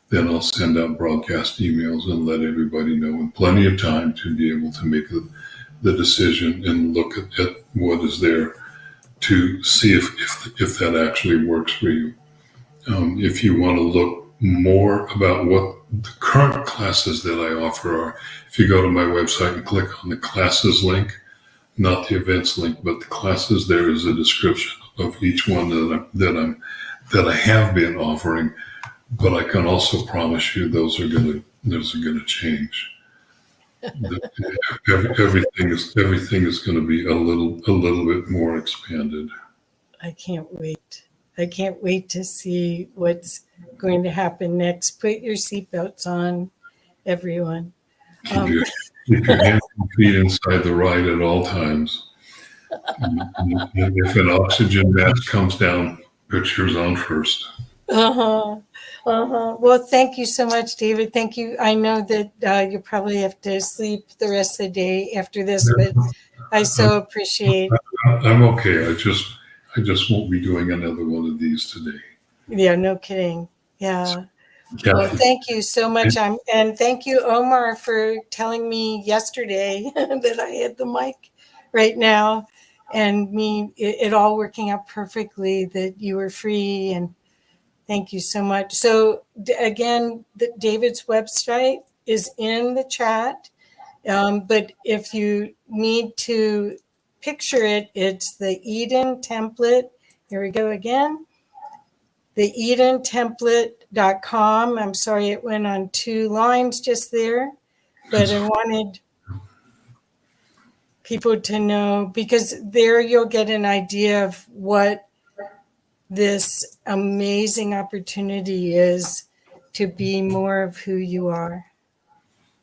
G: then I'll send out broadcast emails and let everybody know in plenty of time to be able to make the decision and look at what is there to see if that actually works for you. If you want to look more about what the current classes that I offer are, if you go to my website and click on the classes link, not the events link, but the classes, there is a description of each one that I have been offering. But I can also promise you those are going to change. Everything is going to be a little bit more expanded.
F: I can't wait. I can't wait to see what's going to happen next. Put your seatbelts on, everyone.
G: Keep your hands and feet inside the ride at all times. And if an oxygen mask comes down, put yours on first.
F: Well, thank you so much, David. Thank you. I know that you probably have to sleep the rest of the day after this, but I so appreciate.
G: I'm okay. I just won't be doing another one of these today.
F: Yeah, no kidding. Yeah.
G: Kathy,
F: Well, thank you so much. And thank you, Omar, for telling me yesterday that I had the mic right now, and it all working out perfectly, that you were free. And thank you so much. So again, David's website is in the chat. But if you need to picture it, it's the Eden template. Here we go again. The EdenTemplate.com. I'm sorry it went on 2 lines just there, but I wanted people to know, because there you'll get an idea of what this amazing opportunity is to be more of who you are.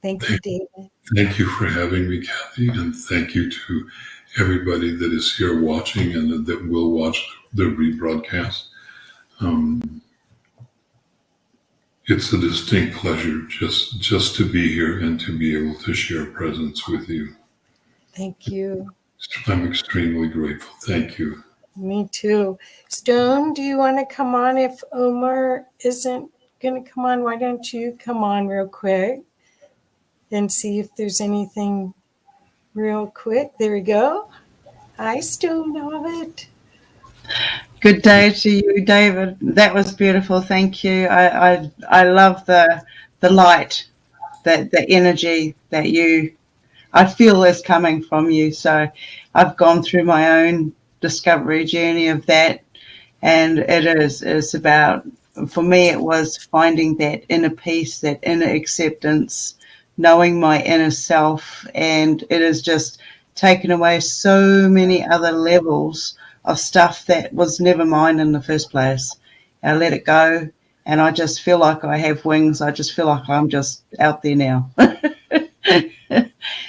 F: Thank you, David.
G: Thank you for having me, Kathy, and thank you to everybody that is here watching and that will watch the rebroadcast. It's a distinct pleasure just to be here and to be able to share presence with you.
F: Thank you.
G: I'm extremely grateful. Thank you.
F: Me too. Stone, do you want to come on? If Omar isn't going to come on, why don't you come on real quick and see if there's anything real quick. There we go. Hi, Stone of it.
C: Good day to you, David. That was beautiful. Thank you. I love the light, the energy that I feel is coming from you. So I've gone through my own discovery journey of that, and it's about, for me, it was finding that inner peace, that inner acceptance, knowing my inner self, and it has just taken away so many other levels of stuff that was never mine in the first place. I let it go, and I just feel like I have wings. I just feel like I'm just out there now.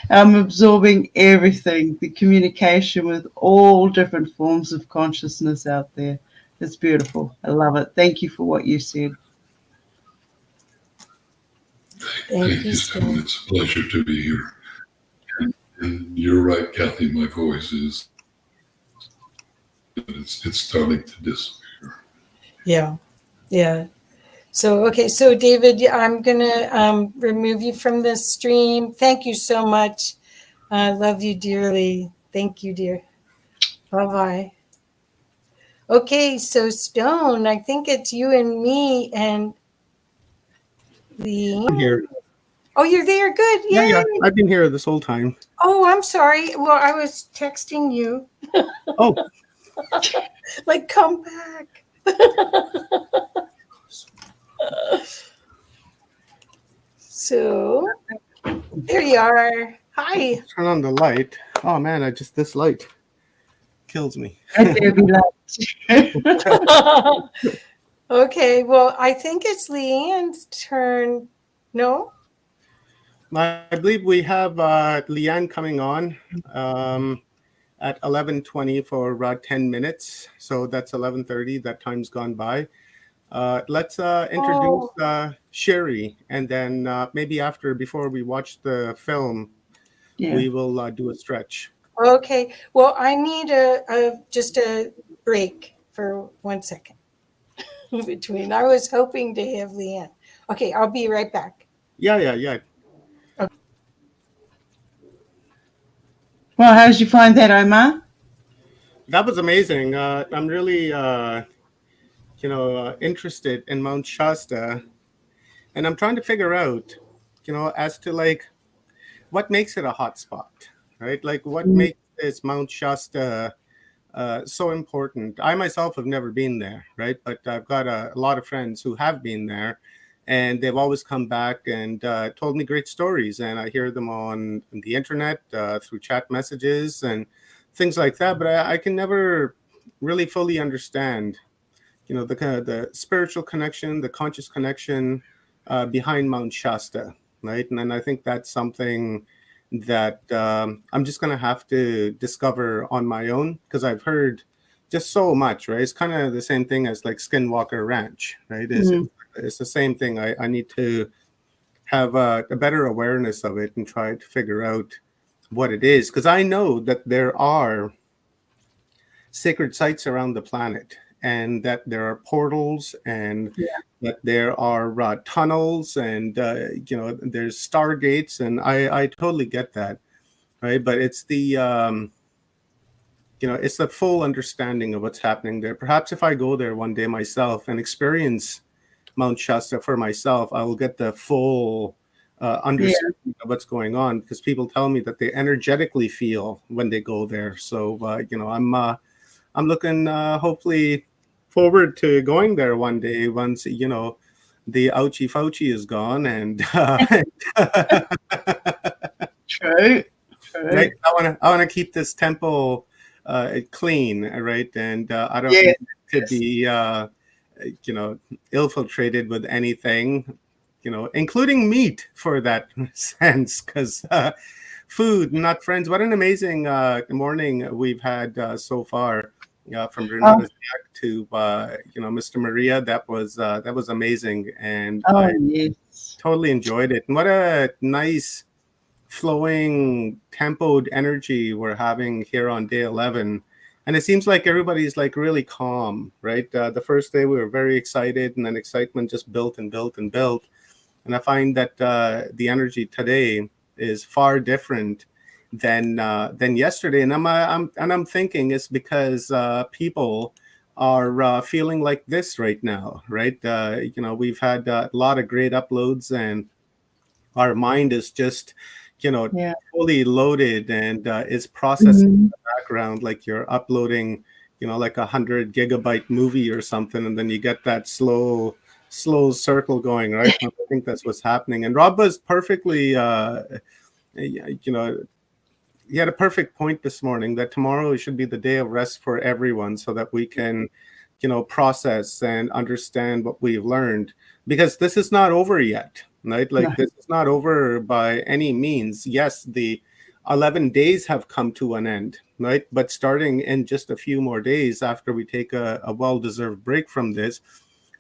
C: I'm absorbing everything, the communication with all different forms of consciousness out there. It's beautiful. I love it. Thank you for what you said.
F: Thank you,
G: Stone. It's a pleasure to be here. And you're right, Kathy, my voice is, it's starting to disappear.
F: Yeah. So, okay. So, David, I'm going to remove you from this stream. Thank you so much. I love you dearly. Thank you, dear. Bye-bye. Okay. So, Stone, I think it's you and me and the...
A: I'm here.
F: Oh, you're there. Good. Yay.
A: Yeah. I've been here this whole time.
F: Oh, I'm sorry. Well, I was texting you.
A: Oh.
F: Like, come back. So there you are. Hi.
A: Turn on the light. Oh man, this light kills me.
C: There be light.
F: Okay, well, I think it's Leanne's turn. No?
A: I believe we have Leanne coming on at 11:20 for 10 minutes. So that's 11:30. That time's gone by. Let's introduce Sherry, and then maybe before we watch the film, we will do a stretch.
F: Okay. Well, I need just a break for 1 second in between. I was hoping to have Leanne. Okay, I'll be right back.
A: Yeah.
F: Okay.
C: Well, how did you find that, Omar?
A: That was amazing. I'm really, interested in Mount Shasta, and I'm trying to figure out, as to like what makes it a hot spot, right? Like what makes this Mount Shasta so important. I myself have never been there, right? But I've got a lot of friends who have been there, and they've always come back and told me great stories. And I hear them on the internet through chat messages and things like that. But I can never really fully understand, the kind of the spiritual connection, the conscious connection behind Mount Shasta, right? And then I think that's something that I'm just going to have to discover on my own, because I've heard just so much, right? It's kind of the same thing as like Skinwalker Ranch, right? It's the same thing. I need to have a better awareness of it and try to figure out what it is, because I know that there are sacred sites around the planet, and that there are portals, and that there are tunnels, and there's stargates, and I totally get that, right? But it's the it's the full understanding of what's happening there. Perhaps if I go there one day myself and experience Mount Shasta for myself, I will get the full understanding of what's going on, because people tell me that they energetically feel when they go there. So I'm looking hopefully forward to going there one day once the ouchie fauci is gone, and
C: True.
A: right. I want to keep this temple clean, right? And I don't need to be infiltrated with anything, including meat for that sense, because food, not friends. What an amazing morning we've had so far. From Renata's back to Mr. Maria, that was amazing, and I totally enjoyed it. And what a nice flowing tempoed energy we're having here on day 11. And it seems like everybody's like really calm, right? The first day we were very excited, and then excitement just built and built and built. And I find that the energy today is far different than yesterday, and I'm thinking it's because people are feeling like this right now, right? We've had a lot of great uploads, and our mind is just fully loaded, and it's processing in the background like you're uploading like 100 gigabyte movie or something, and then you get that slow circle going, right? I think that's what's happening. And Rob was perfectly he had a perfect point this morning that tomorrow should be the day of rest for everyone, so that we can, process and understand what we've learned, because this is not over yet, right? Like this is not over by any means. Yes, the 11 days have come to an end, right? But starting in just a few more days after we take a well-deserved break from this,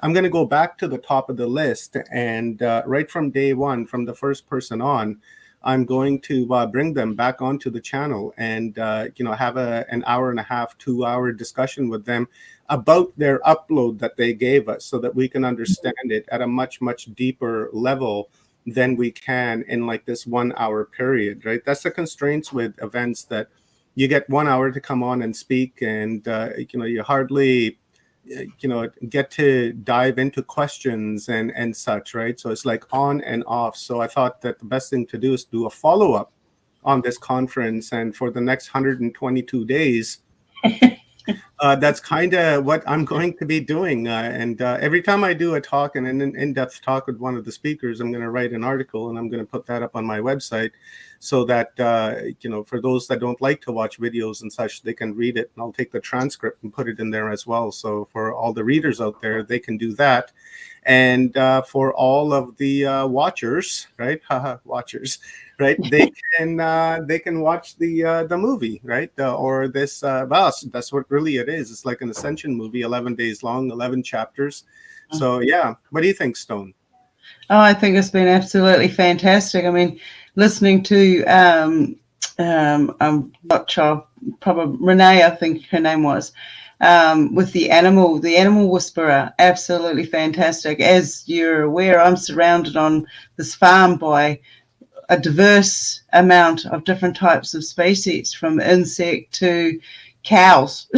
A: I'm going to go back to the top of the list, and right from day one, from the first person on, I'm going to bring them back onto the channel and, have an hour and a half, 2 hour discussion with them about their upload that they gave us, so that we can understand it at a much, much deeper level than we can in like this 1 hour period, right? That's the constraints with events, that you get 1 hour to come on and speak, and, you hardly get to dive into questions and such, right? So it's like on and off. So I thought that the best thing to do is do a follow-up on this conference, and for the next 122 days that's kind of what I'm going to be doing. And every time I do a talk and an in-depth talk with one of the speakers, I'm going to write an article and I'm going to put that up on my website so that, for those that don't like to watch videos and such, they can read it. And I'll take the transcript and put it in there as well. So for all the readers out there, they can do that. And for all of the watchers, right? Watchers, right? They can watch the movie, right? Or this. Well, that's what really it is. It's like an ascension movie, 11 days long, 11 chapters. So yeah, what do you think, Stone?
C: Oh, I think it's been absolutely fantastic. I mean, listening to probably Renee, I think her name was, with the animal whisperer, absolutely fantastic. As you're aware, I'm surrounded on this farm by a diverse amount of different types of species, from insect to cows,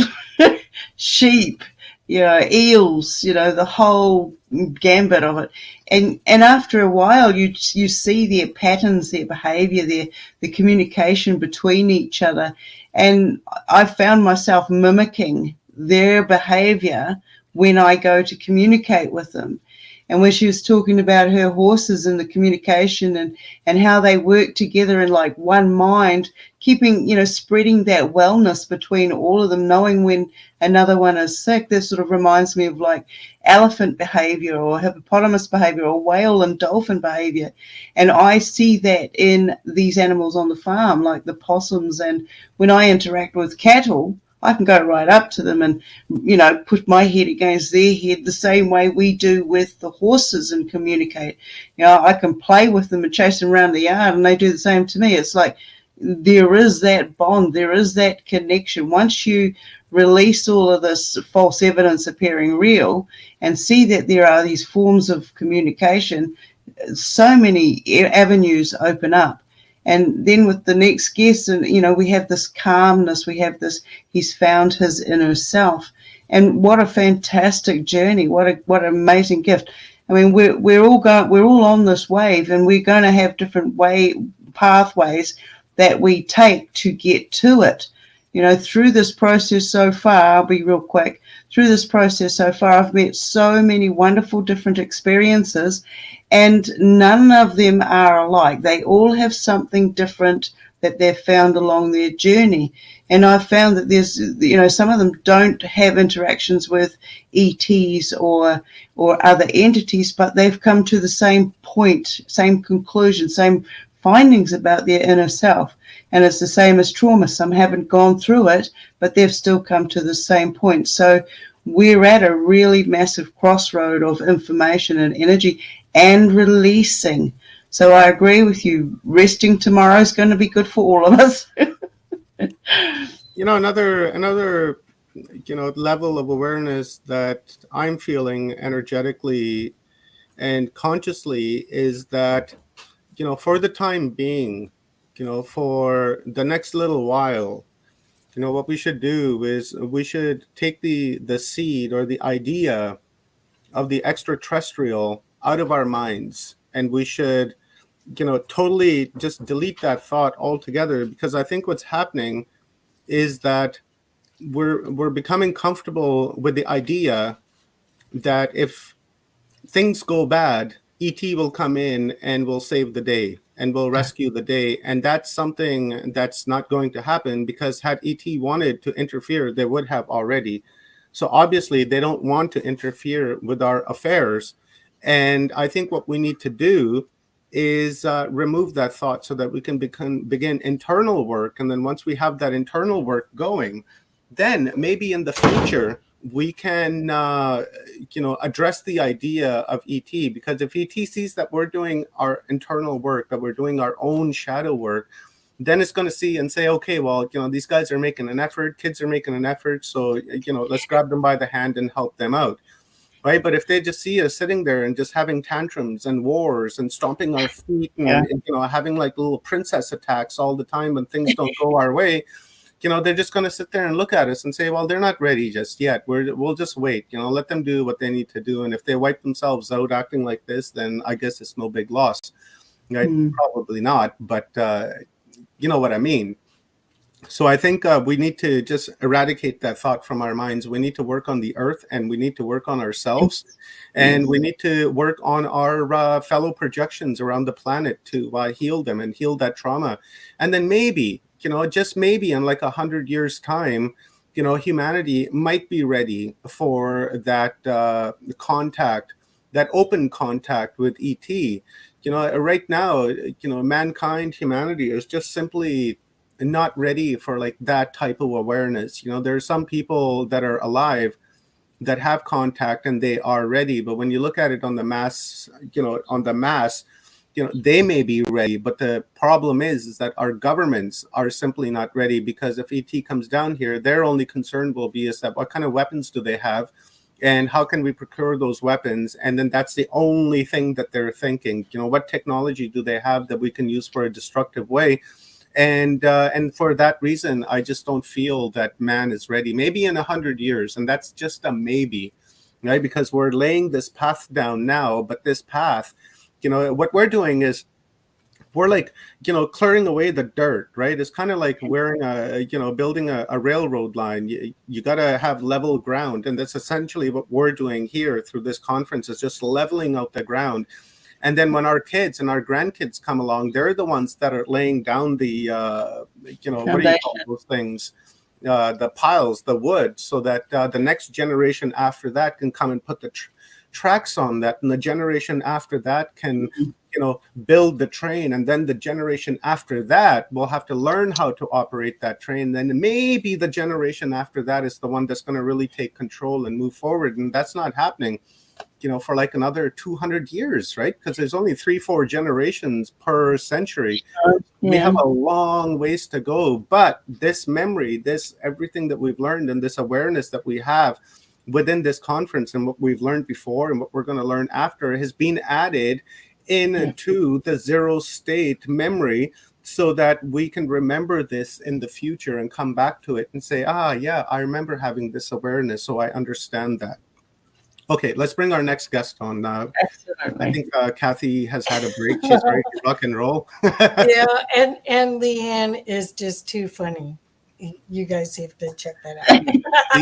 C: sheep, eels, the whole gambit of it. And after a while, you see their patterns, their behavior, the communication between each other. And I found myself mimicking their behavior when I go to communicate with them. And when she was talking about her horses and the communication and how they work together in like one mind, keeping, spreading that wellness between all of them, knowing when another one is sick, this sort of reminds me of like elephant behavior or hippopotamus behavior or whale and dolphin behavior. And I see that in these animals on the farm, like the possums. And when I interact with cattle, I can go right up to them and, put my head against their head the same way we do with the horses and communicate. I can play with them and chase them around the yard and they do the same to me. It's like there is that bond, there is that connection. Once you release all of this false evidence appearing real and see that there are these forms of communication, so many avenues open up. And then with the next guest, and we have this calmness, we have this, he's found his inner self. And what a fantastic journey, what an amazing gift. I mean, we're all on this wave, and we're going to have different pathways that we take to get to it. Through this process so far, I'll be real quick, through this process so far, I've met so many wonderful different experiences, and none of them are alike. They all have something different that they've found along their journey. And I've found that there's, some of them don't have interactions with ETs or other entities, but they've come to the same point, same conclusion, same findings about their inner self. And it's the same as trauma. Some haven't gone through it, but they've still come to the same point. So we're at a really massive crossroad of information and energy and releasing. So I agree with you. Resting tomorrow is going to be good for all of us.
A: Another level of awareness that I'm feeling energetically and consciously is that, for the time being, for the next little while, what we should do is we should take the seed or the idea of the extraterrestrial out of our minds, and we should, totally just delete that thought altogether, because I think what's happening is that we're becoming comfortable with the idea that if things go bad, ET will come in and will save the day and will rescue the day. And that's something that's not going to happen, because had ET wanted to interfere, they would have already. So obviously they don't want to interfere with our affairs. And I think what we need to do is remove that thought so that we can begin internal work. And then once we have that internal work going, then maybe in the future, we can, address the idea of ET, because if ET sees that we're doing our internal work, that we're doing our own shadow work, then it's going to see and say, okay, well, these guys are making an effort, kids are making an effort, so, let's grab them by the hand and help them out, right? But if they just see us sitting there and just having tantrums and wars and stomping our feet and having like little princess attacks all the time when things don't go our way, they're just going to sit there and look at us and say, well, they're not ready just yet. We'll just wait, let them do what they need to do. And if they wipe themselves out acting like this, then I guess it's no big loss, right? Probably not, but you know what I mean. So I think we need to just eradicate that thought from our minds. We need to work on the earth, and we need to work on ourselves, and we need to work on our fellow projections around the planet to heal them and heal that trauma. And then maybe, just maybe in like 100 years time, humanity might be ready for that contact, that open contact with ET. Right now, mankind, humanity is just simply not ready for like that type of awareness. There are some people that are alive that have contact and they are ready, but when you look at it on the mass, they may be ready, but the problem is that our governments are simply not ready, because if ET comes down here, their only concern will be is that what kind of weapons do they have and how can we procure those weapons? And then that's the only thing that they're thinking. What technology do they have that we can use for a destructive way? And for that reason, I just don't feel that man is ready. Maybe in 100 years, and that's just a maybe, right? Because we're laying this path down now, but this path, what we're doing is we're like, clearing away the dirt, right? It's kind of like wearing building a railroad line. You got to have level ground. And that's essentially what we're doing here through this conference, is just leveling out the ground. And then when our kids and our grandkids come along, they're the ones that are laying down the, what do you call those things? The piles, the wood, so that the next generation after that can come and put the tracks on that. And the generation after that can, build the train. And then the generation after that will have to learn how to operate that train. Then maybe the generation after that is the one that's going to really take control and move forward. And that's not happening, for like another 200 years, right? Because there's only 3-4 generations per century. We have a long ways to go. But this memory, this everything that we've learned, and this awareness that we have within this conference, and what we've learned before and what we're going to learn after, has been added into the zero state memory, so that we can remember this in the future and come back to it and say, yeah, I remember having this awareness, so I understand that. Okay, let's bring our next guest on. I think Kathy has had a break. She's ready to rock and roll.
F: Yeah, and Leanne is just too funny. You guys have to check that out.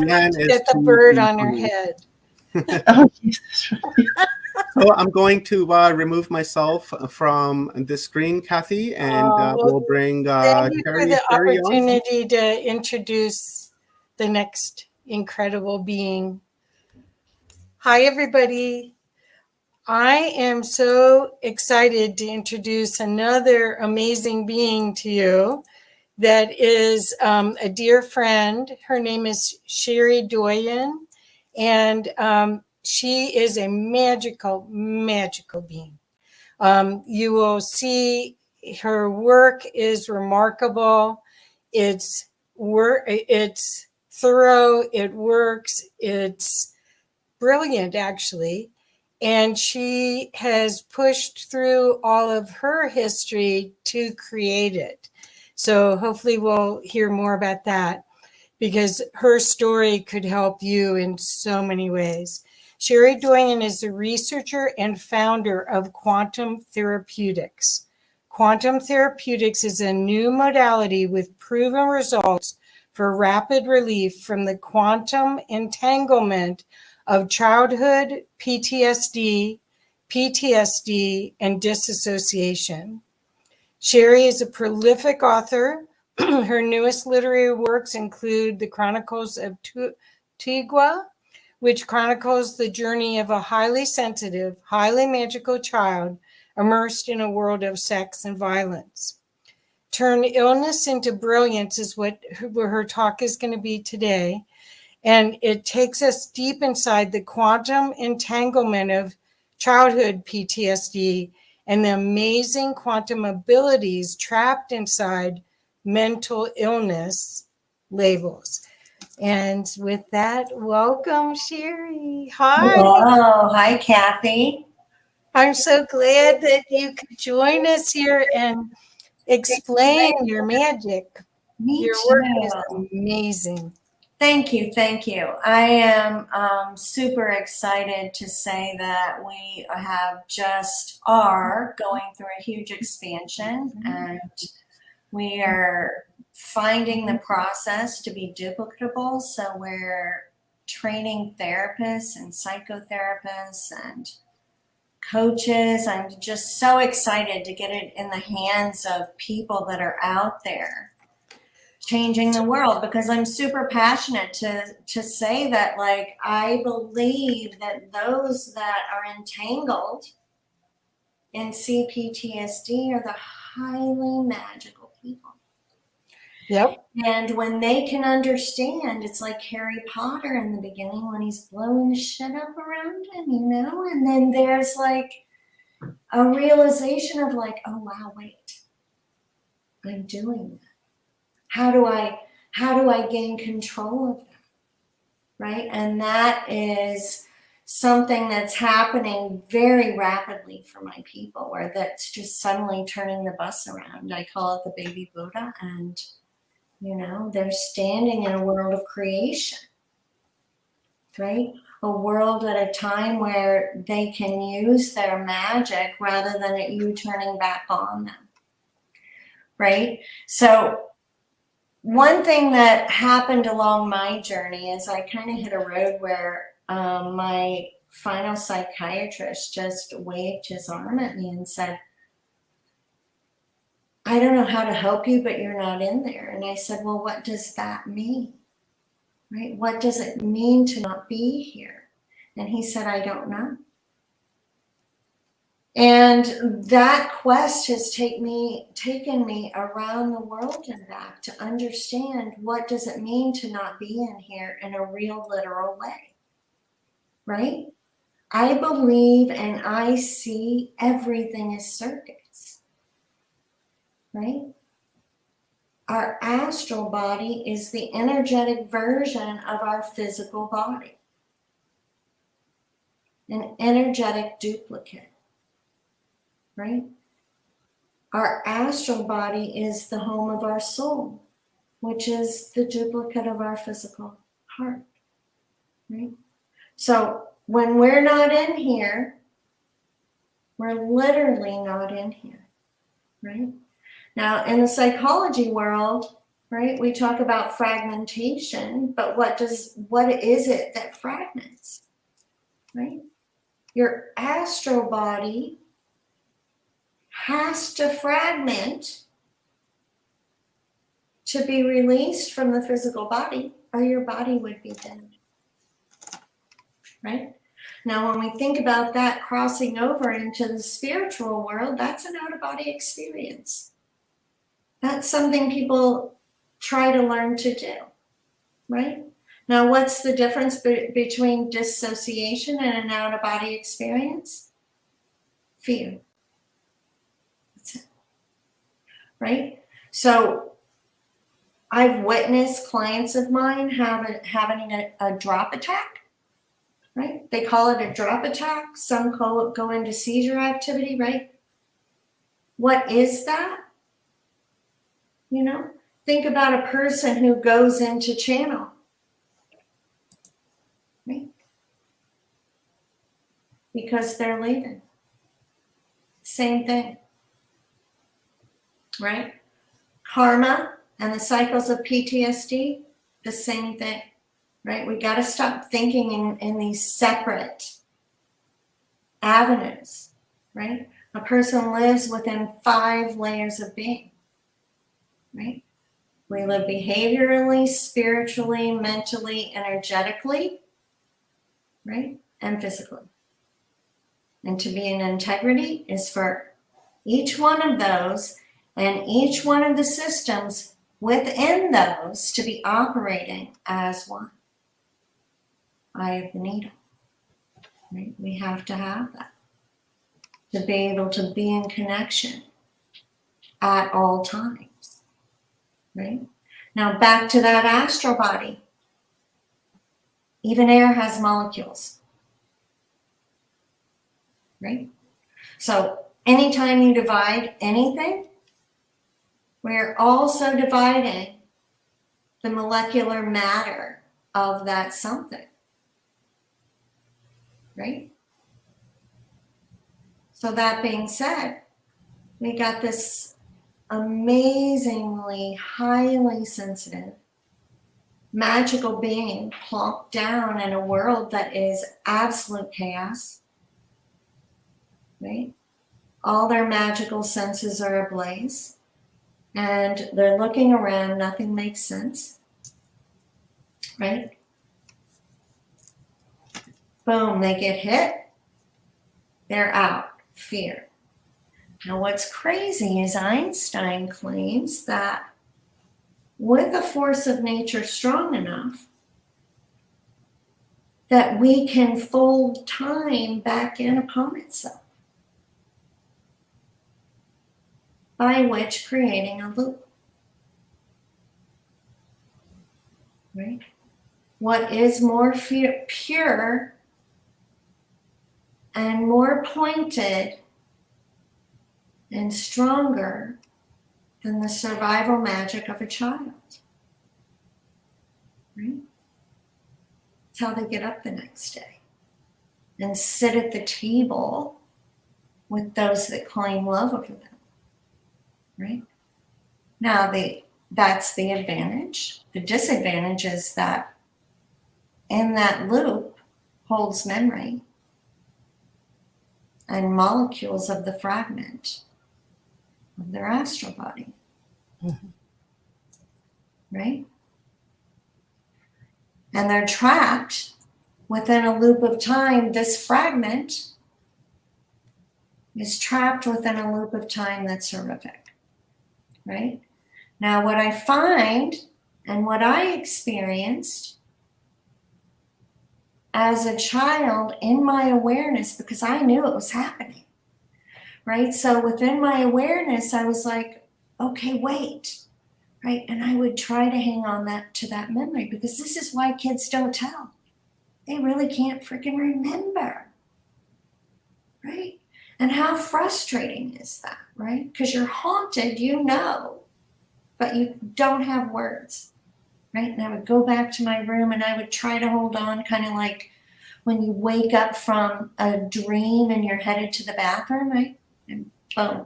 A: Leanne is
F: get the bird on her head.
C: Oh, Jesus.
A: So I'm going to remove myself from the screen, Kathy, and we'll bring
F: thank you for the
A: Terry
F: opportunity to introduce the next incredible being. Hi, everybody. I am so excited to introduce another amazing being to you that is a dear friend. Her name is Sherry Doyen, and she is a magical being. You will see her work is remarkable. It's thorough. It works. It's brilliant, actually. And she has pushed through all of her history to create it. So hopefully we'll hear more about that, because her story could help you in so many ways. Sherry Doyen is a researcher and founder of quantum therapeutics. Quantum therapeutics is a new modality with proven results for rapid relief from the quantum entanglement of childhood PTSD, and disassociation. Sherry is a prolific author. Her newest literary works include The Chronicles of Tigua, which chronicles the journey of a highly sensitive, highly magical child immersed in a world of sex and violence. Turn illness into brilliance is what her talk is going to be today. And it takes us deep inside the quantum entanglement of childhood PTSD and the amazing quantum abilities trapped inside mental illness labels. And with that, welcome, Sherry. Hi.
H: Hello. Hi, Kathy.
F: I'm so glad that you could join us here and explain your magic. Your work is amazing.
H: Thank you. Thank you. I am super excited to say that we are going through a huge expansion, and we are finding the process to be duplicatable. So we're training therapists and psychotherapists and coaches. I'm just so excited to get it in the hands of people that are out there changing the world, because I'm super passionate to say that, like, I believe that those that are entangled in CPTSD are the highly magical people.
F: Yep.
H: And when they can understand, it's like Harry Potter in the beginning when he's blowing shit up around him, you know? And then there's like a realization of like, oh wow, wait, I'm doing that. How do I gain control of that? Right? And that is something that's happening very rapidly for my people, where that's just suddenly turning the bus around. I call it the baby Buddha, and you know, they're standing in a world of creation, right? A world at a time where they can use their magic rather than it you turning back on them, right? So one thing that happened along my journey is I kind of hit a road where my final psychiatrist just waved his arm at me and said, I don't know how to help you, but you're not in there. And I said, well, what does that mean? Right? What does it mean to not be here? And he said, I don't know. And that quest has taken me around the world and back to understand what does it mean to not be in here in a real, literal way, right? I believe and I see everything as circuits, right? Our astral body is the energetic version of our physical body, an energetic duplicate, right? Our astral body is the home of our soul, which is the duplicate of our physical heart, right? So when we're not in here, we're literally not in here, right? Now, in the psychology world, right, we talk about fragmentation, but what is it that fragments, right? Your astral body has to fragment to be released from the physical body, or your body would be dead, right? Now, when we think about that crossing over into the spiritual world, that's an out-of-body experience. That's something people try to learn to do, right? Now, what's the difference between dissociation and an out-of-body experience? Fear. That's it, right? So I've witnessed clients of mine having a drop attack, right? They call it a drop attack. Some go into seizure activity, right? What is that? You know, think about a person who goes into channel, right? Because they're leaving. Same thing, right? Karma and the cycles of PTSD, the same thing, right? We got to stop thinking in these separate avenues, right? A person lives within 5 layers of being, right? We live behaviorally, spiritually, mentally, energetically, right? And physically. And to be in integrity is for each one of those and each one of the systems within those to be operating as one. Eye of the needle, right? We have to have that to be able to be in connection at all times, right? Now back to that astral body. Even air has molecules, right? So anytime you divide anything, we're also dividing the molecular matter of that something, right? So that being said, we got this amazingly, highly sensitive, magical being plopped down in a world that is absolute chaos, right? All their magical senses are ablaze, and they're looking around, nothing makes sense, right? Boom, they get hit, they're out, fear. Now, what's crazy is Einstein claims that with a force of nature strong enough, that we can fold time back in upon itself, by which creating a loop, right? What is more pure and more pointed and stronger than the survival magic of a child, right? It's how they get up the next day and sit at the table with those that claim love over them, right? Now, that's the advantage. The disadvantage is that in that loop holds memory and molecules of the fragment of their astral body, right? And they're trapped within a loop of time. This fragment is trapped within a loop of time that's horrific, right? Now, what I find and what I experienced as a child in my awareness, because I knew it was happening, right? So within my awareness, I was like, okay, wait, right? And I would try to hang on to that memory, because this is why kids don't tell. They really can't freaking remember, right? And how frustrating is that, right? Because you're haunted, you know, but you don't have words, right? And I would go back to my room and I would try to hold on, kind of like when you wake up from a dream and you're headed to the bathroom, right? And boom,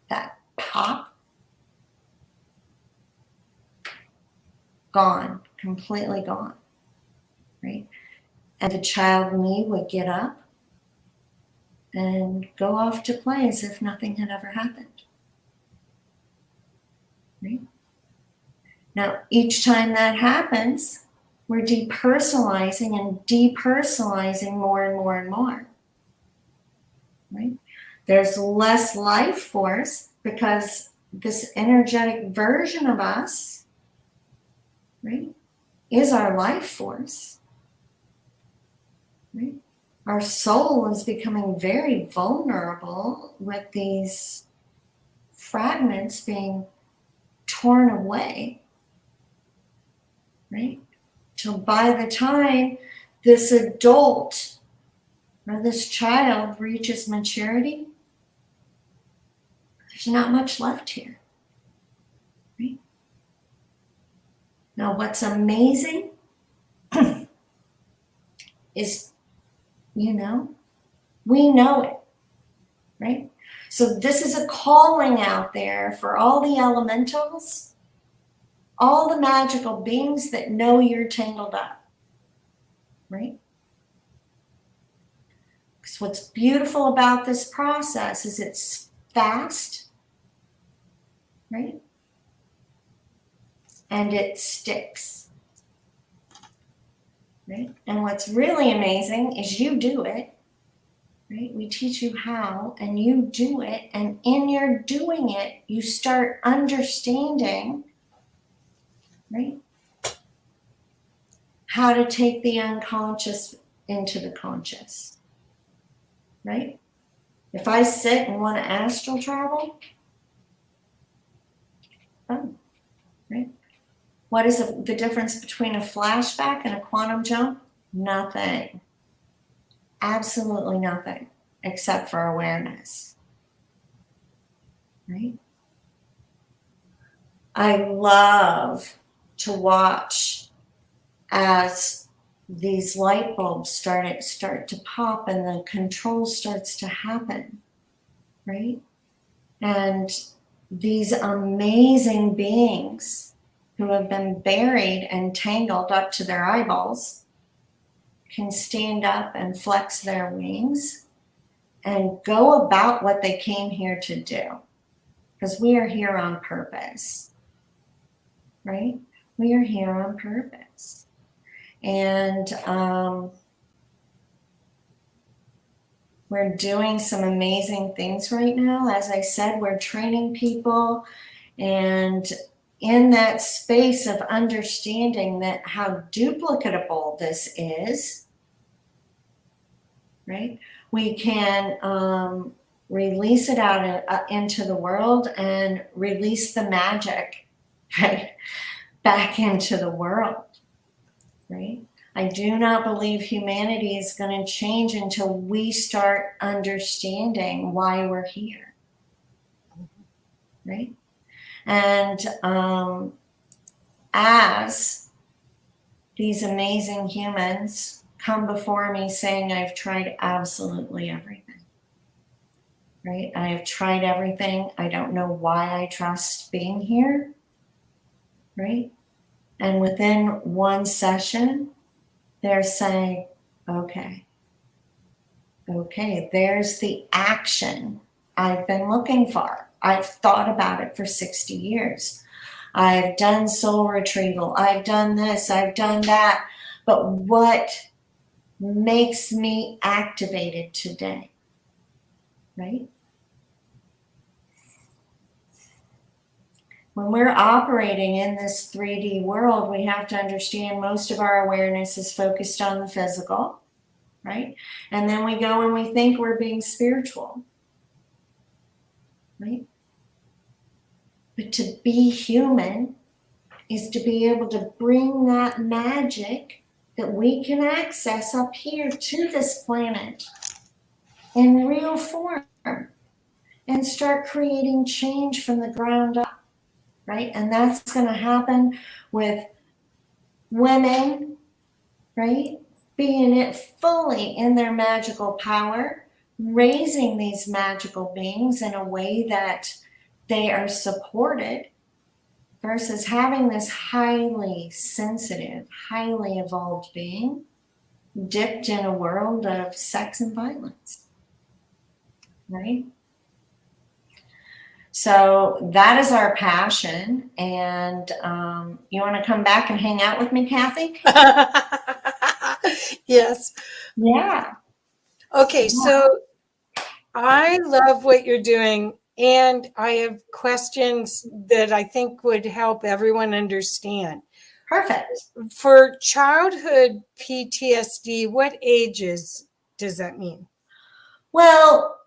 H: that pop, gone, completely gone, right? And the child me would get up and go off to play as if nothing had ever happened, right? Now, each time that happens, we're depersonalizing and depersonalizing more and more and more, right? There's less life force because this energetic version of us, right, is our life force, right? Our soul is becoming very vulnerable with these fragments being torn away, right? Till by the time this adult or this child reaches maturity, there's not much left here, right? Now, what's amazing is, we know it, right? So this is a calling out there for all the elementals, all the magical beings that know you're tangled up, right? Because what's beautiful about this process is it's fast, right? And it sticks, right? And what's really amazing is you do it, right? We teach you how, and you do it, and in your doing it, you start understanding, right, how to take the unconscious into the conscious, right? If I sit and want to astral travel, oh, right? What is the difference between a flashback and a quantum jump? Nothing. Absolutely nothing, except for awareness, right? I love to watch as these light bulbs start to pop and the control starts to happen, right? And these amazing beings who have been buried and tangled up to their eyeballs can stand up and flex their wings and go about what they came here to do. Because we are here on purpose, right? We are here on purpose. And we're doing some amazing things right now. As I said, we're training people, and in that space of understanding that how duplicatable this is, right? We can release it out into the world and release the magic, right, back into the world, right? I do not believe humanity is going to change until we start understanding why we're here, right? And as these amazing humans come before me saying, I've tried absolutely everything, right? I have tried everything. I don't know why I trust being here, right? And within one session, they're saying, okay, there's the action I've been looking for. I've thought about it for 60 years. I've done soul retrieval. I've done this. I've done that. But what makes me activated today, right? When we're operating in this 3D world, we have to understand most of our awareness is focused on the physical, right? And then we go and we think we're being spiritual, right? But to be human is to be able to bring that magic that we can access up here to this planet in real form and start creating change from the ground up. Right? And that's going to happen with women, right? Being it fully in their magical power, raising these magical beings in a way that they are supported versus having this highly sensitive, highly evolved being dipped in a world of sex and violence, right? So that is our passion. And you want to come back and hang out with me, Kathy?
F: Yes.
H: Yeah.
F: Okay, so I love what you're doing, and I have questions that I think would help everyone understand.
H: Perfect.
F: For childhood PTSD, what ages does that mean?
H: Well,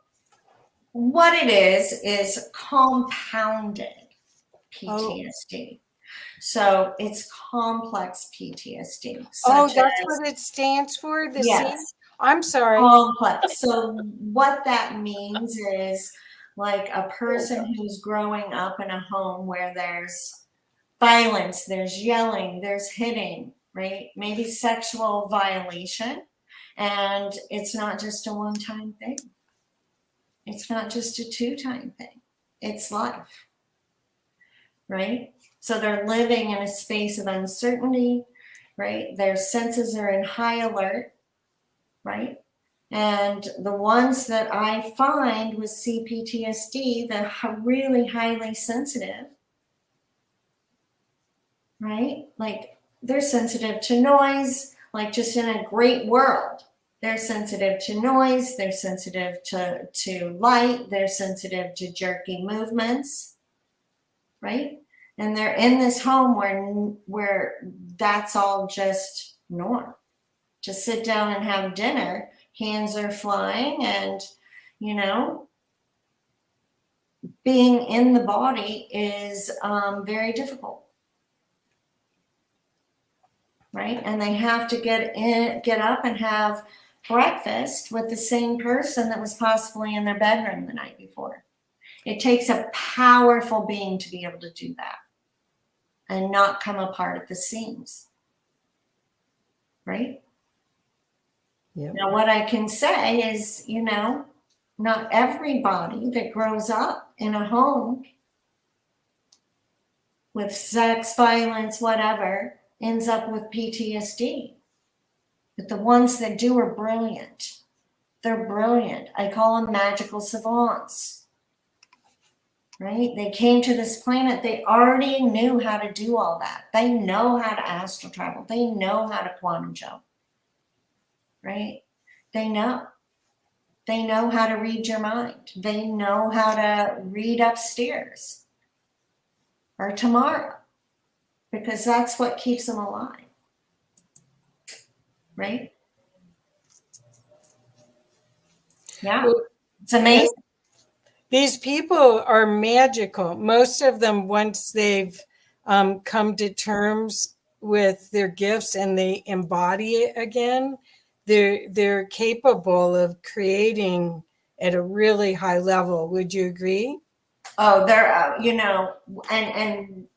H: what it is compounded PTSD. So it's complex PTSD.
F: Oh, that's what it stands for? The
H: Yes.
F: C? I'm sorry.
H: Complex. So what that means is like a person who's growing up in a home where there's violence, there's yelling, there's hitting, right? Maybe sexual violation. And it's not just a one-time thing. It's not just a two-time thing. It's life, right? So they're living in a space of uncertainty, right? Their senses are in high alert, right? And the ones that I find with CPTSD, the really highly sensitive, right? Like they're sensitive to noise, like just in a great world. They're sensitive to noise, they're sensitive to light, they're sensitive to jerky movements, right? And they're in this home where that's all just norm. To sit down and have dinner, hands are flying, and, you know, being in the body is very difficult. Right? And they have to get up and have breakfast with the same person that was possibly in their bedroom the night before. It takes a powerful being to be able to do that and not come apart at the seams. Right? Yep. Now, what I can say is, you know, not everybody that grows up in a home with sex, violence, whatever, ends up with PTSD. But the ones that do are brilliant. They're brilliant. I call them magical savants. Right? They came to this planet. They already knew how to do all that. They know how to astral travel. They know how to quantum jump. Right? They know. They know how to read your mind. They know how to read upstairs or tomorrow, because that's what keeps them alive. Right? Yeah.
F: Well,
H: It's amazing.
F: these people are magical. Most of them, once they've come to terms with their gifts and they embody it again, they're capable of creating at a really high level. Would you agree?
H: Oh, they're, you know, and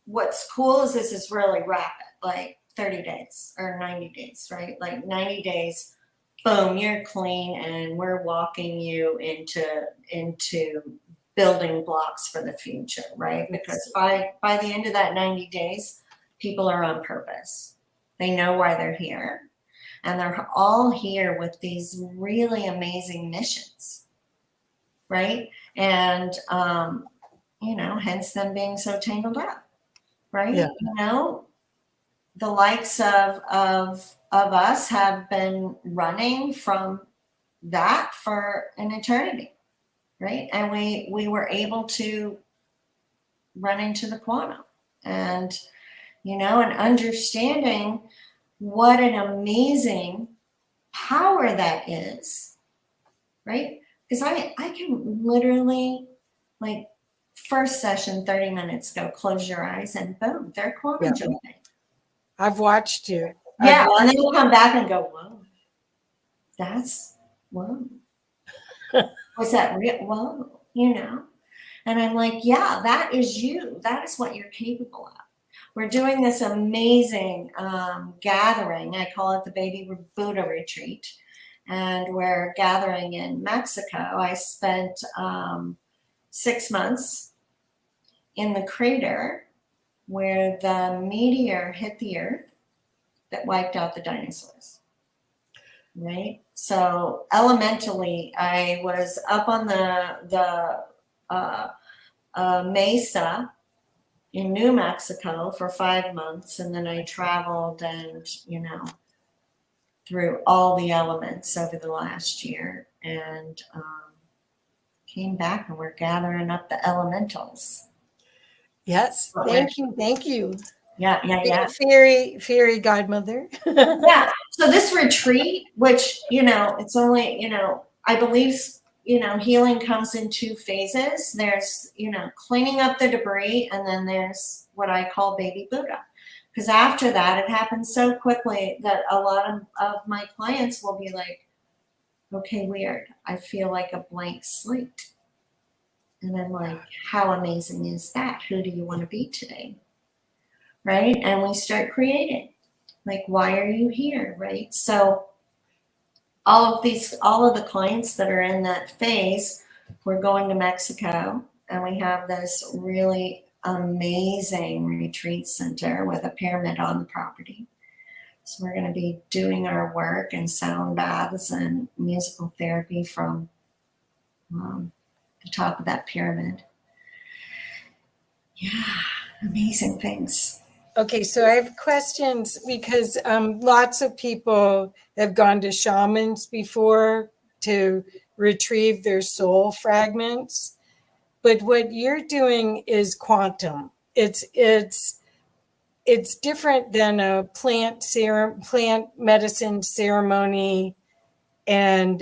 H: what's cool is this is really rapid, like 30 days or 90 days, right? Like 90 days, boom, you're clean, and we're walking you into building blocks for the future, right? Because by the end of that 90 days, people are on purpose. They know why they're here, and they're all here with these really amazing missions, right? And you know, hence them being so tangled up, right?
F: Yeah.
H: You know, the likes of us have been running from that for an eternity, right? And we were able to run into the quantum, and you know, and understanding what an amazing power that is, right? Because I can literally, like, first session 30 minutes go, close your eyes, and boom, they're quantum jumping.
F: I've watched you.
H: Yeah, and then you'll come back and go, whoa, that's, whoa. Was that real? Whoa, you know? And I'm like, yeah, that is you. That is what you're capable of. We're doing this amazing gathering. I call it the Baby Buddha Retreat. And we're gathering in Mexico. I spent 6 months in the crater where the meteor hit the earth that wiped out the dinosaurs, right? So elementally, I was up on the mesa in New Mexico for 5 months, and then I traveled and, you know, through all the elements over the last year, and came back, and we're gathering up the elementals.
F: Yes, thank you.
H: Yeah.
F: Fairy godmother.
H: Yeah. So this retreat, which, you know, it's only, you know, I believe, you know, healing comes in 2 phases. There's, you know, cleaning up the debris, and then there's what I call baby Buddha. Because after that, it happens so quickly that a lot of my clients will be like, okay, weird. I feel like a blank slate. And I'm like, how amazing is that? Who do you want to be today? Right? And we start creating. Like, why are you here? Right? So all of the clients that are in that phase, we're going to Mexico, and we have this really amazing retreat center with a pyramid on the property. So we're going to be doing our work and sound baths and musical therapy from the top of that pyramid. Yeah, amazing things.
F: Okay, so I have questions because lots of people have gone to shamans before to retrieve their soul fragments. But what you're doing is quantum. It's different than a plant medicine ceremony and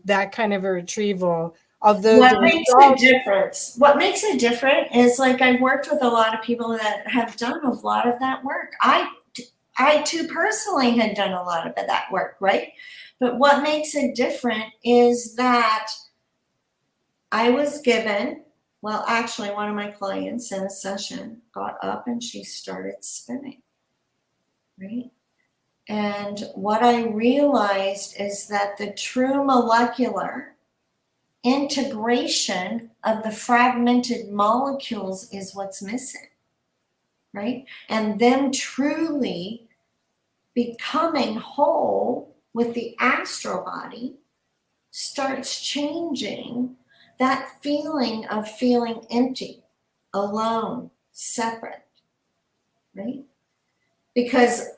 F: that kind of a retrieval. Although
H: what makes it different is, like, I've worked with a lot of people that have done a lot of that work. I too personally had done a lot of that work, right? But what makes it different is that I was given, well, actually, one of my clients in a session got up and she started spinning, right? And what I realized is that the true molecular integration of the fragmented molecules is what's missing. right? And them truly becoming whole with the astral body starts changing that feeling of feeling empty, alone, separate, right? Because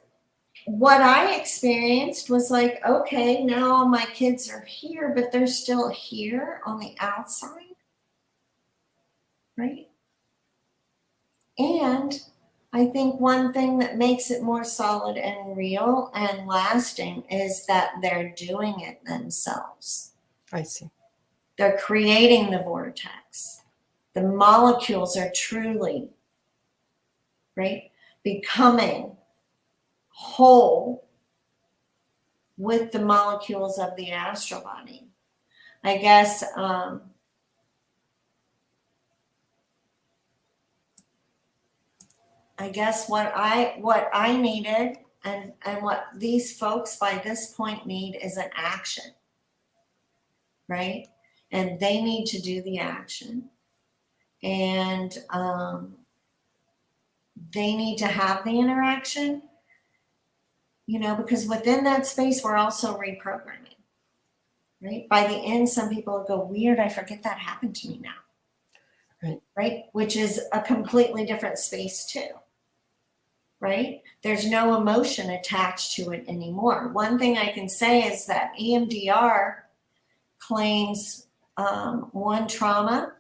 H: what I experienced was like, okay, now all my kids are here, but they're still here on the outside, right? And I think one thing that makes it more solid and real and lasting is that they're doing it themselves.
F: I see.
H: They're creating the vortex. The molecules are truly, right, becoming whole with the molecules of the astral body. I guess what I needed and what these folks by this point need is an action, right? And they need to do the action, and they need to have the interaction, you know, because within that space we're also reprogramming, right? By the end, some people go, weird, I forget that happened to me now, right? Which is a completely different space too, right? There's no emotion attached to it anymore. One thing I can say is that EMDR claims one trauma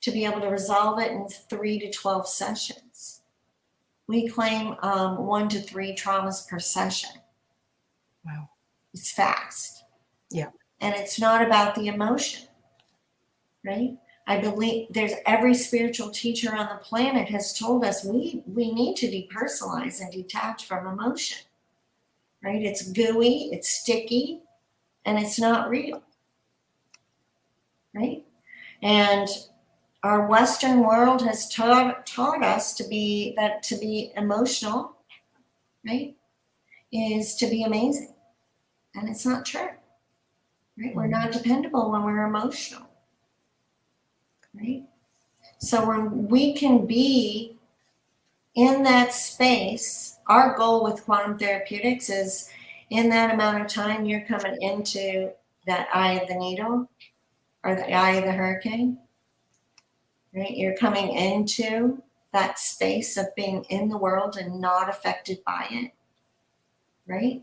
H: to be able to resolve it in 3 to 12 sessions. We claim 1 to 3 traumas per session.
F: Wow.
H: It's fast.
F: Yeah.
H: And it's not about the emotion, right? I believe there's every spiritual teacher on the planet has told us we need to depersonalize and detach from emotion, right? It's gooey, it's sticky, and it's not real, right? And our Western world has taught us to be emotional, right, is to be amazing. And it's not true, right? We're not dependable when we're emotional, right? So when we can be in that space, our goal with quantum therapeutics is in that amount of time you're coming into that eye of the needle or the eye of the hurricane, right? You're coming into that space of being in the world and not affected by it, right?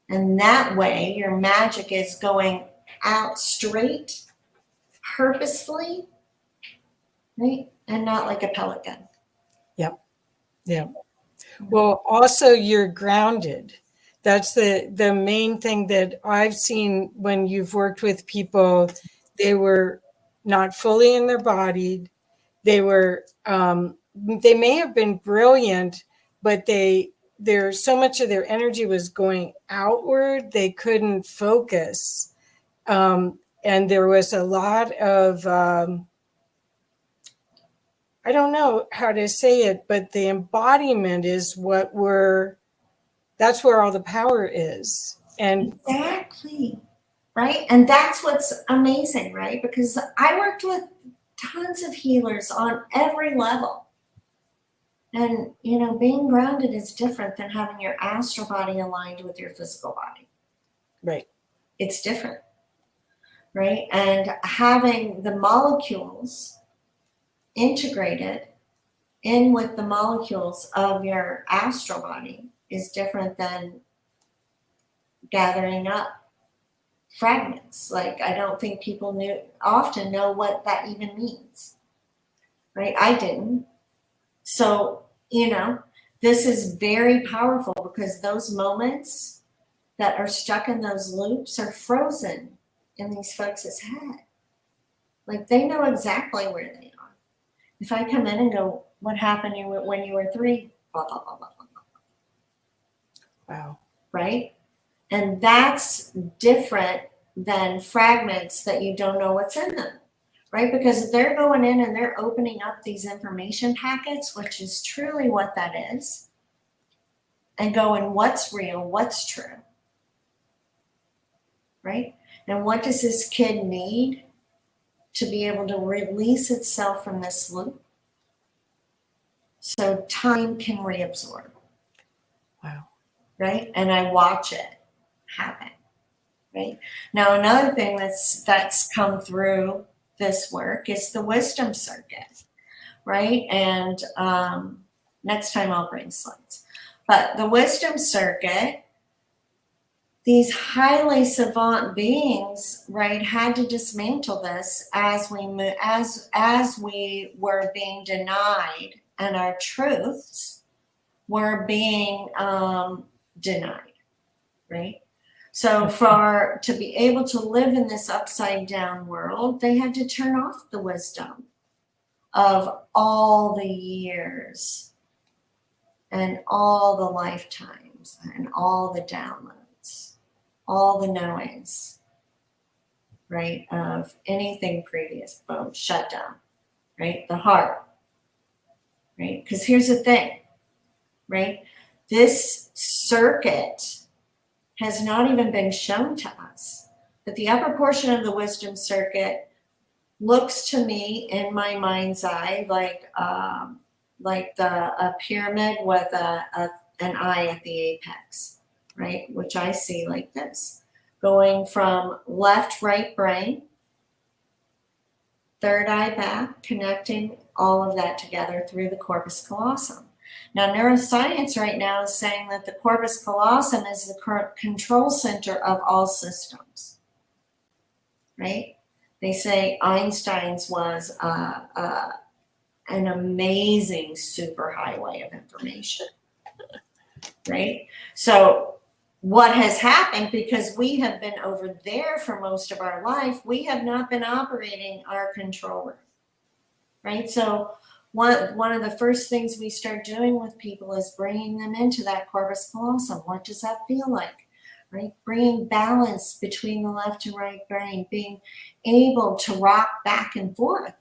H: And that way your magic is going out straight, purposefully, right? And not like a pellet gun.
F: Yep. Yeah. Well, also you're grounded. That's the main thing that I've seen when you've worked with people. They were not fully in their body. They were, they may have been brilliant, but there's so much of their energy was going outward. They couldn't focus. And there was a lot of, I don't know how to say it, but the embodiment is that's where all the power is. And
H: exactly, right? And that's what's amazing, right? Because I worked with tons of healers on every level. And, you know, being grounded is different than having your astral body aligned with your physical body.
F: right.
H: It's different, right? And having the molecules integrated in with the molecules of your astral body is different than gathering up fragments. Like, I don't think people often know what that even means, right? I didn't. So, you know, this is very powerful because those moments that are stuck in those loops are frozen in these folks' head. Like, they know exactly where they are. If I come in and go, what happened when you were 3? Blah, blah, blah, blah, blah, blah.
F: Wow.
H: Right? And that's different than fragments that you don't know what's in them, right? Because they're going in and they're opening up these information packets, which is truly what that is, and going, what's real, what's true, right? And what does this kid need to be able to release itself from this loop? so time can reabsorb.
F: Wow.
H: Right? And I watch it happen. Right? Now, another thing that's come through this work is the wisdom circuit. Right? And next time I'll bring slides. But the wisdom circuit, these highly savant beings, right, had to dismantle this as we were being denied, and our truths were being denied, right? So to be able to live in this upside down world, they had to turn off the wisdom of all the years and all the lifetimes and all the downloads, all the knowings, right, of anything previous. Boom, shut down, right? The heart, right? Because here's the thing, right? This circuit has not even been shown to us, but the upper portion of the wisdom circuit looks to me in my mind's eye like a pyramid with an eye at the apex, right? Which I see like this, going from left, right brain, third eye back, connecting all of that together through the corpus callosum. Now, neuroscience right now is saying that the corpus callosum is the control center of all systems, right? They say Einstein's was an amazing superhighway of information, right? So what has happened, because we have been over there for most of our life, we have not been operating our controller, right? So one of the first things we start doing with people is bringing them into that corpus callosum. What does that feel like, right? Bringing balance between the left and right brain, being able to rock back and forth,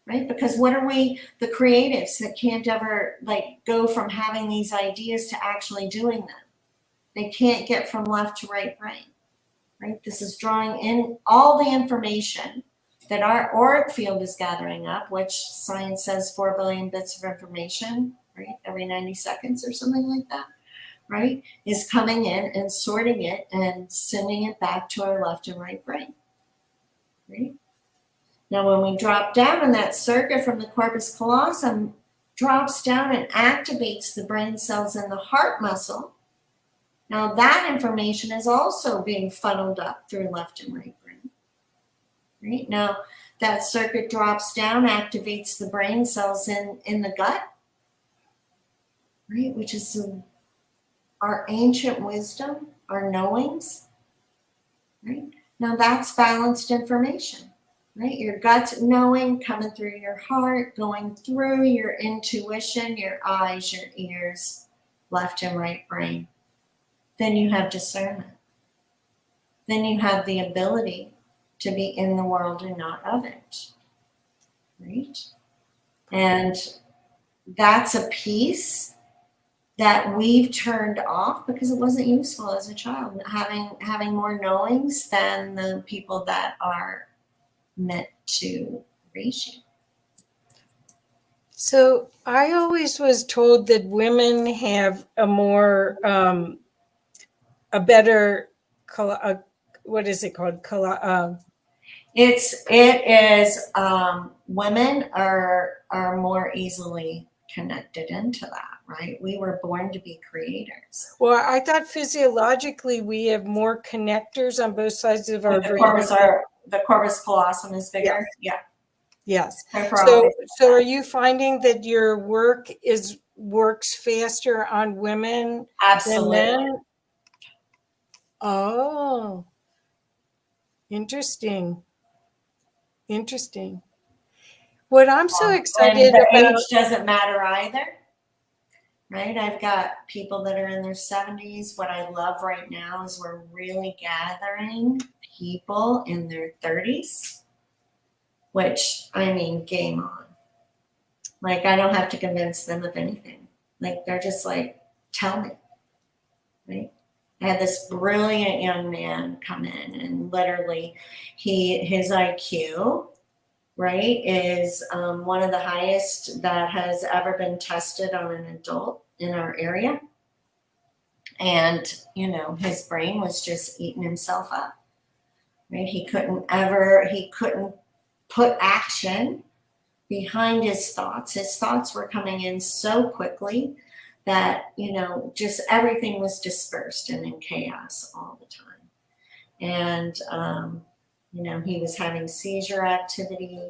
H: right? Because what are we, the creatives that can't ever like go from having these ideas to actually doing them? They can't get from left to right brain, right? This is drawing in all the information that our auric field is gathering up, which science says 4 billion bits of information, right? Every 90 seconds or something like that, right? Is coming in and sorting it and sending it back to our left and right brain, right? Now, when we drop down in that circuit from the corpus callosum, drops down and activates the brain cells in the heart muscle. Now, that information is also being funneled up through left and right brain. Right? Now, that circuit drops down, activates the brain cells in the gut, right? Which is our ancient wisdom, our knowings, right? Now, that's balanced information, right? Your gut knowing coming through your heart, going through your intuition, your eyes, your ears, left and right brain. Then you have discernment. Then you have the ability to be in the world and not of it, right? And that's a piece that we've turned off because it wasn't useful as a child, having more knowings than the people that are meant to raise you.
F: So I always was told that women have a more, a better, what is it called?
H: It is women are more easily connected into that, right? We were born to be creators.
F: Well, I thought physiologically we have more connectors on both sides of our brain.
H: The corpus callosum is bigger.
F: Yes. Yes.
H: So
F: are you finding that your work works faster on women
H: absolutely.
F: than men? Oh, interesting. Interesting. What I'm so excited
H: about,
F: age
H: doesn't matter either, right? I've got people that are in their 70s. What I love right now is we're really gathering people in their 30s, which, I mean, game on. Like, I don't have to convince them of anything. Like, they're just like, tell me, right? I had this brilliant young man come in, and literally his IQ right, is one of the highest that has ever been tested on an adult in our area. And, you know, his brain was just eating himself up, right? He couldn't put action behind his thoughts. His thoughts were coming in so quickly that, you know, just everything was dispersed and in chaos all the time. And, you know, he was having seizure activity.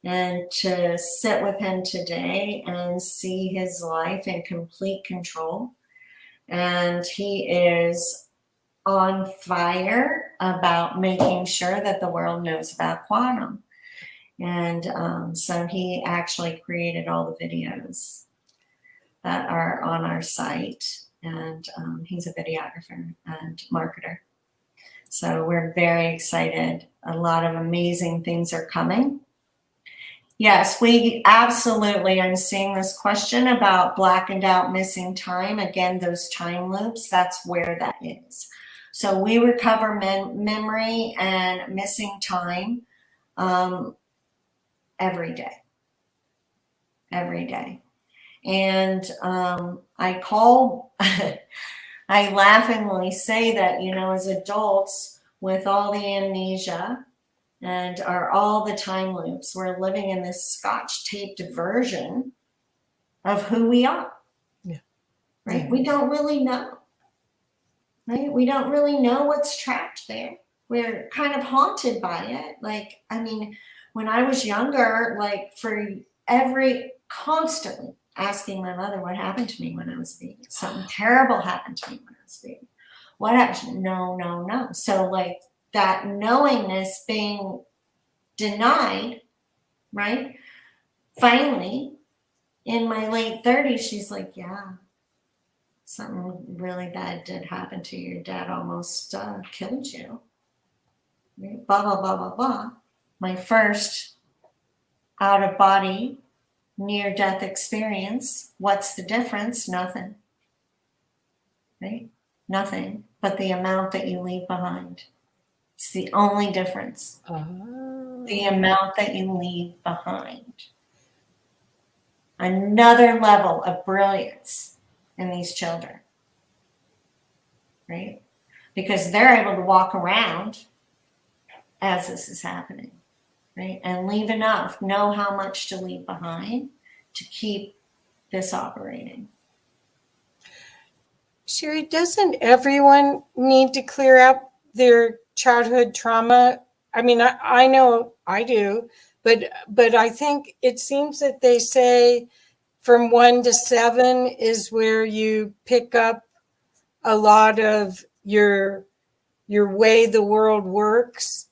H: And to sit with him today and see his life in complete control. And he is on fire about making sure that the world knows about quantum. And so he actually created all the videos that are on our site. And he's a videographer and marketer. So we're very excited. A lot of amazing things are coming. Yes, we absolutely, I'm seeing this question about blackened out missing time. Again, those time loops, that's where that is. So we recover memory and missing time every day. And I laughingly say that, you know, as adults with all the amnesia and all the time loops, we're living in this scotch-taped version of who we are.
F: Yeah.
H: Right?
F: Yeah.
H: We don't really know. Right? We don't really know what's trapped there. We're kind of haunted by it. Like, I mean, when I was younger, like constantly asking my mother what happened to me when I was a baby. Something terrible happened to me when I was a baby. What happened? No. So like that knowingness being denied, right? Finally, in my late 30s, she's like, yeah, something really bad did happen to you. Your dad almost killed you. Right? Blah, blah, blah, blah, blah. My first out-of-body near-death experience. What's the difference? Nothing. Right? Nothing but the amount that you leave behind. It's the only difference. The amount that you leave behind. Another level of brilliance in these children. Right? Because they're able to walk around as this is happening. Right? And leave enough, know how much to leave behind to keep this operating.
F: Sherry, doesn't everyone need to clear up their childhood trauma? I mean, I know I do, but I think it seems that they say from 1 to 7 is where you pick up a lot of your way the world works,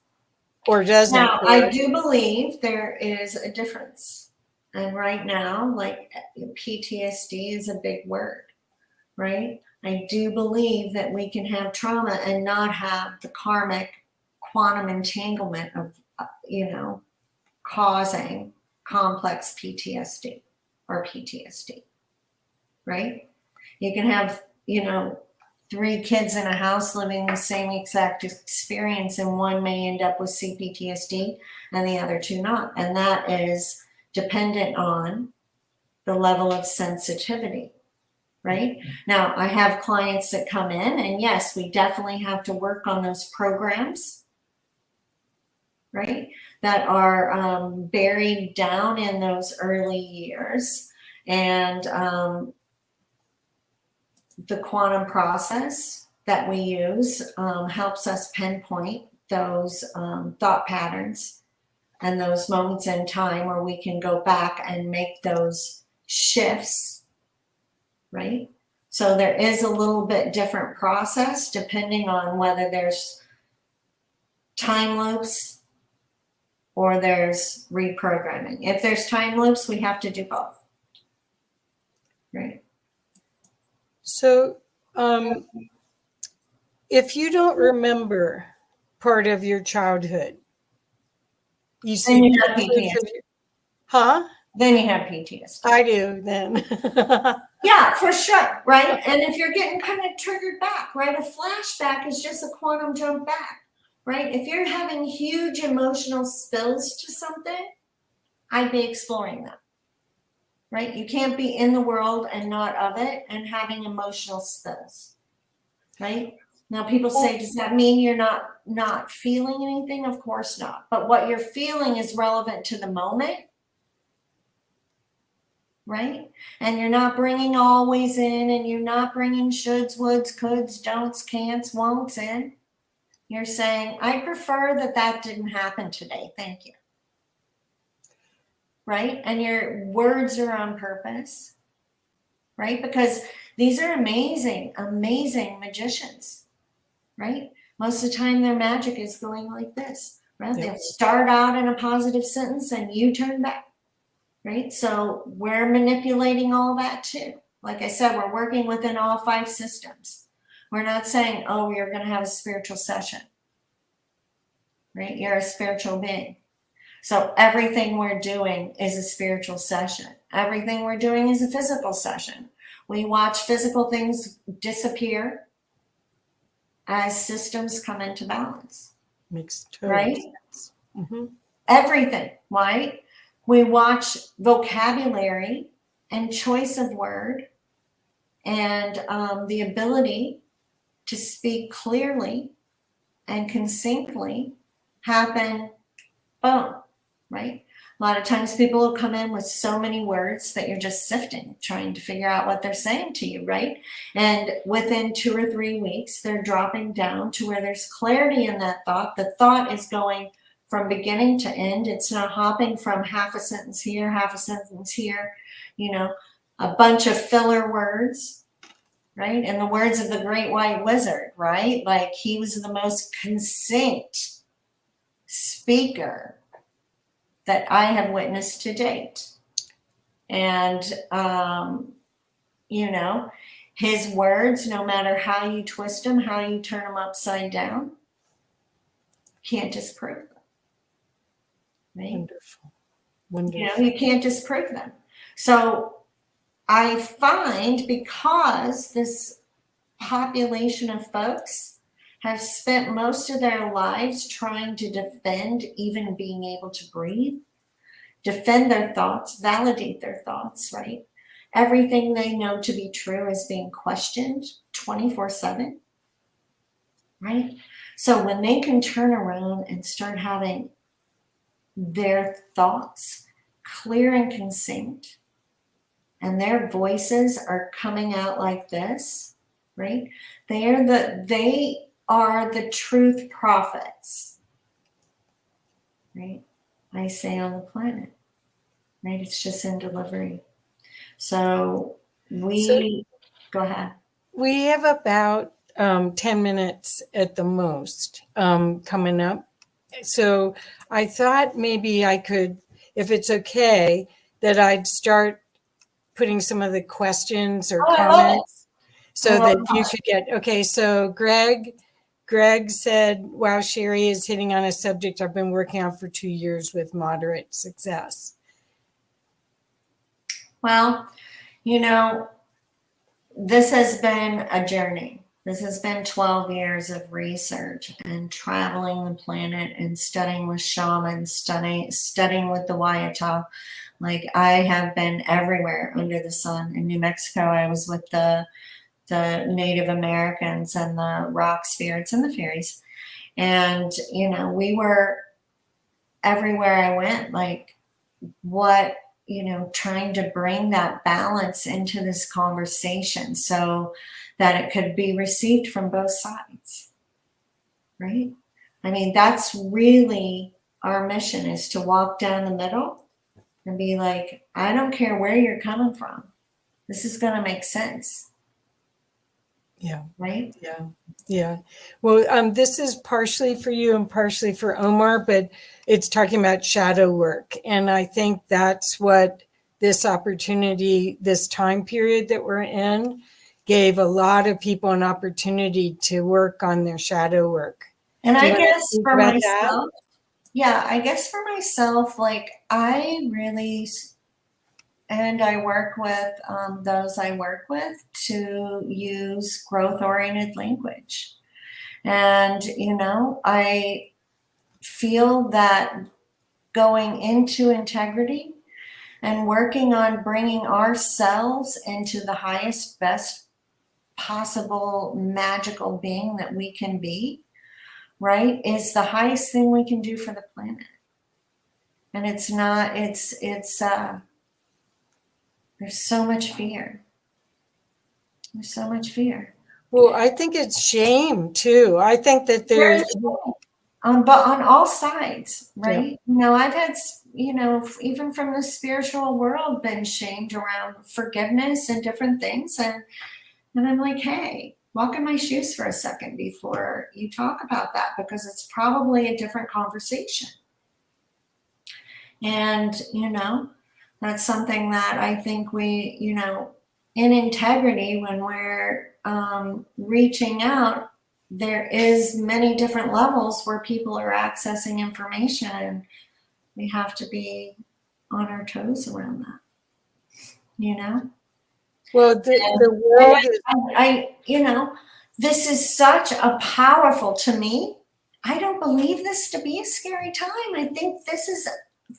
F: or doesn't.
H: Now, I do believe there is a difference. And right now, like PTSD is a big word, right? I do believe that we can have trauma and not have the karmic quantum entanglement of, you know, causing complex PTSD or PTSD, right? You can have, you know, 3 kids in a house living the same exact experience, and one may end up with CPTSD and the other 2 not. And that is dependent on the level of sensitivity, right? Now, I have clients that come in, and yes, we definitely have to work on those programs, right? That are buried down in those early years. And the quantum process that we use helps us pinpoint those thought patterns and those moments in time where we can go back and make those shifts, right? So there is a little bit different process depending on whether there's time loops or there's reprogramming. If there's time loops, we have to do both, right?
F: So if you don't remember part of your childhood, you see,
H: then you have PTSD.
F: Huh?
H: Then you have PTSD.
F: I do then.
H: Yeah, for sure, right? And if you're getting kind of triggered back, right? A flashback is just a quantum jump back, right? If you're having huge emotional spills to something, I'd be exploring that, right? You can't be in the world and not of it and having emotional spills, right? Now people say, does that mean you're not feeling anything? Of course not. But what you're feeling is relevant to the moment, right? And you're not bringing always in, and you're not bringing shoulds, woulds, coulds, don'ts, can'ts, won'ts in. You're saying, I prefer that didn't happen today. Thank you. Right? And your words are on purpose, right? Because these are amazing, amazing magicians, right? Most of the time their magic is going like this, right? They'll start out in a positive sentence and you turn back, right? So we're manipulating all that too. Like I said, we're working within all 5 systems. We're not saying, oh, you're going to have a spiritual session, right? You're a spiritual being. So everything we're doing is a spiritual session. Everything we're doing is a physical session. We watch physical things disappear as systems come into balance.
F: Makes total
H: right?
F: sense. Mm-hmm.
H: Everything, right? We watch vocabulary and choice of word and the ability to speak clearly and concisely happen, boom, right? A lot of times people will come in with so many words that you're just sifting, trying to figure out what they're saying to you, right? And within 2 or 3 weeks, they're dropping down to where there's clarity in that thought. The thought is going from beginning to end. It's not hopping from half a sentence here, half a sentence here, you know, a bunch of filler words, right? In the words of the great white wizard, right? Like he was the most succinct speaker that I have witnessed to date. And, you know, his words, no matter how you twist them, how you turn them upside down, can't disprove them. Right?
F: Wonderful. Wonderful.
H: You know, you can't disprove them. So I find because this population of folks have spent most of their lives trying to defend even being able to breathe, defend their thoughts, validate their thoughts, right? Everything they know to be true is being questioned 24/7, right? So when they can turn around and start having their thoughts clear and concise, and their voices are coming out like this, right? They are the truth prophets, right? I say on the planet, right? It's just in delivery. So go ahead.
F: We have about 10 minutes at the most coming up. So I thought maybe I could, if it's okay, that I'd start putting some of the questions or comments so that you could get, okay, so Greg said, wow, Sherry is hitting on a subject I've been working on for 2 years with moderate success.
H: Well, you know, this has been a journey. This has been 12 years of research and traveling the planet and studying with shamans, studying with the Wayata. Like I have been everywhere under the sun. In New Mexico, I was with the Native Americans and the rock spirits and the fairies. And, you know, we were everywhere I went, like trying to bring that balance into this conversation so that it could be received from both sides, right? I mean, that's really our mission, is to walk down the middle and be like, I don't care where you're coming from. This is going to make sense.
F: Yeah.
H: Right?
F: Yeah. Yeah. Well, this is partially for you and partially for Omar, but it's talking about shadow work. And I think that's what this opportunity, this time period that we're in, gave a lot of people an opportunity to work on their shadow work.
H: And I guess for myself, like I really, and I work with those I work with to use growth-oriented language. And, you know, I feel that going into integrity and working on bringing ourselves into the highest, best possible magical being that we can be, right, is the highest thing we can do for the planet. And it's not, there's so much fear. There's so much fear.
F: Well, I think it's shame too. I think that there's
H: but on all sides, right?
F: Yeah.
H: You know, I've had, you know, even from the spiritual world, been shamed around forgiveness and different things, and I'm like, hey, walk in my shoes for a second before you talk about that, because it's probably a different conversation. And, you know, that's something that I think we, you know, in integrity, when we're reaching out, there is many different levels where people are accessing information, and we have to be on our toes around that, you know?
F: well, the world is
H: I, you know, this is such a powerful, to me, I don't believe this to be a scary time. I think this is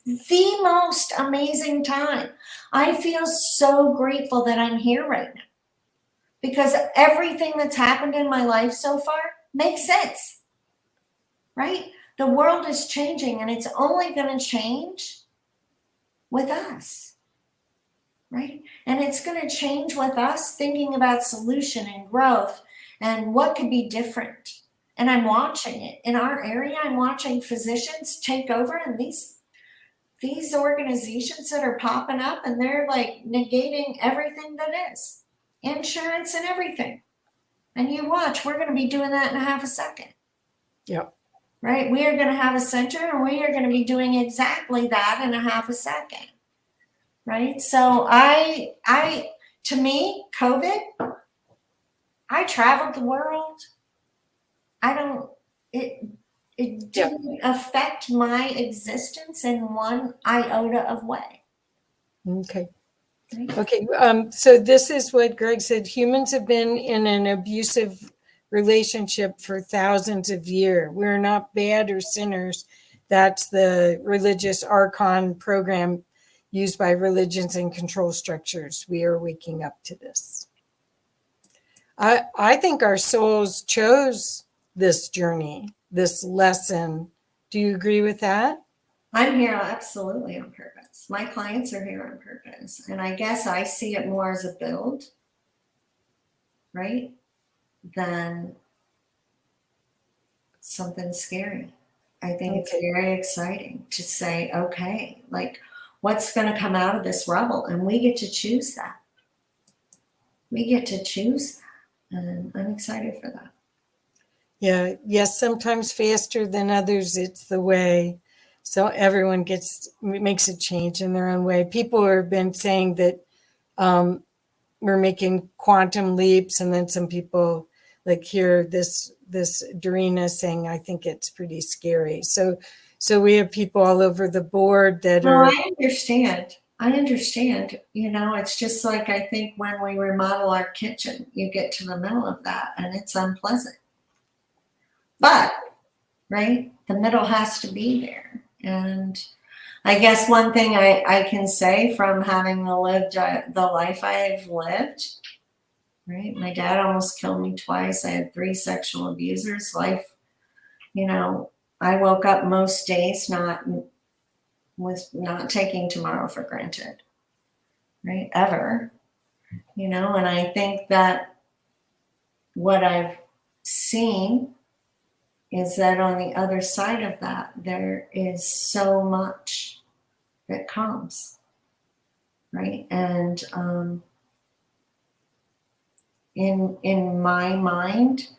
H: the most amazing time. I feel so grateful that I'm here right now, because everything that's happened in my life so far makes sense, right? The world is changing, and it's only going to change with us, right? And it's going to change with us thinking about solution and growth and what could be different. And I'm watching it in our area. I'm watching physicians take over, and these organizations that are popping up, and they're like negating everything that is insurance and everything. And you watch, we're going to be doing that in a half a second.
F: Yep.
H: Right? We are going to have a center, and we are going to be doing exactly that in a half a second. Right? So to me, COVID, I traveled the world. It didn't affect my existence in one iota of way.
F: okay. Okay. So this is what Greg said. Humans have been in an abusive relationship for thousands of years. We're not bad or sinners. That's the religious archon program used by religions and control structures. We are waking up to this. I think our souls chose this journey, this lesson. Do you agree with that?
H: I'm here absolutely on purpose. My clients are here on purpose. And I guess I see it more as a build, right, than something scary. I think it's very exciting to say, okay, like, what's going to come out of this rubble? And we get to choose that. We get to choose that. And I'm excited for that.
F: Yeah. Yes. Sometimes faster than others. It's the way. So everyone makes a change in their own way. People have been saying that we're making quantum leaps, and then some people like hear this Dorina saying, I think it's pretty scary. So we have people all over the board that are.
H: I understand. You know, it's just like, I think when we remodel our kitchen, you get to the middle of that and it's unpleasant. But, right, the middle has to be there. And I guess one thing I can say from having lived the life I've lived, right? My dad almost killed me twice. I had 3 sexual abusers. Life, you know, I woke up most days not taking tomorrow for granted, right? Ever, you know, and I think that what I've seen is that on the other side of that, there is so much that comes, right? And in my mind,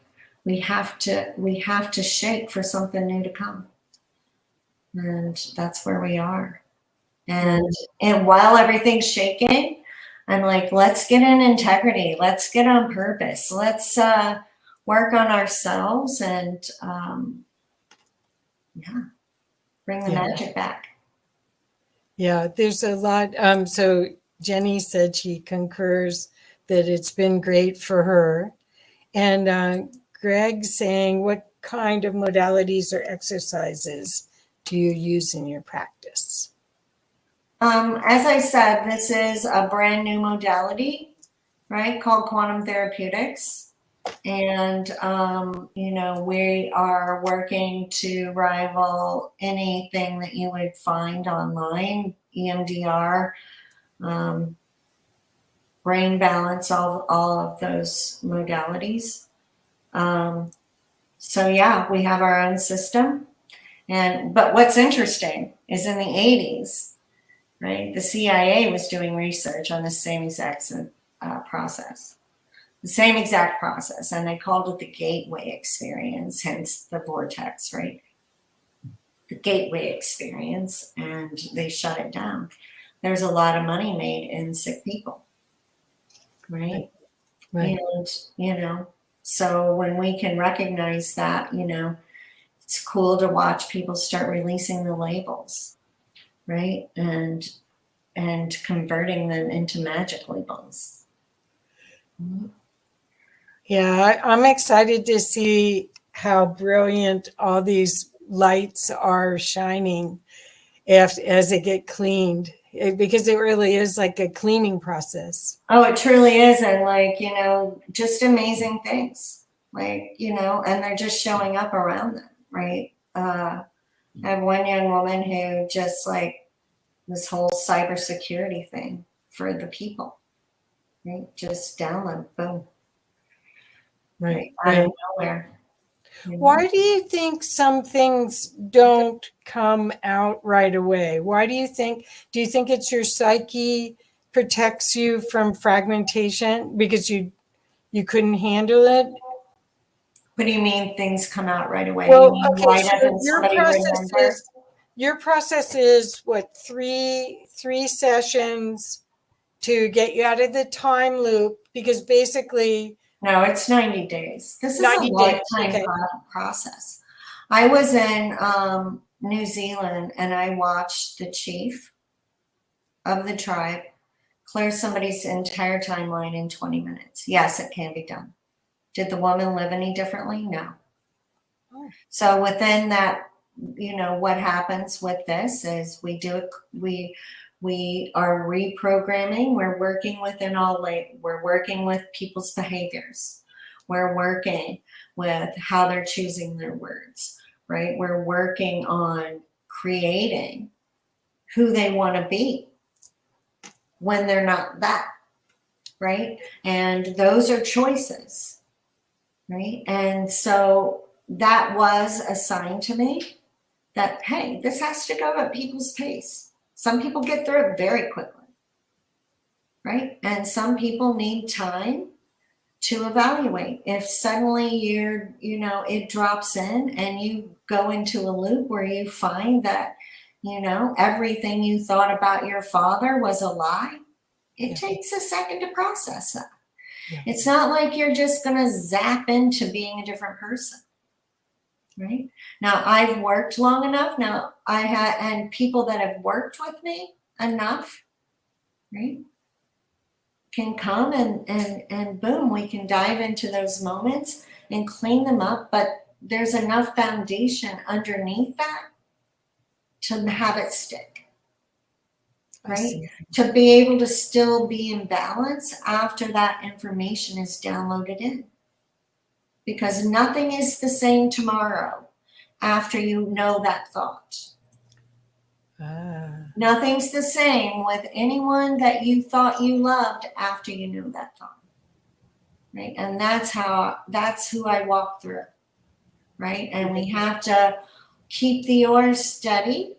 H: we have to shake for something new to come. And that's where we are. And while everything's shaking, I'm like, let's get in integrity. Let's get on purpose. Let's work on ourselves and bring the magic back.
F: Yeah, there's a lot. So Jenny said she concurs that it's been great for her. And Greg saying, what kind of modalities or exercises do you use in your practice?
H: As I said, this is a brand new modality, right, called quantum therapeutics. And, we are working to rival anything that you would find online, EMDR, brain balance, all of those modalities. So yeah, we have our own system. But what's interesting is in the 80s, right, the CIA was doing research on the same exact process. The same exact process, and they called it the gateway experience, hence the vortex, right? The gateway experience, and they shut it down. There's a lot of money made in sick people, right?
F: Right.
H: And, so when we can recognize that, it's cool to watch people start releasing the labels, right? And converting them into magic labels.
F: Yeah, I'm excited to see how brilliant all these lights are shining as they get cleaned, because it really is like a cleaning process.
H: Oh, it truly is. And just amazing things, and they're just showing up around them, right? I have one young woman who just this whole cybersecurity thing for the people, right? Just download, boom.
F: Right.
H: Out of nowhere.
F: Why do you think some things don't come out right away? Do you think it's your psyche protects you from fragmentation because you couldn't handle it?
H: What do you mean things come out right away?
F: Well,
H: why doesn't somebody remember?
F: Your process is what, three sessions to get you out of the time loop, because basically
H: No, it's 90 days. This is
F: 90
H: a
F: days,
H: lifetime
F: okay.
H: process. I was in New Zealand and I watched the chief of the tribe clear somebody's entire timeline in 20 minutes. Yes, it can be done. Did the woman live any differently? No.
F: Oh.
H: So within that, what happens with this is we are reprogramming. We're working within we're working with people's behaviors. We're working with how they're choosing their words, right? We're working on creating who they want to be when they're not that, right? And those are choices, right? And so that was assigned to me that, hey, this has to go at people's pace. Some people get through it very quickly, right? And some people need time to evaluate. If suddenly it drops in and you go into a loop where you find that, everything you thought about your father was a lie, it takes a second to process that. Yeah. It's not like you're just going to zap into being a different person. Right? Now, I've worked long enough. Now, and people that have worked with me enough, right, can come and boom, we can dive into those moments and clean them up. But there's enough foundation underneath that to have it stick, right? To be able to still be in balance after that information is downloaded in. Because nothing is the same tomorrow after you know that thought. Nothing's the same with anyone that you thought you loved after you knew that thought. Right? And that's who I walk through. Right? And we have to keep the oars steady,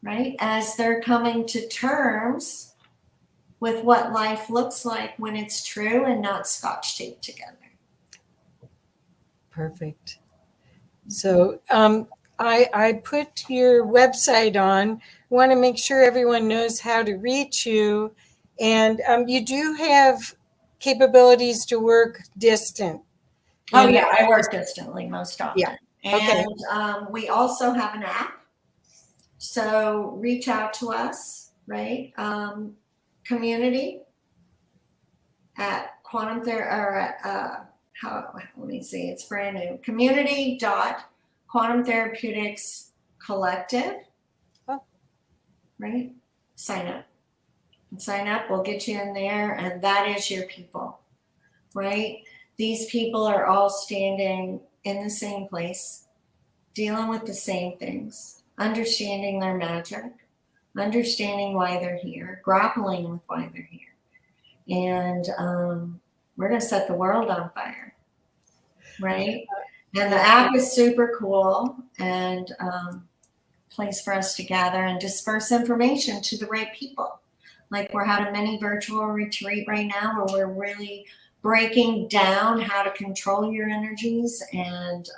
H: right? As they're coming to terms with what life looks like when it's true and not scotch taped together.
F: Perfect. So I put your website on. I want to make sure everyone knows how to reach you. And you do have capabilities to work distant.
H: Oh, yeah, I work distantly most often.
F: Yeah.
H: And we also have an app. So reach out to us, right? Community at let me see, it's brand new. Community.quantumtherapeutics collective.
F: Oh.
H: Right? Sign up. We'll get you in there, and that is your people, right? These people are all standing in the same place, dealing with the same things, understanding their magic, understanding why they're here, grappling with why they're here. And we're going to set the world on fire, right? And the app is super cool, and place for us to gather and disperse information to the right people. Like, we're having a mini virtual retreat right now where we're really breaking down how to control your energies and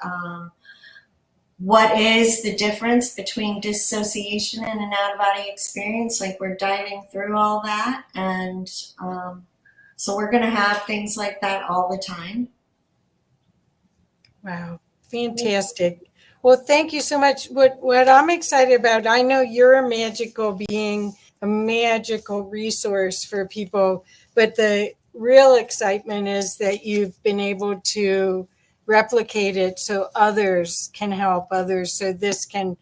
H: what is the difference between dissociation and an out-of-body experience. Like, we're diving through all that. And so we're going to have things like that all the time.
F: Wow, fantastic. Well, thank you so much. What I'm excited about, I know you're a magical being, a magical resource for people, but the real excitement is that you've been able to replicate it so others can help others, so this can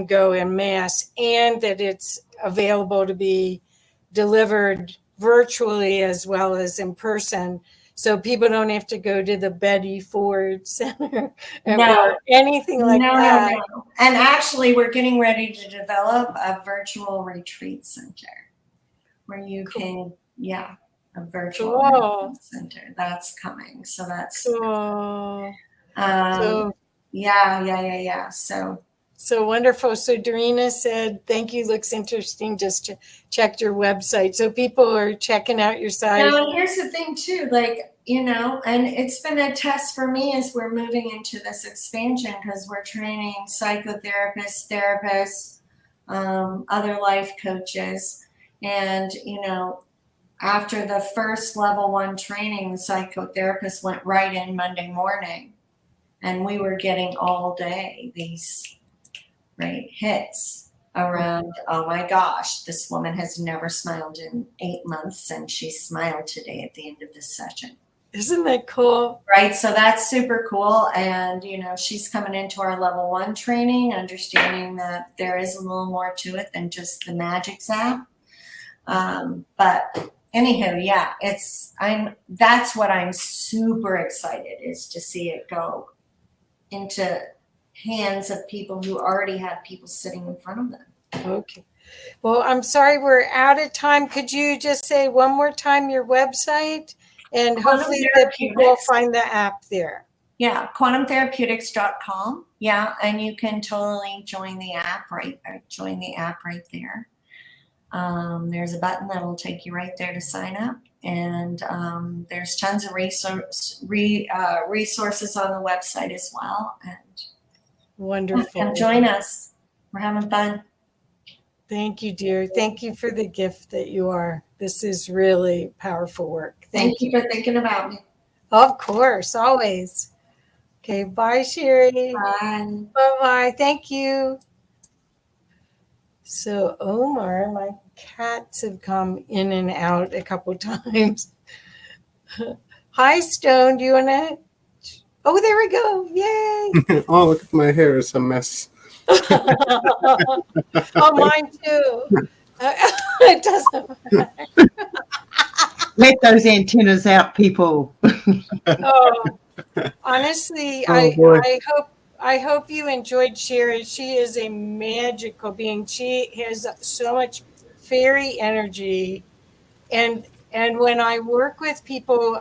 F: go en masse, and that it's available to be delivered virtually as well as in person. So people don't have to go to the Betty Ford Center or anything like that.
H: No. And actually, we're getting ready to develop a virtual retreat center where you can, a virtual retreat center. That's coming. So that's
F: cool.
H: Yeah.
F: So wonderful. So Dorina said, thank you. Looks interesting. Just checked your website. So people are checking out your site.
H: Now, here's the thing too, and it's been a test for me as we're moving into this expansion, because we're training psychotherapists, therapists, other life coaches. And, after the first level 1 training, the psychotherapist went right in Monday morning, and we were getting all day these hits around, oh my gosh, this woman has never smiled in 8 months, and she smiled today at the end of this session.
F: Isn't that cool?
H: Right. So that's super cool. And, she's coming into our level 1 training, understanding that there is a little more to it than just the magic zap. But anywho, that's what I'm super excited, is to see it go into hands of people who already have people sitting in front of them.
F: Okay. Well, I'm sorry we're out of time. Could you just say one more time your website? And hopefully that people will find the app there.
H: Yeah, quantumtherapeutics.com. Yeah, and you can totally join the app right there. There's a button that will take you right there to sign up. And there's tons of resources on the website as well. And
F: wonderful.
H: Come join us. We're having fun.
F: Thank you, dear. Thank you for the gift that you are. This is really powerful work.
H: Thank you for thinking about me.
F: Of course, always. Okay, bye, Sherry.
H: Bye.
F: Bye-bye. Thank you. So, Omar, my cats have come in and out a couple times. Hi, Stone. Do you want to? Oh, there we go. Yay.
A: Oh, look at my hair. It's a mess.
F: Oh, mine too. It doesn't matter.
C: Let those antennas out, people.
F: Honestly,
A: Oh,
F: I hope you enjoyed Sherry. She is a magical being. She has so much fairy energy, and when I work with people,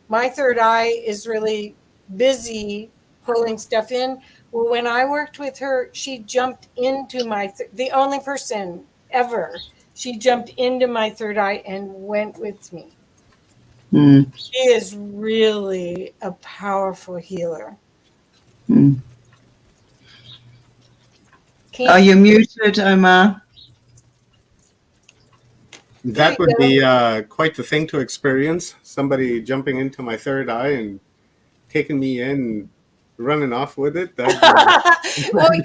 F: my third eye is really busy pulling stuff in. Well, when I worked with her, she jumped into the only person ever. She jumped into my third eye and went with me. She is really a powerful healer.
C: Are you muted, Omar?
A: That would be quite the thing to experience. Somebody jumping into my third eye and taking me in, running off with it.
F: Well, you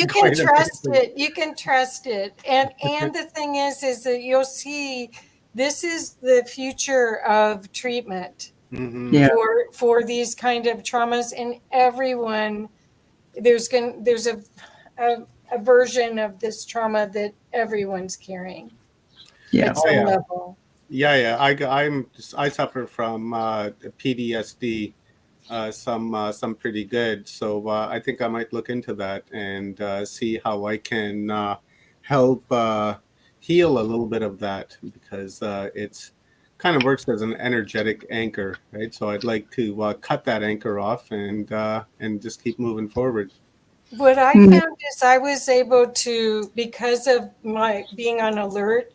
F: can trust it. You can trust it. And the thing is that you'll see this is the future of treatment.
A: Mhm.
F: for these kind of traumas, and everyone there's a version of this trauma that everyone's carrying at
A: Oh
F: some
A: yeah,
F: level.
A: yeah. I suffer from PTSD, some pretty good. So I think I might look into that and see how I can help heal a little bit of that, because it's kind of works as an energetic anchor, right? So I'd like to cut that anchor off and just keep moving forward.
F: What I found is I was able to, because of my being on alert,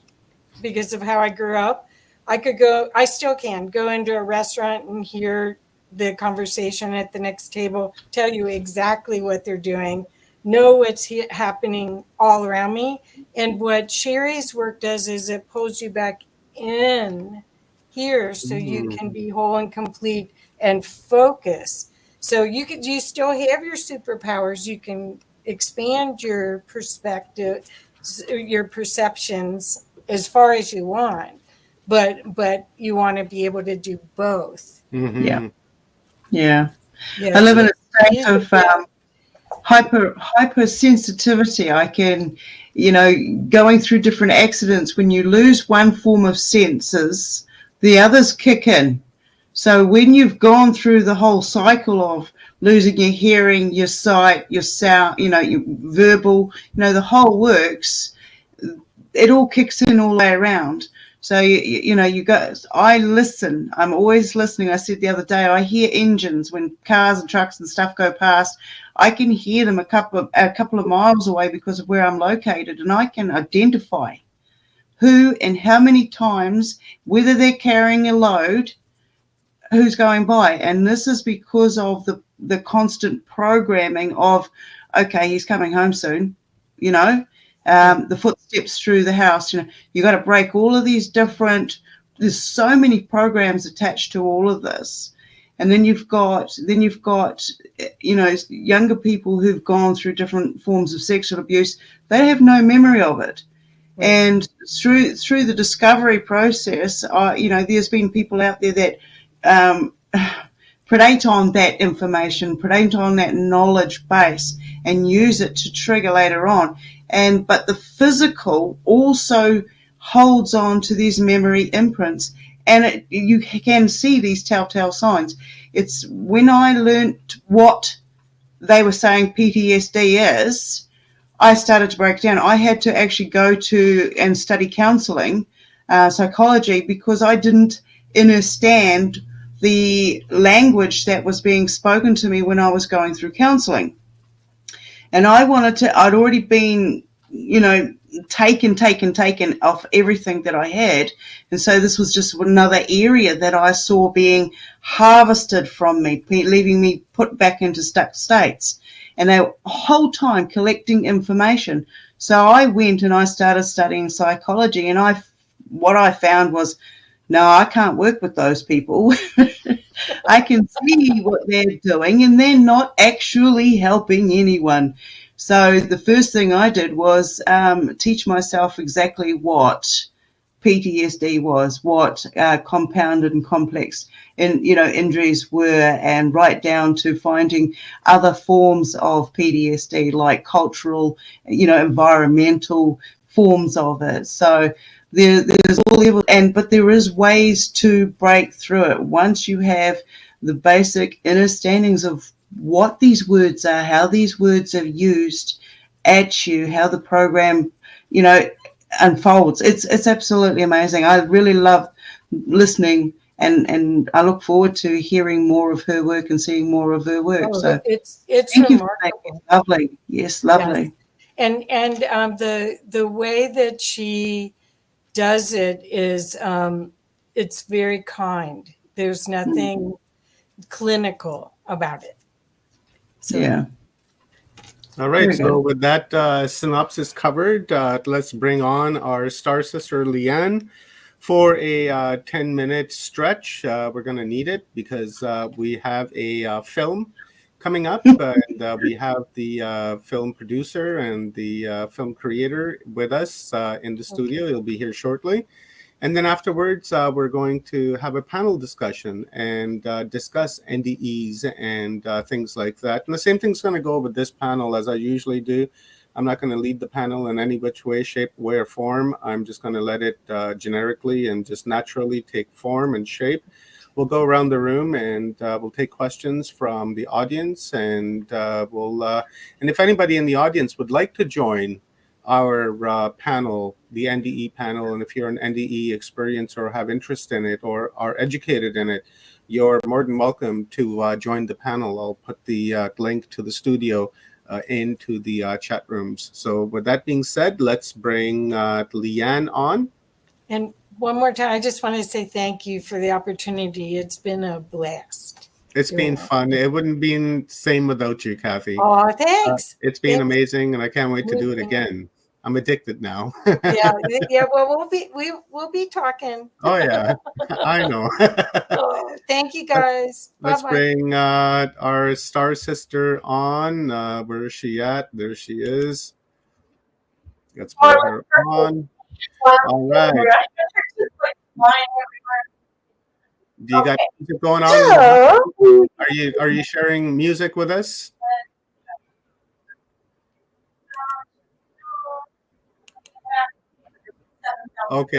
F: because of how I grew up, I still can go into a restaurant and hear the conversation at the next table, tell you exactly what they're doing, know what's happening all around me. And what Sherry's work does is it pulls you back in here so you can be whole and complete and focus. So you still have your superpowers. You can expand your perspective, your perceptions as far as you want, but you want to be able to do both.
A: Mm-hmm.
C: Yeah.
F: Yeah,
C: I live in a state of hypersensitivity. I can, going through different accidents, when you lose one form of senses, the others kick in. So when you've gone through the whole cycle of losing your hearing, your sight, your sound, your verbal, the whole works, it all kicks in all the way around. So, you go, I listen. I'm always listening. I said the other day, I hear engines when cars and trucks and stuff go past. I can hear them a couple of miles away because of where I'm located, and I can identify who and how many times, whether they're carrying a load, who's going by. And this is because of the constant programming of, okay, he's coming home soon, the footsteps through the house, you got to break all of these different, there's so many programs attached to all of this. And then you've got younger people who've gone through different forms of sexual abuse. They have no memory of it. And through the discovery process, there's been people out there that predate on that information, predate on that knowledge base, and use it to trigger later on. But the physical also holds on to these memory imprints, and you can see these telltale signs. It's when I learned what they were saying PTSD is, I started to break down. I had to actually go to and study counseling, psychology, because I didn't understand the language that was being spoken to me when I was going through counseling. And I'd already been, taken off everything that I had. And so this was just another area that I saw being harvested from me, leaving me put back into stuck states. And they were the whole time collecting information. So I went and I started studying psychology, and what I found was, no, I can't work with those people. I can see what they're doing, and they're not actually helping anyone. So the first thing I did was teach myself exactly what PTSD was, what compounded and complex injuries were, and right down to finding other forms of PTSD, like cultural, environmental forms of it. So there's all levels, but there is ways to break through it once you have the basic understandings of what these words are, how these words are used at you, how the program, unfolds. It's absolutely amazing. I really love listening, and I look forward to hearing more of her work and seeing more of her work. So
F: it's
C: thank
F: remarkable.
C: You for that. Lovely. Yes, lovely.
F: Yes. And the way that she does it is it's very kind. There's nothing clinical about it. So,
C: yeah.
A: All right.
C: Very
A: So
C: good.
A: with that synopsis covered, let's bring on our star sister, Leanne, for a 10-minute stretch. We're going to need it because we have a film coming up, and we have the film producer and the film creator with us in the studio. He'll be here shortly. And then afterwards, we're going to have a panel discussion and discuss NDEs and things like that. And the same thing's going to go with this panel as I usually do. I'm not going to lead the panel in any which way, shape, way, or form. I'm just going to let it generically and just naturally take form and shape. We'll go around the room and we'll take questions from the audience, and and if anybody in the audience would like to join our panel, the NDE panel, and if you're an NDE experiencer or have interest in it or are educated in it, you're more than welcome to join the panel. I'll put the link to the studio into the chat rooms. So with that being said, let's bring Leanne on.
F: And one more time, I just want to say thank you for the opportunity. It's been a blast.
A: It's been fun. It wouldn't be the same without you, Kathy.
F: Oh, thanks.
A: It's been amazing, and I can't wait to do it again. I'm addicted now.
F: yeah. Well, we'll be talking.
A: Oh yeah, I know.
F: Oh, thank you, guys.
A: Let's
F: Bye-bye.
A: bring our star sister on. Where is she at? There she is. Let's bring her on. All right. Do you got music going on?
D: Hello.
A: Are you sharing music with us? Okay.